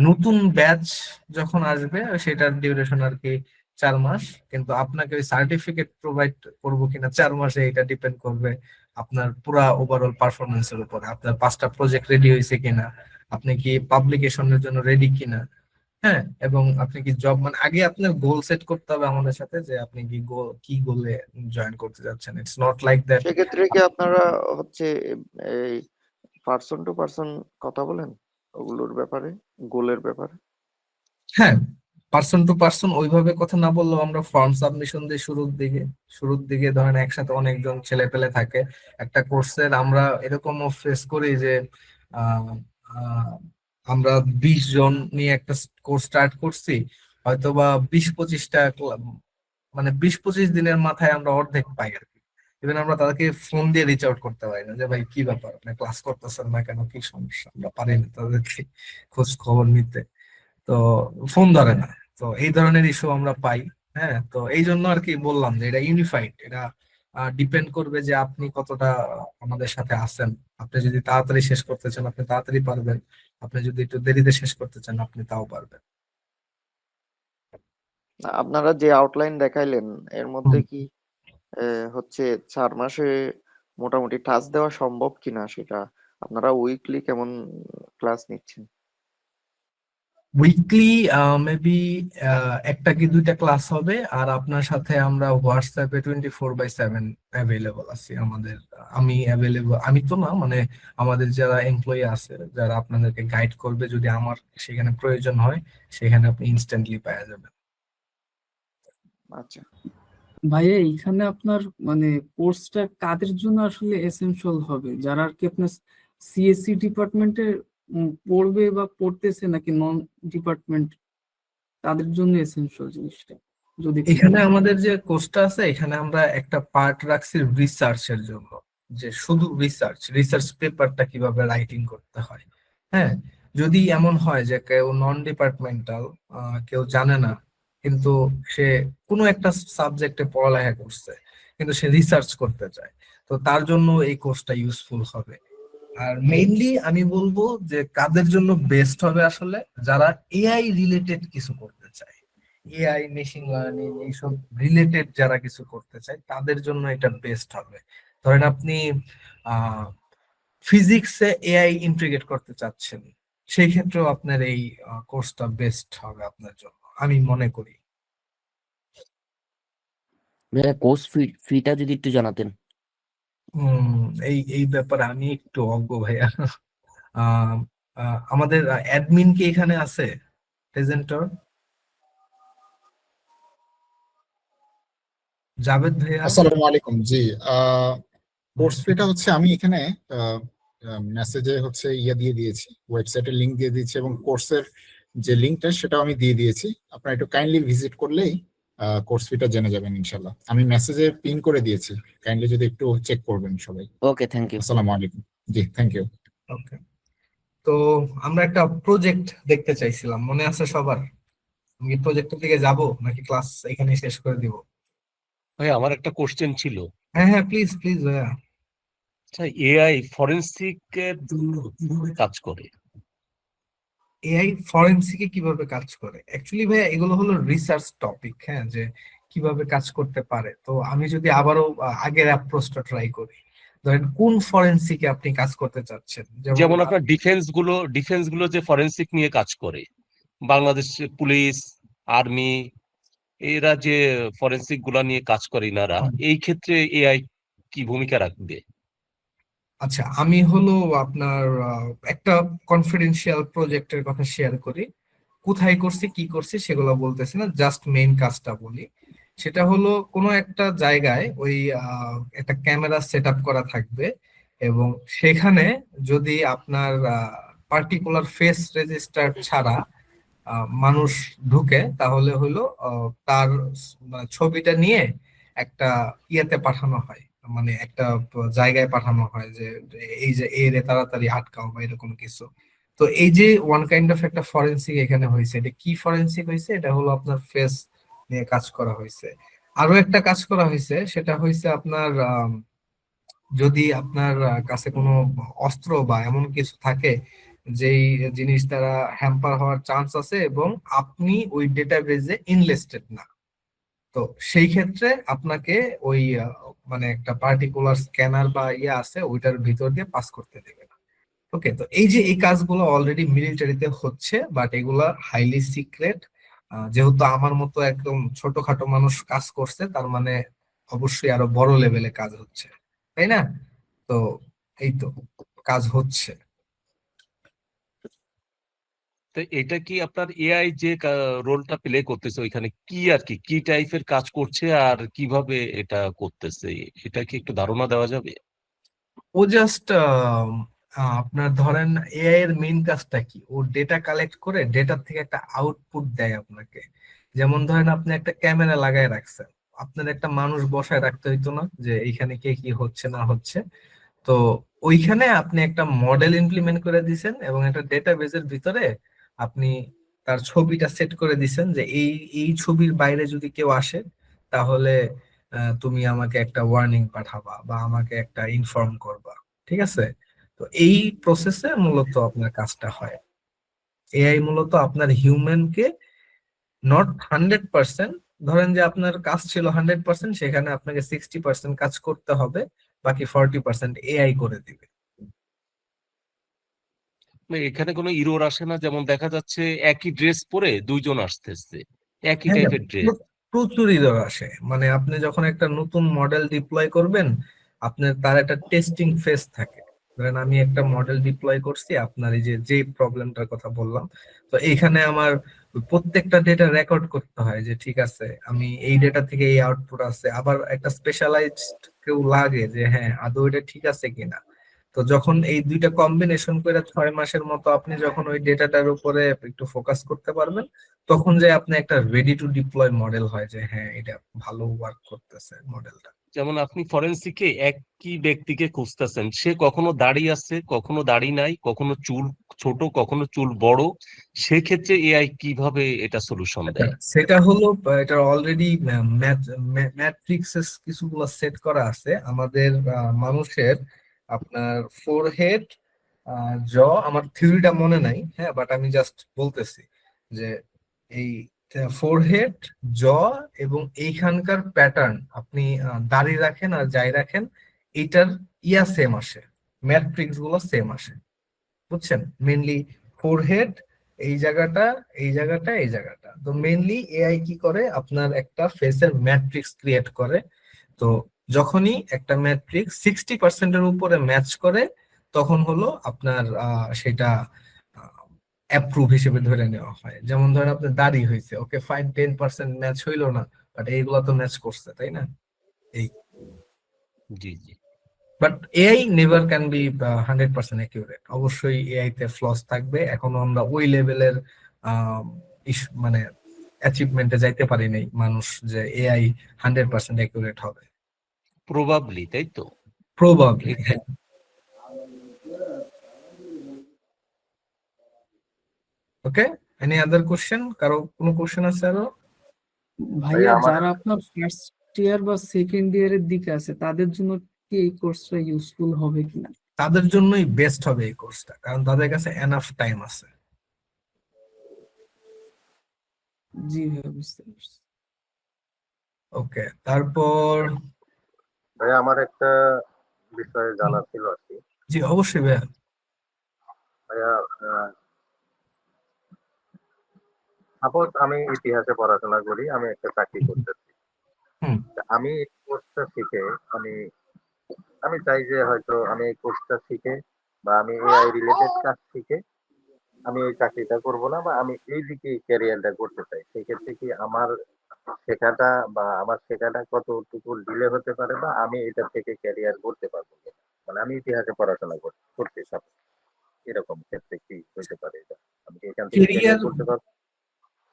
নতুন ব্যাচ যখন আসবে সেটার ডিউরেশন আর কি 4 মাস, কিন্তু আপনাকে ওই সার্টিফিকেট প্রোভাইড করবো কিনা 4 মাসে এটা ডিপেন্ড করবে আপনার পুরা ওভারঅল পারফরমেন্সের উপরে, আপনার 5টা প্রজেক্ট রেডি হয়েছে কিনা, আপনি কি পাবলিকেশনের জন্য রেডি কিনা, হ্যাঁ, এবং আপনি কি জব, মানে আগে আপনার গোল সেট করতে হবে আমাদের সাথে যে আপনি কি গোলে জয়েন করতে যাচ্ছেন। It's not like that. সেক্ষেত্রে কি আপনারা হচ্ছে এই পার্সন টু পার্সন কথা বলেন ওগুলোর ব্যাপারে, গোলের ব্যাপারে? হ্যাঁ, পার্সন টু পার্সন ওইভাবে কথা না বললেও আমরা ফর্ম সাবমিশন দিই শুরুর দিকে ধরেন একসাথে অনেকজন ছেলে পেলে থাকে একটা কোর্সের। আমরা এরকমও ফেস করি যে আহ, আহ, আমরা 20 জন নিয়ে একটা কোর্স স্টার্ট করছি, হয়তো বা 20-25টা মানে 20-25 দিনের মাথায় আমরা অর্ধেক পাই আর কি। ইভেন আমরা তাদেরকে ফোন দিয়ে রিচ আউট করতে পারি না যে ভাই কি ব্যাপার, আপনি ক্লাস করতেছেন না কেন, কি সমস্যা, আমরা পারি না তাদেরকে খোঁজ খবর নিতে, তো ফোন ধরে না। তো এই ধরনের ইস্যু আমরা পাই। হ্যাঁ, তো এই জন্য আর কি বললাম যে এটা ইউনিফাইড, এটা ডিপেন্ড করবে যে আপনি কতটা আমাদের সাথে আছেন। আপনি যদি তাড়াতাড়ি শেষ করতে চান আপনি তাড়াতাড়ি পারবেন, আপনি যদি একটু দেরিতে শেষ করতে চান আপনি তাও পারবেন। আপনারা যে আউটলাইন দেখাইলেন এর মধ্যে কি হচ্ছে 4 মাসে মোটামুটি টাচ দেওয়া সম্ভব কিনা সেটা? আপনারা উইকলি কেমন ক্লাস নিচ্ছেন? উইকলি মেবি একটা কি দুইটা ক্লাস হবে, আর আপনার সাথে আমরা হোয়াটসঅ্যাপে 24/7 অ্যাভেলেবল আছি। আমি অ্যাভেলেবল, আমি তো না, মানে আমাদের যারা এমপ্লয়ি আছে যারা আপনাদেরকে গাইড করবে, যদি আমার সেখানে প্রয়োজন হয় সেখানে আপনি ইনস্ট্যান্টলি পেয়ে যাবেন। আচ্ছা, ভাইয়া এইখানে আপনার মানে কোর্সটা কাদের জন্য আসলে এসেনশিয়াল হবে, যারা আর কি আপনার সিএসসি ডিপার্টমেন্টে পড়বে বা পড়তেছে, নাকি নন ডিপার্টমেন্ট, তাদের জন্য এসেনশিয়াল জিনিসটা যদি একটু এখানে বলেন। আমাদের যে কোর্সটা আছে এখানে আমরা একটা পার্ট রাখছি রিসার্চের জন্য, যে শুধু রিসার্চ পেপারটা কিভাবে রাইটিং করতে হয়। হ্যাঁ, যদি এমন হয় যে কেউ নন ডিপার্টমেন্টাল, কেউ জানে না, কিন্তু সে কোনো একটা সাবজেক্টে পড়ালেখা করছে কিন্তু সে রিসার্চ করতে চায়, তো তার জন্য এই কোর্সটা ইউজফুল হবে। আর মেইনলি আমি বলবো যে কাদের জন্য বেস্ট হবে আসলে, যারা এআই রিলেটেড কিছু করতে চায়, এআই মেশিন লার্নিং এইসব রিলেটেড যারা কিছু করতে চায় তাদের জন্য এটা বেস্ট হবে। ধরেন আপনি ফিজিক্সে এআই ইন্টিগ্রেট করতে চাচ্ছেন, সেই ক্ষেত্রেও আপনার এই কোর্সটা বেস্ট হবে আপনার জন্য আমি মনে করি। ভাইয়া কোর্স ফিটা যদি একটু জানাতেন। এই এই ব্যাপারে আমি একটু অজ্ঞ ভাইয়া। আহ, আমাদের অ্যাডমিন কি এখানে আছে, প্রেজেন্টর জাভেদ ভাইয়া? আসসালামু আলাইকুম। জি, কোর্স ফিটা হচ্ছে আমি এখানে মেসেজে হচ্ছে দিয়ে দিয়েছি, ওয়েবসাইটের লিংক দিয়ে দিয়েছি এবং কোর্সের যে লিংকটা সেটাও আমি দিয়ে দিয়েছি। আপনারা একটু কাইন্ডলি ভিজিট করলেই কোর্স ফিটা জেনে যাবেন ইনশাল্লাহ। আমি মেসেজে পিন করে দিয়েছি, কাইন্ডলি যদি একটু চেক করবেন সবাই। ওকে, থ্যাংক ইউ। আসসালামু আলাইকুম। জি, থ্যাংক ইউ। ওকে, তো আমরা একটা প্রজেক্ট দেখতে চাইছিলাম, মনে আছে সবার? আমি প্রজেক্টের দিকে যাব নাকি ক্লাস এখানে শেষ করে দিব? ভাই আমার একটা কোশ্চেন ছিল, হ্যাঁ হ্যাঁ, প্লিজ প্লিজ ভাইয়া। আচ্ছা এআই ফরেনসিক এর জন্য কিভাবে কাজ করে? এআই ফরেনসিকে কিভাবে কাজ করে, অ্যাকচুয়ালি ভাইয়া এগুলো হলো রিসার্চ টপিক, হ্যাঁ, যে কিভাবে কাজ করতে পারে। তো আমি যদি আবারও আগের অ্যাপ্রোচটা ট্রাই করি, ধরেন কোন ফরেনসিকে আপনি কাজ করতে চাচ্ছেন? যেমন যেমন আপনার ডিফেন্স গুলো যে ফরেনসিক নিয়ে কাজ করে, বাংলাদেশ পুলিশ, আর্মি, এরা যে ফরেনসিক গুলা নিয়ে কাজ করে ইনারা, এই ক্ষেত্রে এআই কি ভূমিকা রাখবে? আচ্ছা, আমি হলো আপনার একটা কনফিডেন্সিয়াল প্রজেক্টের কথা শেয়ার করি। কোথায় করছি কি করছি সেগুলো বলতেছি না, জাস্ট মেইন কাজটা বলি। সেটা হলো কোনো একটা জায়গায় ওই একটা ক্যামেরা সেট আপ করা থাকবে, এবং সেখানে যদি আপনার পার্টিকুলার ফেস রেজিস্টার ছাড়া মানুষ ঢুকে, তাহলে হলো তার মানে ছবিটা নিয়ে একটা ইয়েতে পাঠানো হয়, মানে একটা জায়গায় পাঠানো হয় যে এই যে এরে তাড়াতাড়ি আটকাও বা এরকম কিছু। তো এই যে ওয়ান কাইন্ড অফ একটা ফরেনসিক এখানে হয়েছে। এটা কি ফরেনসিক হয়েছে? এটা হলো আপনার ফেস নিয়ে কাজ করা হয়েছে। আরো একটা কাজ করা হয়েছে, সেটা হয়েছে আপনার যদি আপনার কাছে কোনো অস্ত্র বা এমন কিছু থাকে যেই জিনিস দ্বারা হ্যাম্পার হওয়ার চান্স আছে এবং আপনি ওই ডেটাবেজে ইনলিস্টেড না, তো সেই ক্ষেত্রে আপনাকে ওই মানে একটা পার্টিকুলার স্ক্যানার বা ইয়ে আছে ওইটার ভিতর দিয়ে পাস করতে দেবে না। ওকে, তো এই যে এই কাজগুলো অলরেডি মিলিটারিতে হচ্ছে, বাট এগুলা হাইলি সিক্রেট। যেহেতু আমার মতো একদম ছোটখাটো মানুষ কাজ করছে, তার মানে অবশ্যই আরো বড় লেভেলে কাজ হচ্ছে, তাই না? তো এই তো কাজ হচ্ছে। তো এটা কি আপনার এআই যে রোলটা প্লে করতেছে ওইখানে কি আর কি কি টাইপের কাজ করছে আর কিভাবে এটা করতেছে, এটা কি একটু ধারণা দেওয়া যাবে? ও জাস্ট আপনার ধরেন এআই এর মেইন কাজটা কি, ও ডেটা কালেক্ট করে ডেটা থেকে একটা আউটপুট দেয় আপনাকে। যেমন ধরেন আপনি একটা ক্যামেরা লাগায় রাখছেন, আপনার একটা মানুষ বসায় রাখতে হইতো না যে এইখানে কে কি হচ্ছে না হচ্ছে? তো ওইখানে আপনি একটা মডেল ইমপ্লিমেন্ট করে দিছেন এবং একটা ডেটাবেজের ভিতরে আপনি তার ছবিটা সেট করে দিছেন যে এই এই ছবির বাইরে যদি কেউ আসে, তাহলে তুমি আমাকে একটা ওয়ার্নিং পাঠাবা বা আমাকে একটা ইনফর্ম করবা। ঠিক আছে? তো এই প্রসেসে মূলত আপনার কাজটা হয়। এআই মূলত আপনার হিউম্যানকে নট 100%, ধরেন যে আপনার কাজ ছিল 100%, সেখানে আপনাকে 60% কাজ করতে হবে, বাকি 40% এআই করে দিবে। মানে এখানে কোনো ইরোর আসে না, যেমন দেখা যাচ্ছে একই ড্রেস পরে দুইজন আসতেছে, একই হ্যাঁ, টাইপের ড্রেস। প্রচুর ইরর আসে। মানে আপনি যখন একটা নতুন মডেল ডিপ্লয় করবেন, আপনার তার একটা টেস্টিং ফেজ থাকে। ধরেন আমি একটা মডেল ডিপ্লয় করছি, আপনার এই যে যে প্রবলেমটার কথা বললাম, তো এইখানে আমার প্রত্যেকটা ডেটা রেকর্ড করতে হয় যে ঠিক আছে আমি এই ডেটা থেকে এই আউটপুট আছে, আবার একটা স্পেশালাইজড কেউ লাগে যে হ্যাঁ আদৌ এটা ঠিক আছে কিনা। তো যখন এই দুইটা কম্বিনেশন করে 6 মাসের মতো আপনি যখন ওই ডেটাটার উপরে একটু ফোকাস করতে পারবেন, তখন যে আপনি একটা রেডি টু ডিপ্লয় মডেল হয় যে হ্যাঁ এটা ভালো ওয়ার্ক করতেছে মডেলটা। যেমন আপনি ফরেনসিকে একই ব্যক্তিকে খুঁজতেছেন, সে কখনো দাড়ি আছে কখনো দাড়ি নাই, কখনো চুল ছোট কখনো চুল বড়, সেক্ষেত্রে এআই কিভাবে এটা সলিউশন দেয়? সেটা হলো এটা অলরেডি ম্যাট্রিক্সেস কিছুগুলো সেট করা আছে আমাদের মানুষের। আপনার ফোরহেড, জ, আমার থিওরিটা মনে নাই, হ্যাঁ, বাট আমি জাস্ট বলতেছি যে এই ফোরহেড, জ এবং এইখানকার প্যাটার্ন আপনি দাড়ি রাখেন আর যাই রাখেন, এইটার ইয়া সেম আসে, ম্যাট্রিক্স গুলো সেম আসে। বুঝছেন? মেনলি ফোরহেড, এই জায়গাটা, এই জায়গাটা, এই জায়গাটা। তো মেনলি এআই কি করে, আপনার একটা ফেসের ম্যাট্রিক্স ক্রিয়েট করে। তো যখনই একটা ম্যাট্রিক্স 60%-এর উপরে ম্যাচ করে, তখন হলো আপনার সেটা অ্যাপ্রুভ হিসেবে ধরে নেওয়া হয়। যেমন ধরেন আপনার দাড়ি হয়েছে, ওকে ফাইন, 10% ম্যাচ হইলো না, বাট এইগুলো তো ম্যাচ করছে, তাই না? এই জি জি। But AI never can be 100% accurate. অবশ্যই এআই তে ফ্লস থাকবে, এখনো আমরা ওই লেভেলের মানে অ্যাচিভমেন্টে যাইতে পারি নাই মানুষ যে এআই 100% অ্যাকিউরেট হবে। প্রবাবলি, তাই তো? প্রবাবলি, এটা হ্যাঁ। ওকে, এনি আদার কোশ্চেন? কারো কোনো কোশ্চেন আছে আরো? ভাইয়া যারা আপনার ফার্স্ট ইয়ার বা সেকেন্ড ইয়ারের দিকে আছে তাদের জন্য কি এই কোর্সটা ইউজফুল হবে কিনা? তাদের জন্যই বেস্ট হবে এই কোর্সটা, কারণ তাদের কাছে এনাফ টাইম আছে। জি ভাইয়া, বুঝতে পারছি। ওকে, তারপর ভাইয়া আমার একটা বিষয়ে জানা ছিল আর কি। জি অবশ্যই ভাইয়া। ভাইয়া সাপোজ আমি ইতিহাসে পড়াশোনা করি, আমি একটা চাকরি করতেছি। হুম। আমি এই কোর্সটা শিখে আমি আমি চাই যে হয়তো আমি এই কোর্সটা শিখে বা আমি এআই রিলেটেড কাজ শিখে আমি এই চাকরিটা করব না বা আমি এই দিকে ক্যারিয়ারটা করতে চাই, সেক্ষেত্রে কি আমার শেখাটা আমার শেখাটা কতটুকু ডিলে হতে পারে বা আমি এটা থেকে ক্যারিয়ার করতে পারবো কিনা? মানে আমি ইতিহাসে পড়াশোনা করতে চাই, এরকম ক্ষেত্রে কি হইতে পারে এটা? আমি কি এখান থেকে কেরিয়ার ক্যারিয়ার করতে পারবো?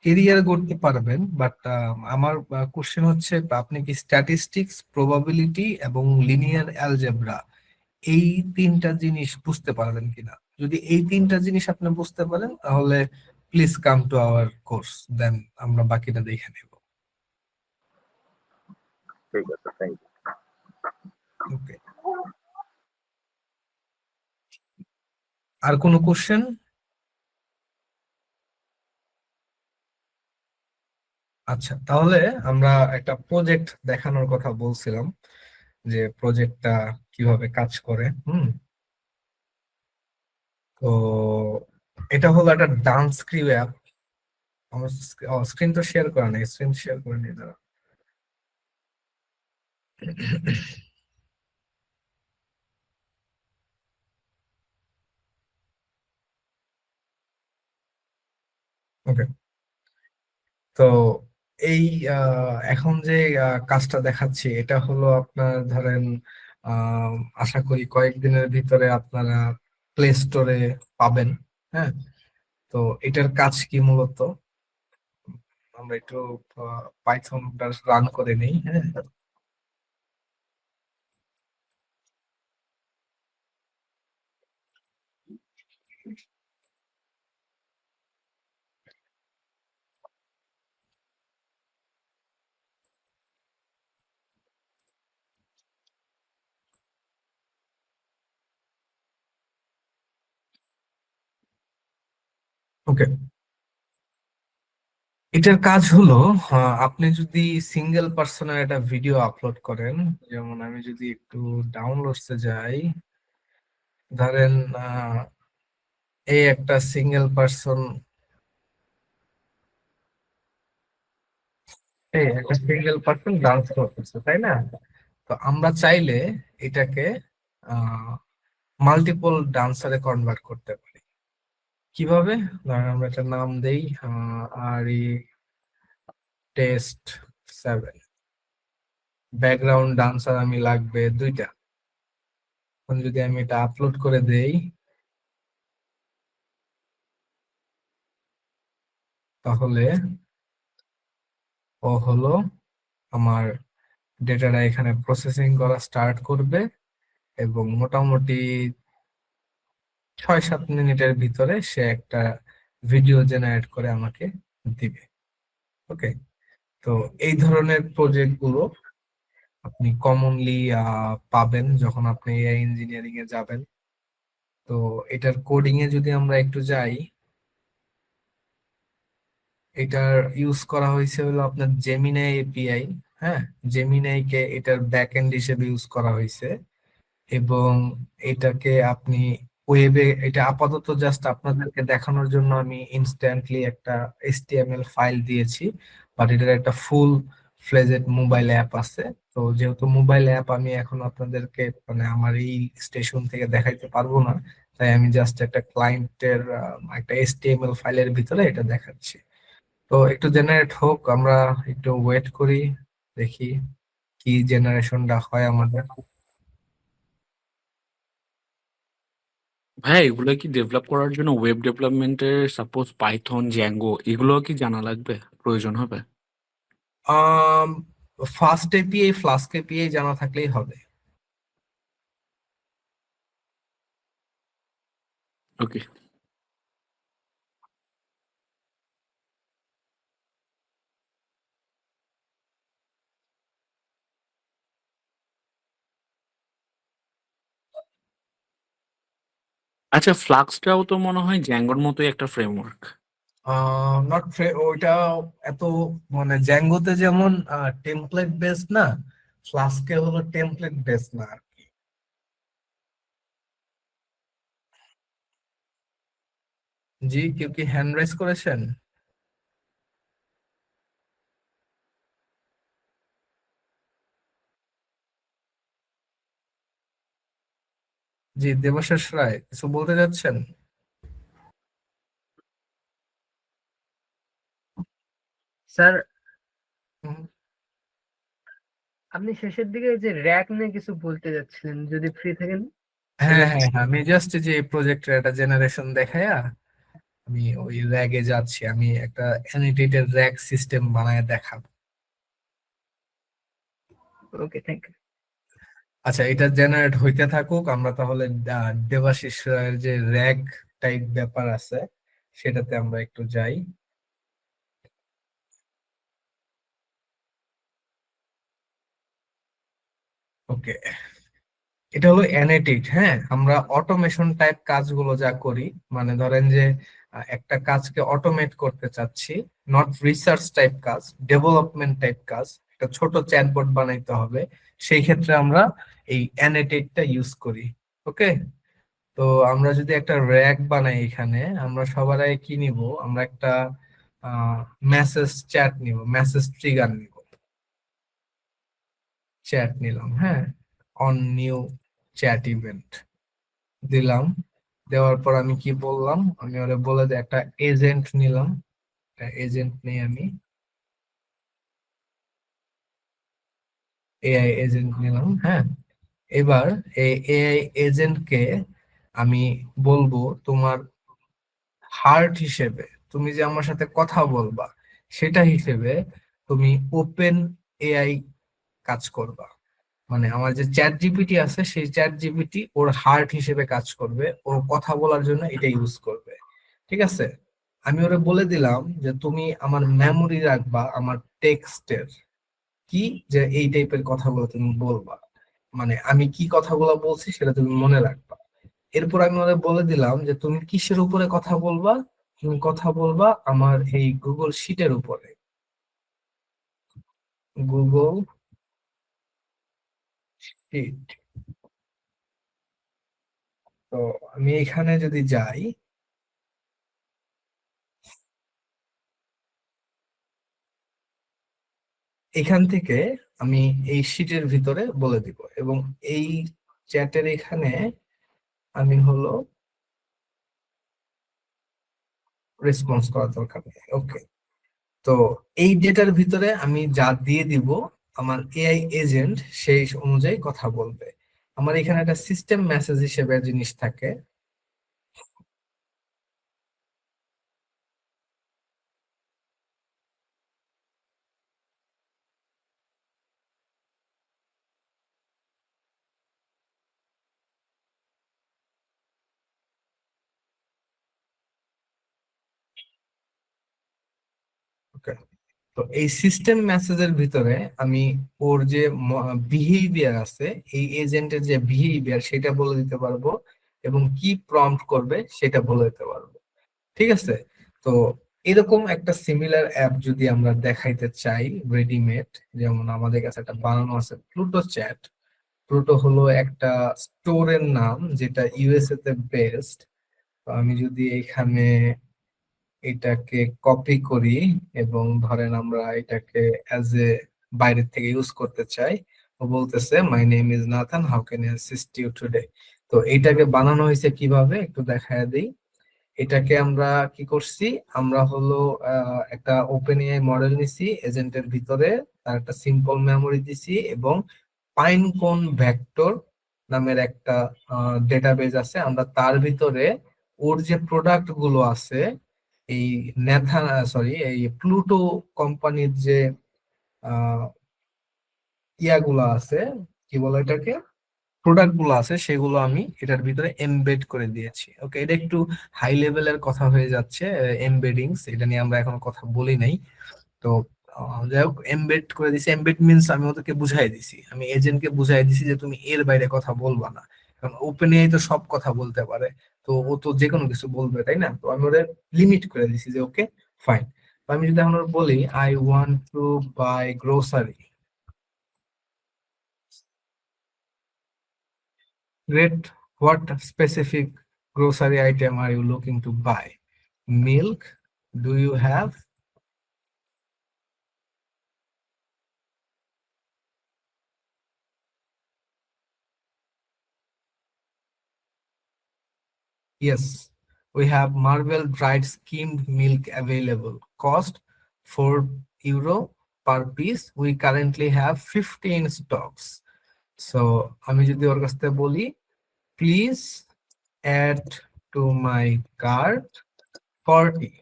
কেরিয়ার করতে পারবেন, বাট আমার কোশ্চেন হচ্ছে আপনি কি স্ট্যাটিস্টিক্স, প্রবাবিলিটি এবং লিনিয়ার অ্যালজেব্রা এই তিনটা জিনিস বুঝতে পারবেন কিনা? যদি এই তিনটা জিনিস আপনি বুঝতে পারেন তাহলে please come to our course, then আমরা বাকিটা দেখে নেব। ঠিক আছে, থ্যাংক ইউ। ওকে, আর কোনো কোশ্চেন? আচ্ছা, তাহলে আমরা একটা প্রজেক্ট দেখানোর কথা বলছিলাম, যে প্রজেক্টটা কিভাবে কাজ করে। তো এটা হলো একটা ডান্স ক্রিউ অ্যাপ। আমার স্ক্রিন তো শেয়ার করা নেই, স্ক্রিন শেয়ার করে নিই দাঁড়া। ওকে, তো এই এখন যে কাজটা দেখাচ্ছি এটা হলো আপনার ধরেন আহ, আশা করি কয়েকদিনের ভিতরে আপনারা প্লে স্টোরে পাবেন। হ্যাঁ, তো এটার কাজ কি মূলত, আমরা একটু পাইথনটা রান করে নেই। হ্যাঁ, ওকে, এটার কাজ হলো আপনি যদি সিঙ্গেল পার্সনের একটা ভিডিও আপলোড করেন, যেমন আমি যদি একটু ডাউনলোডসে যাই, ধরেন এই একটা সিঙ্গেল পার্সন, এই একটা সিঙ্গেল পার্সন ডান্স করতেছে, তাই না? তো আমরা চাইলে এটাকে মাল্টিপল ডান্সারে কনভার্ট করতে পারি। কিভাবে? ধরেন আমরা একটা নাম দেই, আর ই টেস্ট 7, ব্যাকগ্রাউন্ড ডান্সার আমি লাগবে 2টা। এখন যদি আমি এটা আপলোড করে দেই তাহলে ও হলো আমার ডেটাটা এখানে প্রসেসিং করা স্টার্ট করবে এবং মোটামুটি 6-7 মিনিটের ভিতরে সে একটা ভিডিও জেনারেট করে আমাকে দিবে। ওকে, তো এই ধরনের প্রজেক্ট গুলো আপনি কমনলি পাবেন যখন আপনি এআই ইঞ্জিনিয়ারিং এ যাবেন। তো এটার কোডিং এ যদি আমরা একটু যাই, এটার ইউজ করা হয়েছে হলো আপনার জেমিনাই এপিআই। হ্যাঁ, জেমিনাই কে এটার ব্যাকএন্ড হিসেবে ইউজ করা হয়েছে এবং এটাকে আপনি ওয়েবে, এটা আপাতত জাস্ট আপনাদেরকে দেখানোর জন্য আমি ইনস্ট্যান্টলি একটা এইচটিএমএল ফাইল দিয়েছি, বাট এটার একটা ফুল ফ্লেজেড মোবাইল অ্যাপ আছে। তো যেহেতু মোবাইল অ্যাপ আমি এখন আপনাদেরকে মানে আমার এই স্টেশন থেকে দেখাইতে পারবো না, তাই আমি জাস্ট একটা ক্লায়েন্টের একটা এইচটিএমএল ফাইলের ভিতরে এটা দেখাচ্ছি। তো একটু জেনারেট হোক, আমরা একটু ওয়েট করি, দেখি কি জেনারেশনটা হয় আমাদের। ভাই এগুলো কি ডেভেলপ করার জন্য ওয়েব ডেভেলপমেন্টের সাপোজ পাইথন, জ্যাঙ্গো এগুলো কি জানা লাগবে, প্রয়োজন হবে? ফাস্ট এপিআই, ফ্লাস্ক এপিআই জানা থাকলেই হবে। ওকে। আচ্ছা, ফ্লাক্সটাও তো মনে হয় জ্যাঙ্গোর মতোই একটা ফ্রেমওয়ার্ক। নট ওইটা এত মানে জ্যাঙ্গোতে যেমন টেমপ্লেট বেসড না, ফ্লাস্কে হলো টেমপ্লেট বেসড না আর কি। জি, কেউ কি হ্যান্ড রাইজ করেছেন? জি, দেবাশিস রায় কিছু বলতে যাচ্ছেন? স্যার হুম। আপনি শেষের দিকে যে র্যাক নিয়ে কিছু বলতে যাচ্ছিলেন, যদি ফ্রি থাকেন। হ্যাঁ হ্যাঁ হ্যাঁ, আমি জাস্ট যে প্রজেক্টের একটা জেনারেশন দেখায়া আমি ওই র্যাগে যাচ্ছি, আমি একটা অ্যানিটেটেড র্যাক সিস্টেম বানায় দেখাবো। ওকে, থ্যাংক ইউ। আচ্ছা, এটা জেনারেট হইতে থাকুক, আমরা তাহলে দেবাশিস রায়ের যে র্যাগ টাইপ ব্যাপার আছে সেটাতে আমরা একটু যাই। ওকে, এটা হলো অ্যানেটিক। হ্যাঁ, আমরা অটোমেশন টাইপ কাজগুলো যা করি, মানে ধরেন যে একটা কাজকে অটোমেট করতে চাচ্ছি, নট রিসার্চ টাইপ কাজ, ডেভেলপমেন্ট টাইপ কাজ, একটা ছোট চ্যাটবট বানাইতে হবে, সেই ক্ষেত্রে আমরা এই অ্যানেটেটটা ইউজ করি। ওকে, তো আমরা যদি একটা র্যাক বানাই, এখানে আমরা সবার আগে কি নিব, আমরা একটা মেসেজ চ্যাট নিব, মেসেজ ট্রিগার নিব, চ্যাট নিলাম। হ্যাঁ, অন নিউ চ্যাট ইভেন্ট দিলাম। দেওয়ার পর আমি কি বললাম, আমি ওরা বলে যে একটা এজেন্ট নিলাম, একটা এজেন্ট নেই আমি, এআই এজেন্ট নিলাম। হ্যাঁ, এবার এই এআই এজেন্টকে আমি বলবো তোমার হার্ট হিসেবে, তুমি যে আমার সাথে কথা বলবা সেটা হিসেবে তুমি ওপেন এআই কাজ করবা। মানে আমার যে চ্যাট জিপিটি আছে সেই চ্যাট জিপিটি ওর হার্ট হিসেবে কাজ করবে, ওর কথা বলার জন্য এটা ইউজ করবে। ঠিক আছে, আমি ওরে বলে দিলাম যে তুমি আমার মেমোরি রাখবা আমার টেক্সটের, কি যে এই টাইপের কথাগুলো তুমি বলবা, মানে আমি কি কথাগুলো বলছি সেটা তুমি মনে রাখবা। এরপর আমি ওরে বলে দিলাম যে তুমি কিসের উপরে কথা বলবা, তুমি কথা বলবা আমার এই গুগল শিটের উপরে, গুগল শিট। তো আমি এখানে যদি যাই, এখান থেকে আমি এই শিটের ভিতরে বলে দিব, এবং এই চ্যাটের এখানে আমি হলো রেসপন্স করা দরকার নেই। ওকে, তো এই ডেটার ভিতরে আমি যা দিয়ে দিব আমার এআই এজেন্ট সেই অনুযায়ী কথা বলবে। আমার এখানে একটা সিস্টেম মেসেজ হিসেবে জিনিস থাকে, ওকে। তো এই সিস্টেম মেসেজের ভিতরে আমি ওর যে বিহেভিয়ার আছে, এই এজেন্টের যে বিহেভিয়ার সেটা বলে দিতে পারবো, এবং কি প্রম্পট করবে সেটা বলে দিতে পারবো। ঠিক আছে, তো এরকম একটা সিমিলার অ্যাপ যদি আমরা দেখাইতে চাই রেডিমেড, যেমন আমাদের কাছে একটা বানানো আছে প্লুটো চ্যাট। প্লুটো হলো একটা স্টোরের নাম যেটা ইউএসএ তে বেস্ট। তো আমি যদি এখানে এটাকে কপি করি এবং ধরেন আমরা এটাকে অ্যাজ এ বাইরের থেকে ইউজ করতে চাই, ও বলতেছে my name is Nathan, how can I assist you today. তো এটাকে বানানো হয়েছে কিভাবে একটু দেখায় দিই। এটাকে আমরা কি করছি, আমরা হলো একটা ওপেন এআই মডেল নিছি, এজেন্টের ভিতরে তার একটা সিম্পল মেমোরি দিছি, এবং পাইনকোন ভেক্টর নামের একটা ডেটাবেজ আছে, আমরা তার ভিতরে ওর যে প্রোডাক্ট গুলো আছে, এই ন্যাথান সরি এই প্লুটো কোম্পানির যে আহ ইয়াগুলো আছে, কি বলে এটাকে, প্রোডাক্ট গুলো আছে, সেগুলো আমি এটার ভিতরে এমবেড করে দিয়েছি। ওকে, এটা একটু হাই লেভেলের কথা হয়ে যাচ্ছে, এমবেডিংস, এটা নিয়ে আমরা এখনো কথা বলি নাই। তো যাই হোক, এমবেড করে দিছি। এমবেড মিন্স আমি ওদেরকে বুঝাই দিছি, আমি এজেন্টকে বুঝাই দিছি যে তুমি এর বাইরে কথা বলবা না, কারণ ওপেন এআই তো সব কথা বলতে পারে, তো ও তো যে কোনো কিছু বলবে, তাই না? তো আমি ওদের লিমিট করে দিছি যে ওকে ফাইন। তো আমি যদি এখন ওর বলি I want to buy grocery, great, what specific grocery item are you looking to buy? Milk, do you have? Yes, we have Marvel dried skimmed milk available. Cost 4 euro per piece. We currently have 15 stocks. So আমি যদি ওর কাছ থেকে বলি please add to my cart 40,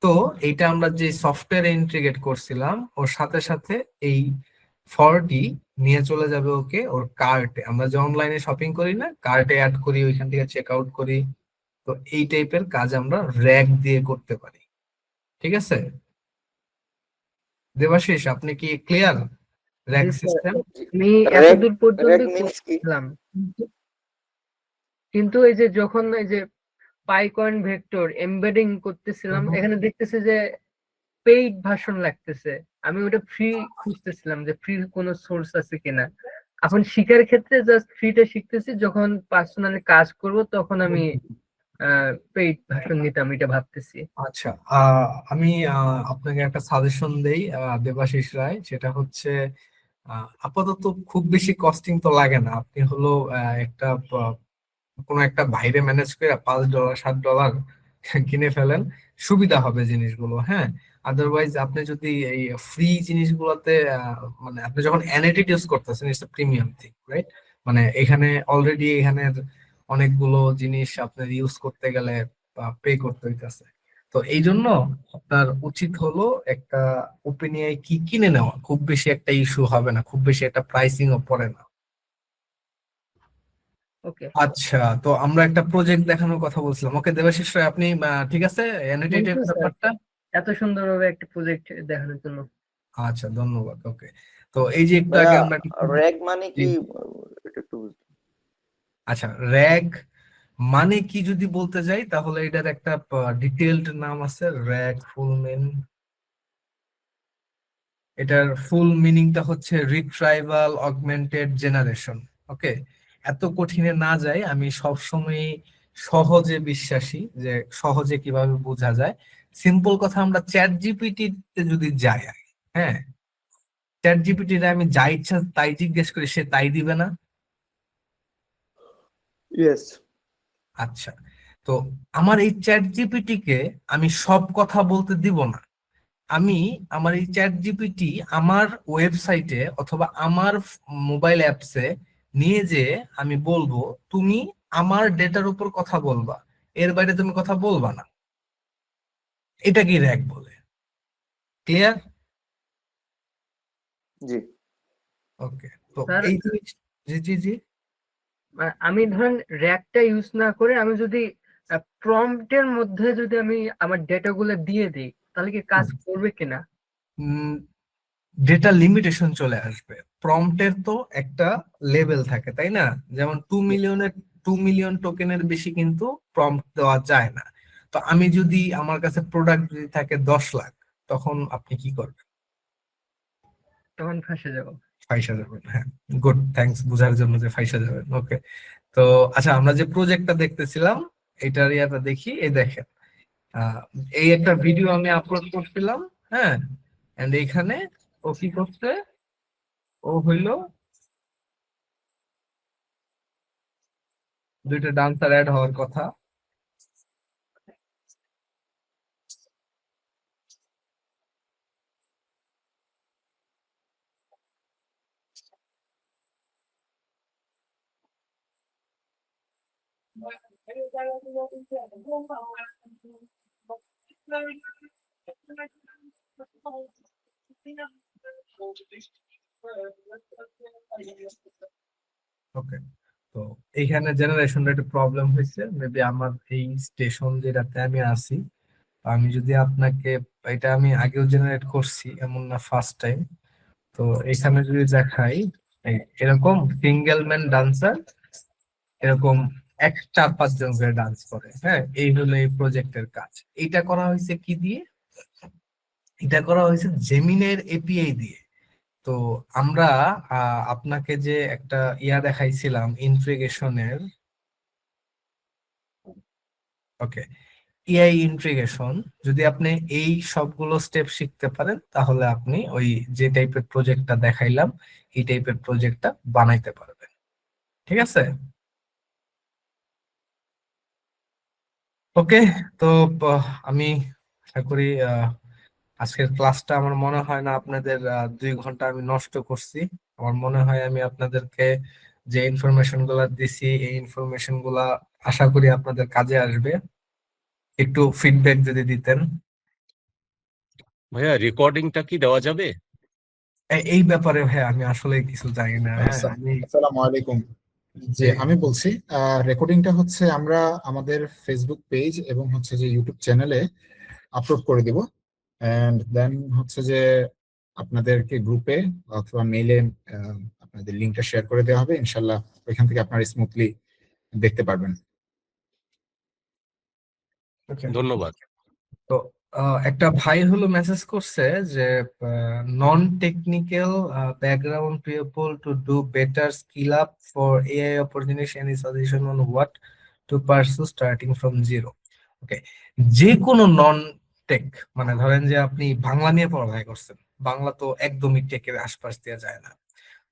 তো এইটা আমরা যে সফটওয়্যারে ইন্টিগ্রেট করছিলাম ওর সাথে সাথে এই 40 নিয়ে চলে যাবে ওকে ওর কার্টে। আমরা যে অনলাইনে শপিং করি না, কার্টে অ্যাড করি, ওইখান থেকে চেক আউট করি। তো এই টাইপের কাজ আমরা র‍্যাক দিয়ে করতে পারি। ঠিক আছে দেবাশিস, আপনি কি ক্লিয়ার র‍্যাক জি স্যার, সিস্টেম? আমি র্যাক এতদূর পর্যন্ত র্যাক মিন্স কি? করছিলাম, কিন্তু এই যে যখন এই যে পাইকয়েন ভেক্টর এমবেডিং করতেছিলাম, এখানে দেখতেছি যে পেইড ভার্সন লাগতেছে। আমি ওটা ফ্রি খুঁজতেছিলাম যে ফ্রি কোনো সোর্স আছে কিনা। এখন শিখার ক্ষেত্রে জাস্ট ফ্রিটা শিখতেছি, যখন পার্সোনালি কাজ করব তখন আমি পেইড ভার্সন নিতাম, এটা ভাবতেছি। আচ্ছা, আমি আপনাকে একটা সাজেশন দেই দেবাশিস রায়, সেটা হচ্ছে আপাতত খুব বেশি কস্টিং তো লাগে না। আপনি হলো একটা কোনো একটা বাইরে ম্যানেজ করে $5 $7 কিনে ফেলেন, সুবিধা হবে জিনিসগুলো। হ্যাঁ, আদারওয়াইজ আপনি যদি এই ফ্রি জিনিসগুলোতে মানে আপনি যখন অ্যানেটেড ইউজ করতেছেন, ইটস প্রিমিয়াম থিং, রাইট? মানে এখানে অলরেডি এখানের অনেকগুলো জিনিস আপনার ইউজ করতে গেলে পে করতে হইতেছে। তো এই জন্য আপনার উচিত হলো একটা ওপেন এআই কি কিনে নেওয়া, খুব বেশি একটা ইস্যু হবে না, খুব বেশি একটা প্রাইসিং ও পড়ে না। ওকে আচ্ছা, তো আমরা একটা প্রজেক্ট দেখানোর কথা বলছিলাম। ওকে দেবাশিস রায়, আপনি ঠিক আছে অ্যানোটেটেড থ্যাংক ইউ স্যার, ব্যাপারটা? এত সুন্দরভাবে একটা প্রজেক্ট দেখানোর জন্য। আচ্ছা, ধন্যবাদ। ওকে, তো এই যে একটু আগে ভাইয়া আমরা র্যাক মানে জি, কি? এটা একটু আচ্ছা র‍্যাগ মানে কি যদি বলতে যাই তাহলে এটার একটা ডিটেইলড নাম আছে, র‍্যাগ ফুল মিন। এটার ফুল মিনিংটা হচ্ছে রিট্রাইভাল অগমেন্টেড জেনারেশন। ওকে, এত কঠিনে না যাই, আমি সবসময় সহজে বিশ্বাসী, যে সহজে কিভাবে বোঝা যায়। সিম্পল কথা, আমরা চ্যাট জিপিটি তে যদি যাই, হ্যাঁ, চ্যাট জিপিটি তে আমি যা ইচ্ছা তাই জিজ্ঞেস করি, সে তাই দিবে না? ইয়েস। আচ্ছা, তো আমার এই চ্যাট জিপিটি কে আমি সব কথা বলতে দিব না। আমি আমার এই চ্যাট জিপিটি আমার ওয়েবসাইটে অথবা আমার মোবাইল অ্যাপসে নিয়ে যে আমি বলবো তুমি আমার ডেটার উপর কথা বলবা, এর বাইরে তুমি কথা বলবা না। এটা কি র‍্যাক বলে? ক্লিয়ার? জি। ওকে, তো স্যার, এই জিনিস, জি জি জি, আমি ধরেন র্যাকটা ইউজ না করে আমি যদি প্রম্পটের মধ্যে যদি আমি আমার ডেটাগুলো দিয়ে দিই, তাহলে কি কাজ করবে কিনা? ডেটা লিমিটেশন চলে আসবে। প্রম্পটের তো একটা লেভেল থাকে, তাই না? যেমন 2 মিলিয়ন টোকেনের বেশি কিন্তু প্রম্পট দেওয়া যায় না। তো আমি যদি আমার কাছে প্রোডাক্ট যদি থাকে 10 লাখ, তখন আপনি কি করবেন? তখন ফাঁসে যাবো। ফাইসা যাবেন। হ্যাঁ, গুড, থ্যাঙ্কস বুঝার জন্য যে ফাইসা যাবেন। ওকে, তো আচ্ছা, আমরা যে প্রজেক্টটা দেখতেছিলাম এটার ইয়াটা দেখি। এই দেখেন, এই একটা ভিডিও আমি আপলোড করছিলাম, হ্যাঁ, এন্ড এইখানে ও কি করছে, ও হইলো দুইটা ডান্সার অ্যাড হওয়ার কথা। ওকে, তো এইখানে জেনারেশনের একটা প্রবলেম হয়েছে, মেবি আমার এই স্টেশন যেটাতে আমি আছি। আমি যদি আপনাকে, এটা আমি আগেও জেনারেট করছি, এমন না ফার্স্ট টাইম। তো এখানে যদি দেখাই, এরকম সিঙ্গেল ম্যান ডান্সার, এরকম 4-5 জন করে ডান্স করে। হ্যাঁ, এই হলো এই প্রজেক্টের কাজ। এটা করা হয়েছে কি দিয়ে? এটা করা হয়েছে জেমিনের এপিআই দিয়ে। তো আমরা আপনাকে যে একটা ইয়া দেখাইছিলাম ইন্টিগ্রেশনের, ওকে, এআই ইন্টিগ্রেশন, যদি আপনি এই সবগুলো স্টেপ শিখতে পারেন তাহলে আপনি ওই যে টাইপের প্রজেক্টটা দেখাইলাম এই টাইপের প্রজেক্টটা বানাইতে পারবেন। ঠিক আছে? ওকে, তো আমি আশা করি আজকের ক্লাসটা আমার মনে হয় না আপনাদের 2 ঘন্টা আমি নষ্ট করছি। আমার মনে হয় আমি আপনাদেরকে যে ইনফরমেশন গুলা দিছি এই ইনফরমেশন গুলা আশা করি আপনাদের কাজে আসবে। একটু ফিডব্যাক যদি দিতেন। ভাইয়া রেকর্ডিংটা কি দেওয়া যাবে? এই ব্যাপারে ভাই আমি আসলে কিছু জানি না। হ্যাঁ, আমি আসসালামু আলাইকুম। যে যে আমি বলছি রেকর্ডিংটা হচ্ছে আমরা আমাদের ফেসবুক পেজ এবং হচ্ছে যে ইউটিউব চ্যানেলে আপলোড করে দিব, এন্ড দেন হচ্ছে যে আপনাদেরকে গ্রুপে অথবা মেইলে আপনাদের লিঙ্কটা শেয়ার করে দেওয়া হবে। ইনশাল্লাহ ওইখান থেকে আপনারা স্মুথলি দেখতে পারবেন। ওকে। ধন্যবাদ। তো একটা ভাই হলো মেসেজ করছে যে non technical background people to do better skill up for AI opportunities, any suggestion on what to pursue starting from zero. Okay, যে কোনো নন টেক, মানে ধরেন যে আপনি বাংলা নিয়ে পড়ালেখা করছেন, বাংলা তো একদমই টেকের আশপাশ দিয়ে যায় না,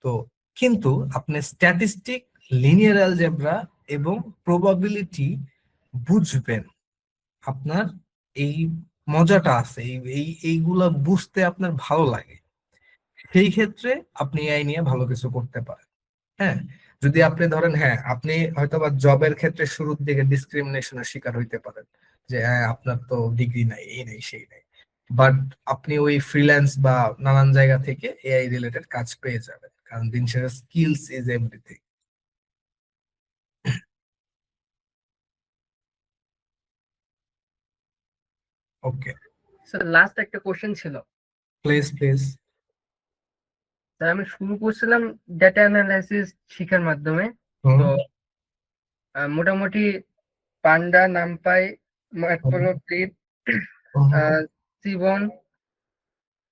তো কিন্তু আপনি স্ট্যাটিস্টিক, লিনিয়ার অ্যালজেব্রা এবং প্রবাবিলিটি বুঝবেন, আপনার এই মজাটা আছে, এইগুলা বুঝতে আপনার ভালো লাগে, সেই ক্ষেত্রে আপনি এআই নিয়ে ভালো কিছু করতে পারেন। হ্যাঁ, যদি আপনি ধরেন, হ্যাঁ আপনি হয়তোবা জবের ক্ষেত্রে শুরুর দিকে ডিসক্রিমিনেশনের শিকার হইতে পারেন, যে হ্যাঁ আপনার তো ডিগ্রি নাই, এই নাই সেই নাই, বাট আপনি ওই ফ্রিল্যান্স বা নানান জায়গা থেকে এআই রিলেটেড কাজ পেয়ে যাবেন, কারণ দিন শেষে skills is everything. Okay, sir last একটা কোশ্চেন ছিল। Please please. স্যার আমি শুরু করছিলাম ডেটা অ্যানালাইসিস শিখার মাধ্যমে, তো মোটামুটি panda, numpy, matplotlib, seaborn,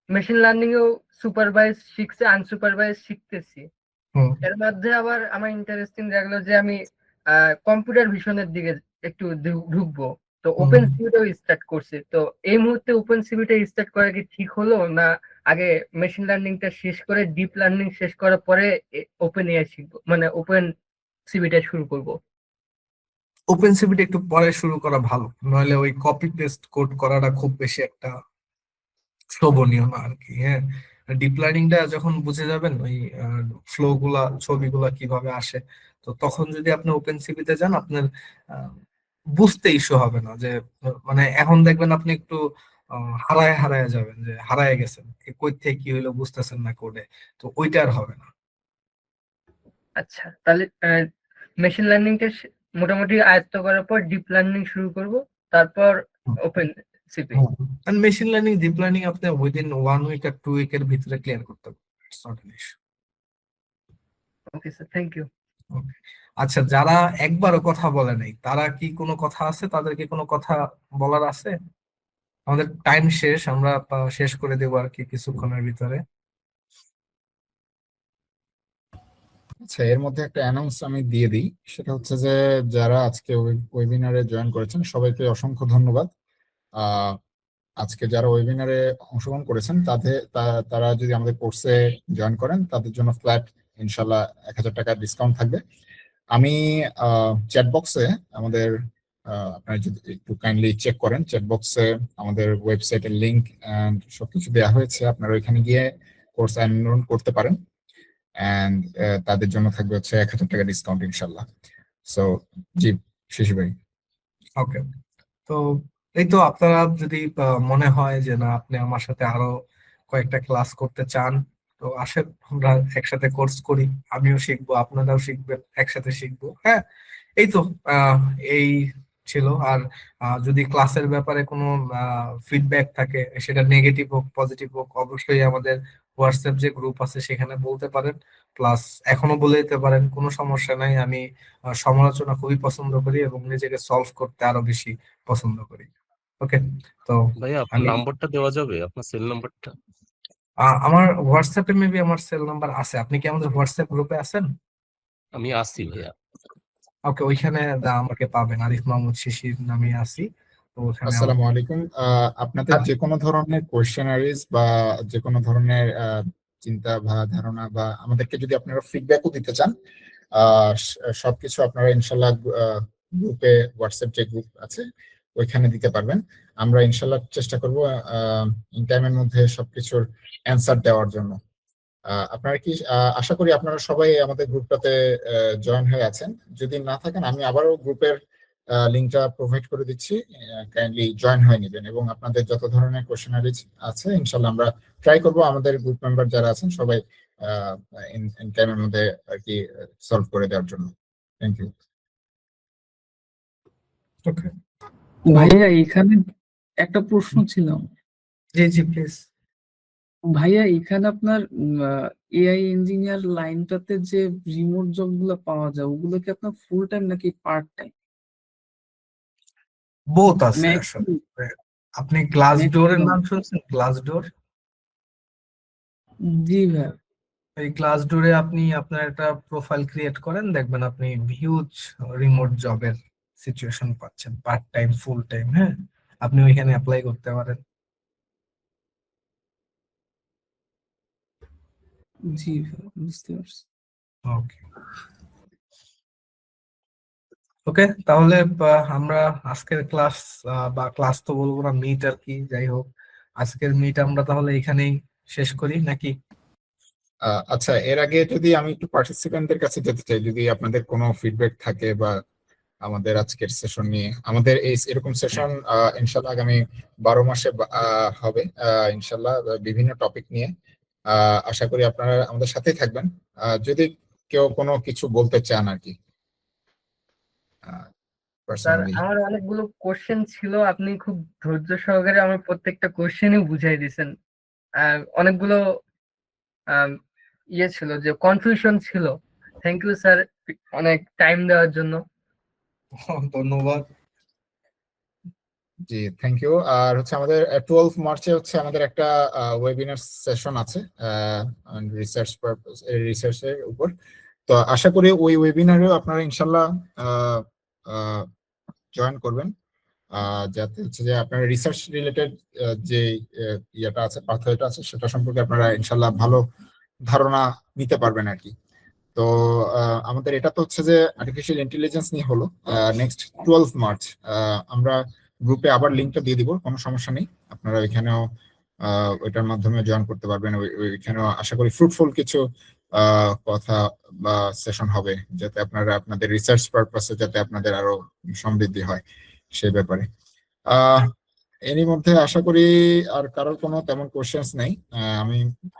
machine learning এও সুপারভাইজ শিখছে, আনসুপারভাইজ শিখতেছি। এর মধ্যে আবার আমার ইন্টারেস্টিং লাগলো যে আমি কম্পিউটার ভিশনের দিকে একটু ঢুকবো, তো ওপেন সিভিটাও স্টার্ট করছি। তো এই মুহূর্তে ওপেন সিভিটা স্টার্ট করা কি ঠিক হলো, না আগে মেশিন লার্নিংটা শেষ করে ডিপ লার্নিং শেষ করার পরে ওপেন এআই শিখবো, মানে ওপেন সিভিটা শুরু করব? ওপেন সিভিটা একটু পরে শুরু করা ভালো, নইলে ওই কপি পেস্ট কোড করাটা খুব বেশি একটা শোভনীয় না আর কি। হ্যাঁ, ডিপ লার্নিংটা যখন বুঝে যাবেন ওই ফ্লো গুলা, ছবিগুলা কিভাবে আসে, তো তখন যদি আপনি ওপেন সিভিতে যান আপনার বুঝতে ইস্যু হবে না। যে মানে এখন দেখবেন আপনি একটু হারায় হারায় যাবেন, যে হারায় গেছেন, কই থেকে কি হইলো বুঝতেছেন না কোডে, তো ওইটা আর হবে না। আচ্ছা, তাহলে মেশিন লার্নিংটা মোটামুটি আয়ত্ত করার পর ডিপ লার্নিং শুরু করব, তারপর OpenCV. And machine learning, deep learning আপনি উইদিন 1 উইক আর 2 উইকের ভিতরে ক্লিয়ার করতে পারবেন, it's not an issue. Okay sir, thank you. আচ্ছা, যারা একবারও কথা বলে নাই তারা কি কোনো কথা আছে, তাদের কি কোনো কথা বলার আছে? আমাদের টাইম শেষ, আমরা শেষ করে দেবো আর কি কিছুক্ষণের ভিতরে। আচ্ছা, এর মধ্যে একটা অ্যানাউন্স আমি দিয়ে দিই, সেটা হচ্ছে যে যারা আজকে ওয়েবিনারে জয়েন করেছেন সবাইকে অসংখ্য ধন্যবাদ। আজকে যারা ওয়েবিনারে অংশগ্রহণ করেছেন তারা যদি আমাদের কোর্সে জয়েন করেন তাদের জন্য ফ্ল্যাট ইনশাল্লাহ 1000 টাকা ডিসকাউন্ট থাকবে। আমি চ্যাট বক্সে আমাদের আপনারা যদি একটু কাইন্ডলি চেক করেন, চ্যাট বক্সে আমাদের ওয়েবসাইটের লিংক এন্ড সবকিছু দেওয়া হয়েছে, আপনারা ওইখানে গিয়ে কোর্স এনরোল করতে পারেন, এন্ড তাদের জন্য থাকবে হচ্ছে 1000 টাকা ডিসকাউন্ট ইনশাল্লাহ। সো জি শিশু ভাই। ওকে, তো এই তো আপনারা যদি মনে হয় যে না আপনি আমার সাথে আরো কয়েকটা ক্লাস করতে চান, তো আসেন আমরা একসাথে কোর্স করি, আমিও শিখবো আপনারাও শিখবেন, একসাথে শিখবো। হ্যাঁ, এই তো এই ছিল। আর যদি ক্লাসের ব্যাপারে কোনো ফিডব্যাক থাকে, সেটা নেগেটিভ হোক পজিটিভ হোক, অবশ্যই আমাদের হোয়াটসঅ্যাপ যে গ্রুপ আছে সেখানে বলতে পারেন, প্লাস এখনো বলে দিতে পারেন, কোনো সমস্যা নাই। আমি সমালোচনা খুবই পছন্দ করি এবং নিজেকে সলভ করতে আরো বেশি পছন্দ করি। ওকে, তো ভাইয়া আপনার নাম্বারটা দেওয়া যাবে, আপনার সেল নাম্বারটা? আমার হোয়াটসঅ্যাপে মেবি আমার সেল নাম্বার আছে। আপনি কি আমাদের হোয়াটসঅ্যাপ গ্রুপে আছেন? আমি আসি ভাইয়া। ওকে, ওইখানে আমাকে পাবেন, আরিফ মাহমুদ শিশির নামে আছি, তো ওখানে আসসালামু আলাইকুম। আপনাদের যে কোনো ধরনের কোয়েশ্চেনারিজ বা যে কোনো ধরনের চিন্তা বা ধারণা বা আমাদেরকে যদি আপনারা ফিডব্যাকও দিতে চান, সবকিছু আপনারা ইনশাল্লাহ গ্রুপে, হোয়াটসঅ্যাপ যে গ্রুপ আছে ওইখানে দিতে পারবেন। আমরা ইনশাল্লাহ চেষ্টা করব ইন টাইমের মধ্যে সবকিছুর অ্যান্সার দেওয়ার জন্য। আপনারা কি আশা করি আপনারা সবাই আমাদের গ্রুপটাতে জয়েন হয়ে আছেন। যদি না থাকেন আমি আবারও গ্রুপের লিঙ্কটা প্রোভাইড করে দিচ্ছি, কাইন্ডলি জয়েন হয়ে নেবেন এবং আপনাদের যত ধরনের কোশ্চেনারিজ আছে ইনশাল্লাহ আমরা ট্রাই করব আমাদের গ্রুপ মেম্বার যারা আছেন সবাই ইন টাইমের মধ্যে আর কি সলভ করে দেওয়ার জন্য। Thank you. ওকে, ভাইয়া এখানে একটা প্রশ্ন ছিল। জি জি প্লিজ। ভাইয়া এখানে আপনার এআই ইঞ্জিনিয়ার লাইনটাতে যে রিমোট জব গুলো পাওয়া যায় ওগুলো কি আপনার ফুল টাইম নাকি পার্ট টাইম? বোথ আছে আসলে। আপনি গ্লাস ডোরের নাম শুনছেন? গ্লাস ডোর, জি ভাইয়া। এই গ্লাস ডোরে আপনি আপনার একটা প্রোফাইল ক্রিয়েট করেন, দেখবেন আপনি হিউজ রিমোট জবের সিচুয়েশন পাচ্ছেন, পার্ট টাইম ফুল টাইম। হ্যাঁ, আপনি ওইখানে অ্যাপ্লাই করতে পারেন। জি ভাইয়া, বুঝতে পারছি। ওকে ওকে, তাহলে আমরা আজকের ক্লাস বা ক্লাস তো বলবো না, মিট আর কি, যাই হোক আজকের মিট আমরা তাহলে এখানেই শেষ করি নাকি? আচ্ছা, এর আগে যদি আমি একটু পার্টিসিপেন্টদের কাছে যেতে চাই, যদি আপনাদের কোনো ফিডব্যাক থাকে বা আমাদের আজকের সেশন নিয়ে, আমাদের এরকম সেশন ইনশাল্লাহ আগামী 12 মাসে হবে ইনশাল্লাহ বিভিন্ন টপিক নিয়ে। আশা করি আপনারা আমাদের সাথেই থাকবেন। যদি কেউ কোনো কিছু বলতে চান আর কি স্যার, পার্সোনালি। আমার অনেকগুলো কোশ্চেন ছিল, আপনি খুব ধৈর্য সহকারে আমার প্রত্যেকটা কোশ্চেনই বুঝাই দিয়েছেন। অনেকগুলো ইয়ে ছিল, যে কনফিউশন ছিল। থ্যাংক ইউ স্যার, অনেক টাইম দেওয়ার জন্য। ধন্যবাদ। জি, থ্যাংক ইউ। আর হচ্ছে আমাদের 12 মার্চে হচ্ছে আমাদের একটা ওয়েবিনার সেশন আছে রিসার্চের উপর। তো আশা করি ওই ওয়েবিনারেও আপনারা ইনশাল্লাহ জয়েন করবেন, যাতে হচ্ছে যে আপনারা রিসার্চ রিলেটেড যে ইয়েটা আছে, পাথওয়েটা আছে, সেটা সম্পর্কে আপনারা ইনশাল্লাহ ভালো ধারণা নিতে পারবেন আর কি। তো আমাদের এটা তো হচ্ছে যে আর্টিফিশিয়াল ইন্টেলিজেন্স নিয়ে হলো। নেক্সট 12 মার্চ আমরা গ্রুপে আবার লিঙ্কটা দিয়ে দিব, কোনো সমস্যা নেই। আপনারা ওইখানেও ওইটার মাধ্যমে জয়েন করতে পারবেন। ওইখানেও আশা করি ফ্রুটফুল কিছু কথা বা সেশন হবে, যাতে আপনারা আপনাদের রিসার্চ পারপাসে যাতে আপনাদের আরো সমৃদ্ধি হয় সেই ব্যাপারে। এরই মধ্যে আশা করি আর কারোর কোনো তেমন কোশ্চেন্স নেই। আমি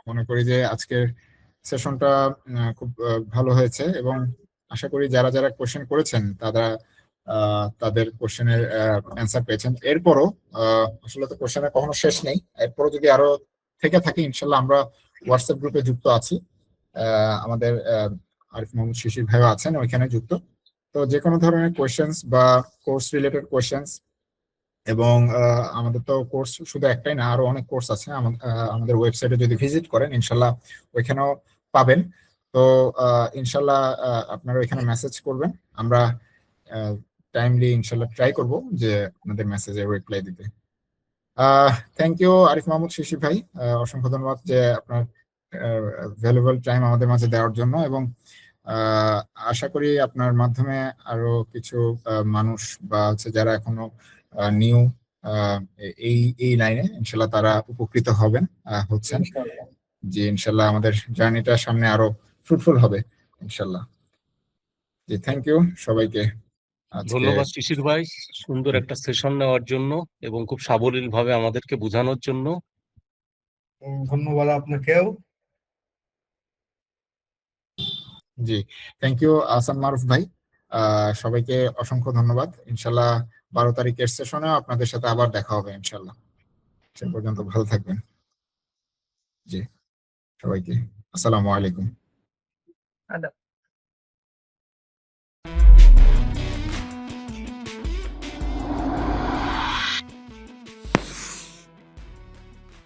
মনে করি যে আজকের সেশনটা খুব ভালো হয়েছে এবং আশা করি যারা যারা কোশ্চেন করেছেন তারা তাদের কোশ্চেনের অ্যান্সার পেয়েছেন। এরপরও আসলে তো কোশ্চেনের কখনো শেষ নেই, এরপরও যদি আরো থেকে থাকে ইনশাল্লাহ আমরা হোয়াটসঅ্যাপ গ্রুপে যুক্ত আছি। আমাদের আরিফ মোহাম্মদ শিশির ভাইও আছেন ওইখানে যুক্ত। তো যে কোনো ধরনের কোশ্চেন্স বা কোর্স রিলেটেড কোশ্চেন্স, এবং আমাদের তো কোর্স শুধু একটাই না, আরো অনেক কোর্স আছে। আমাদের ওয়েবসাইটে যদি ভিজিট করেন ইনশাল্লাহ ওইখানেও পাবেন। তো ইনশাল্লাহ আপনারা ওইখানে মেসেজ করবেন, আমরা টাইমলি ইনশাল্লাহ ট্রাই করব যে আপনাদের মেসেজে রিপ্লাই দিতে। থ্যাংক ইউ আরিফ মাহমুদ শিশির ভাই, অসংখ্য ধন্যবাদ যে আপনার ভ্যালুয়েবল টাইম আমাদের মাঝে দেওয়ার জন্য। এবং আশা করি আপনার মাধ্যমে আরো কিছু মানুষ বা হচ্ছে যারা এখনো নিউ এই লাইনে ইনশাল্লাহ তারা উপকৃত হচ্ছেন। যে ইনশাল্লাহ আমাদের জার্নিটা সামনে আরো ফ্রুটফুল হবে ইনশাল্লাহ। জি, থ্যাংক ইউ সবাইকে। ধন্যবাদ শিশির ভাই, সুন্দর একটা সেশন নেওয়ার জন্য এবং খুব সাবলীল ভাবে আমাদেরকে বোঝানোর জন্য। ধন্যবাদ আপনাকেও। জি, থ্যাংক ইউ আহসান মারুফ ভাই। সবাইকে অসংখ্য ধন্যবাদ। ইনশাল্লাহ 12 তারিখের সেশনে আপনাদের সাথে আবার দেখা হবে ইনশাল্লাহ। সে পর্যন্ত ভালো থাকবেন। জি, সবাইকে আসসালামু আলাইকুম। আদাব।